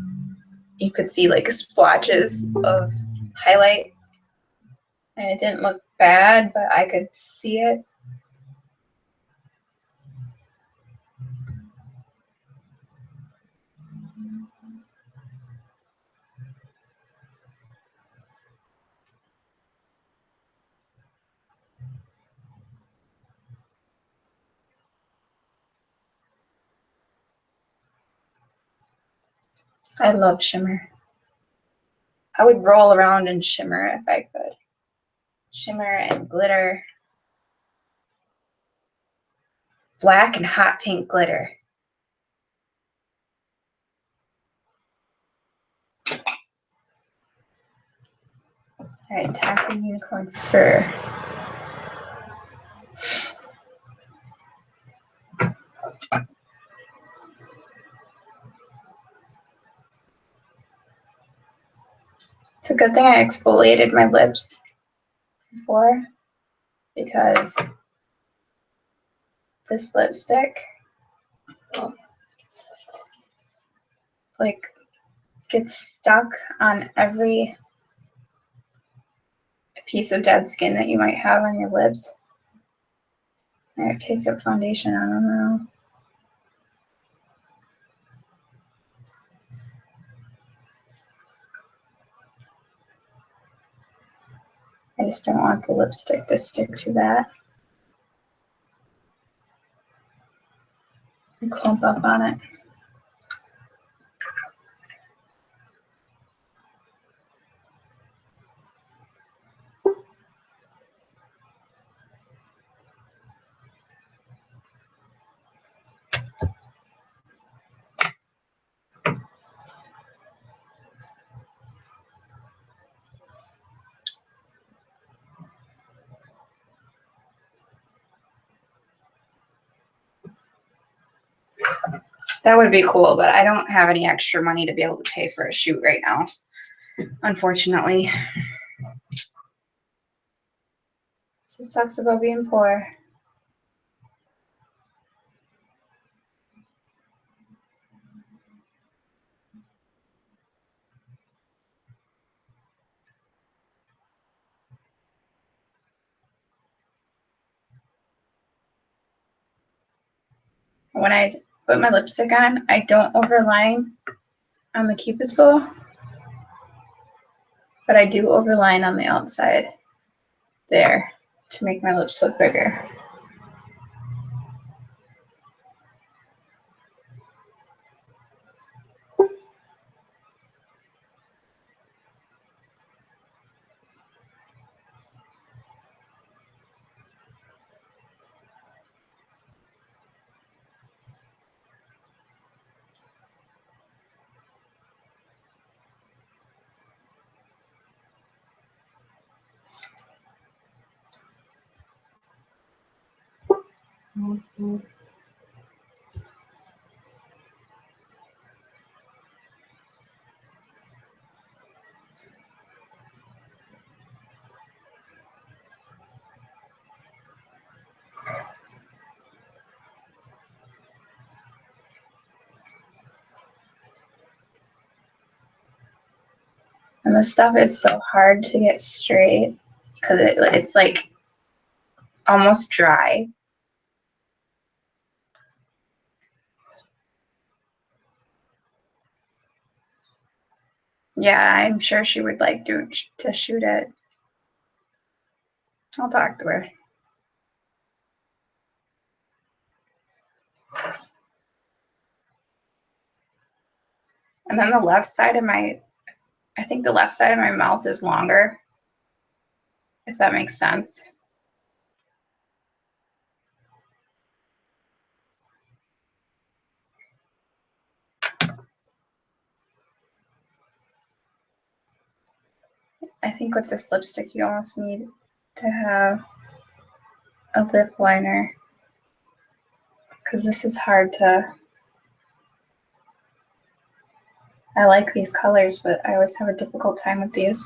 you could see like splotches of highlight. And it didn't look bad, but I could see it. I love shimmer. I would roll around in shimmer if I could. Shimmer and glitter. Black and hot pink glitter. All right, tacky unicorn fur. It's a good thing I exfoliated my lips before, because this lipstick like gets stuck on every piece of dead skin that you might have on your lips. I picked up foundation, I don't know. I just don't want the lipstick to stick to that and clump up on it. That would be cool, but I don't have any extra money to be able to pay for a shoot right now, unfortunately. This sucks about being poor. When I put my lipstick on, I don't overline on the Cupid's bow, but I do overline on the outside there to make my lips look bigger. And this stuff is so hard to get straight because it's like almost dry. Yeah, I'm sure she would like to shoot it. I'll talk to her. And then the left side of my, I think the left side of my mouth is longer, if that makes sense. I think with this lipstick, you almost need to have a lip liner because this is hard to, I like these colors, but I always have a difficult time with these.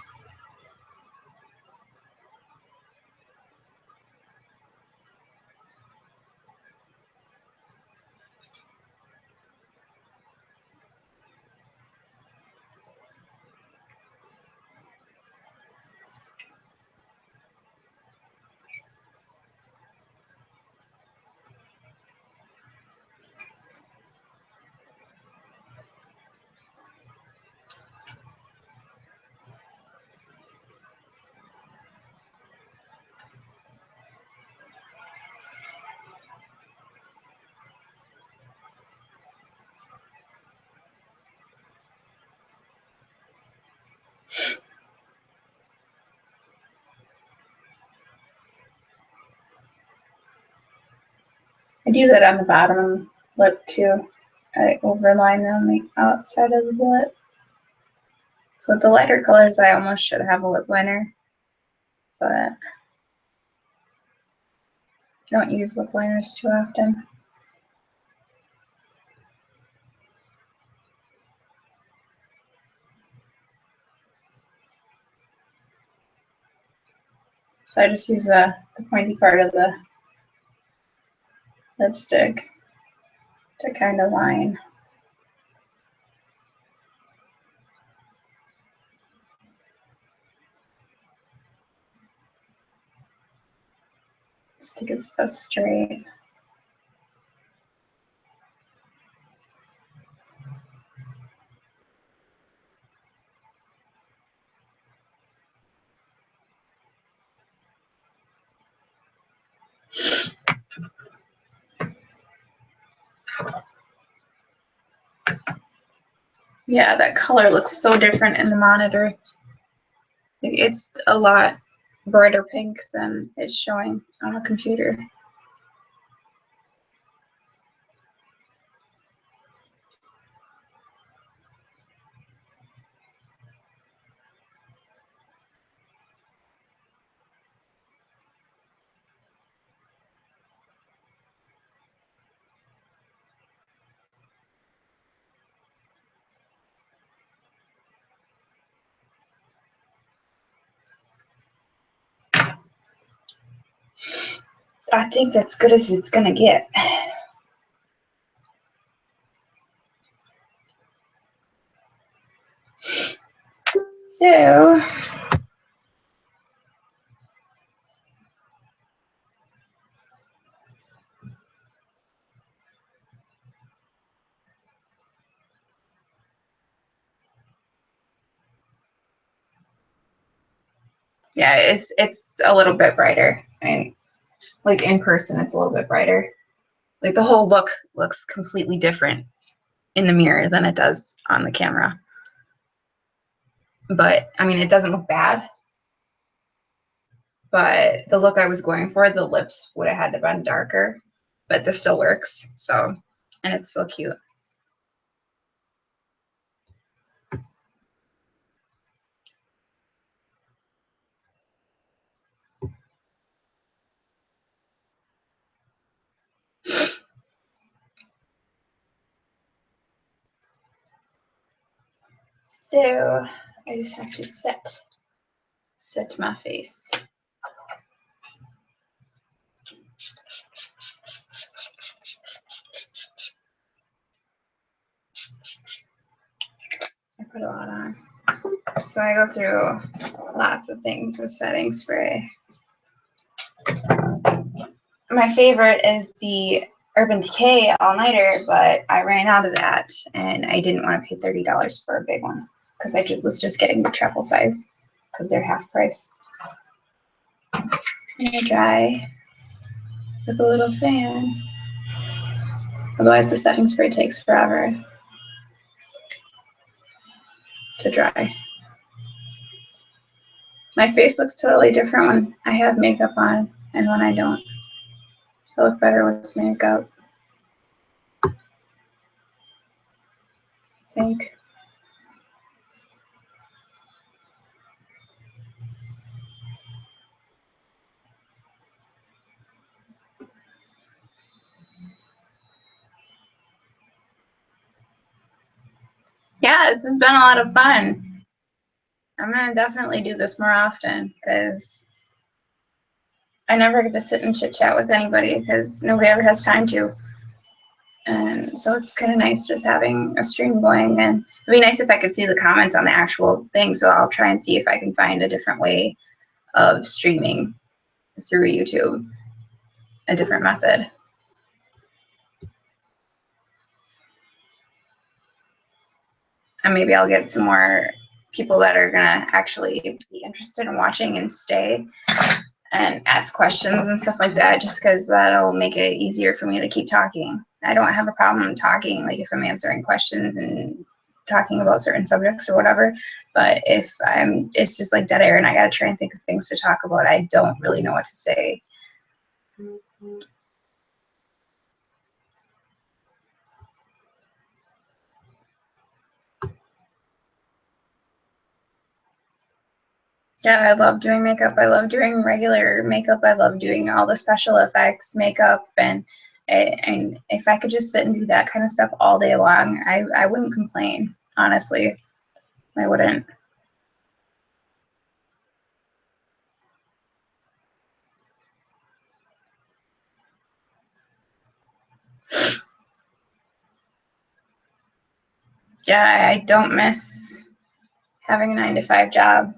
I do that on the bottom lip too. I overline on the outside of the lip. So with the lighter colors, I almost should have a lip liner, but I don't use lip liners too often. So I just use the pointy part of the lipstick to kind of line. Just to get stuff straight. Yeah, that color looks so different in the monitor. It's a lot brighter pink than it's showing on a computer. I think that's good as it's gonna get. So yeah, it's a little bit brighter. I mean, like in person, it's a little bit brighter. Like the whole look looks completely different in the mirror than it does on the camera. But I mean, it doesn't look bad. But the look I was going for, the lips would have had to been darker, but this still works. So, and it's still cute. So I just have to set my face. I put a lot on. So I go through lots of things with setting spray. My favorite is the Urban Decay All Nighter, but I ran out of that and I didn't want to pay $30 for a big one. because I was just getting the travel size because they're half price. I'm gonna dry with a little fan. Otherwise, the setting spray takes forever to dry. My face looks totally different when I have makeup on and when I don't. I look better with makeup, I think. Yeah, this has been a lot of fun. I'm gonna definitely do this more often because I never get to sit and chit chat with anybody because nobody ever has time to. And so it's kind of nice just having a stream going, and it'd be nice if I could see the comments on the actual thing. So I'll try and see if I can find a different way of streaming through YouTube, a different method. And maybe I'll get some more people that are gonna actually be interested in watching and stay and ask questions and stuff like that, just because that'll make it easier for me to keep talking. I don't have a problem talking, like if I'm answering questions and talking about certain subjects or whatever, but if it's just like dead air and I gotta try and think of things to talk about, I don't really know what to say. Yeah, I love doing makeup. I love doing regular makeup. I love doing all the special effects makeup, and if I could just sit and do that kind of stuff all day long, I wouldn't complain, honestly. I wouldn't. Yeah, I don't miss having a 9-to-5 job.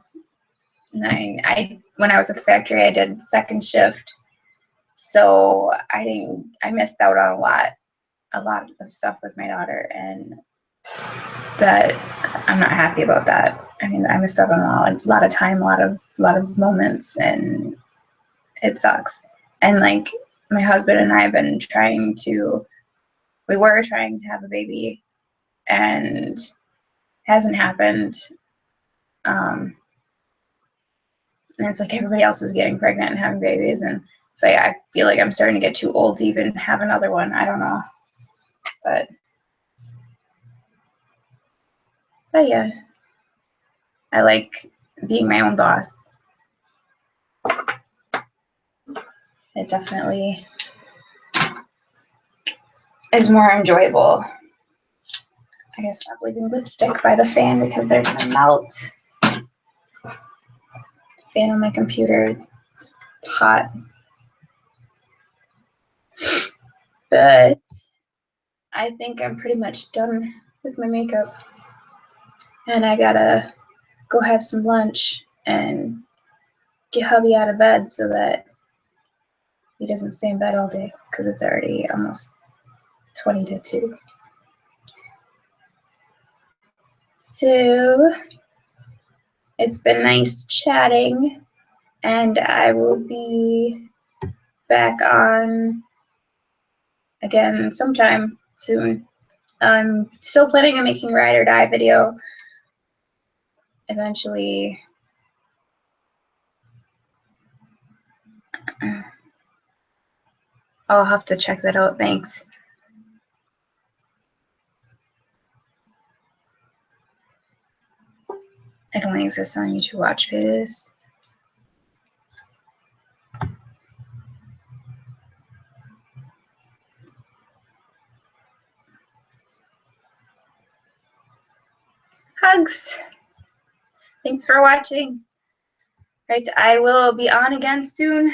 And when I was at the factory, I did second shift, so I missed out on a lot of stuff with my daughter, and that I'm not happy about that. I mean, I missed out on a lot of time, a lot of moments, and it sucks. And like my husband and I have been we were trying to have a baby, and hasn't happened. And it's like everybody else is getting pregnant and having babies, and so yeah, I feel like I'm starting to get too old to even have another one. I don't know, but yeah, I like being my own boss. It definitely is more enjoyable. I gotta stop leaving lipstick by the fan because they're gonna melt. Fan on my computer, it's hot. But I think I'm pretty much done with my makeup. And I gotta go have some lunch and get hubby out of bed so that he doesn't stay in bed all day because it's already almost 20 to 2. So it's been nice chatting, and I will be back on again sometime soon. I'm still planning on making a ride or die video eventually. I'll have to check that out. Thanks. It only exists on YouTube Watch pages. Hugs. Thanks for watching. Right, I will be on again soon.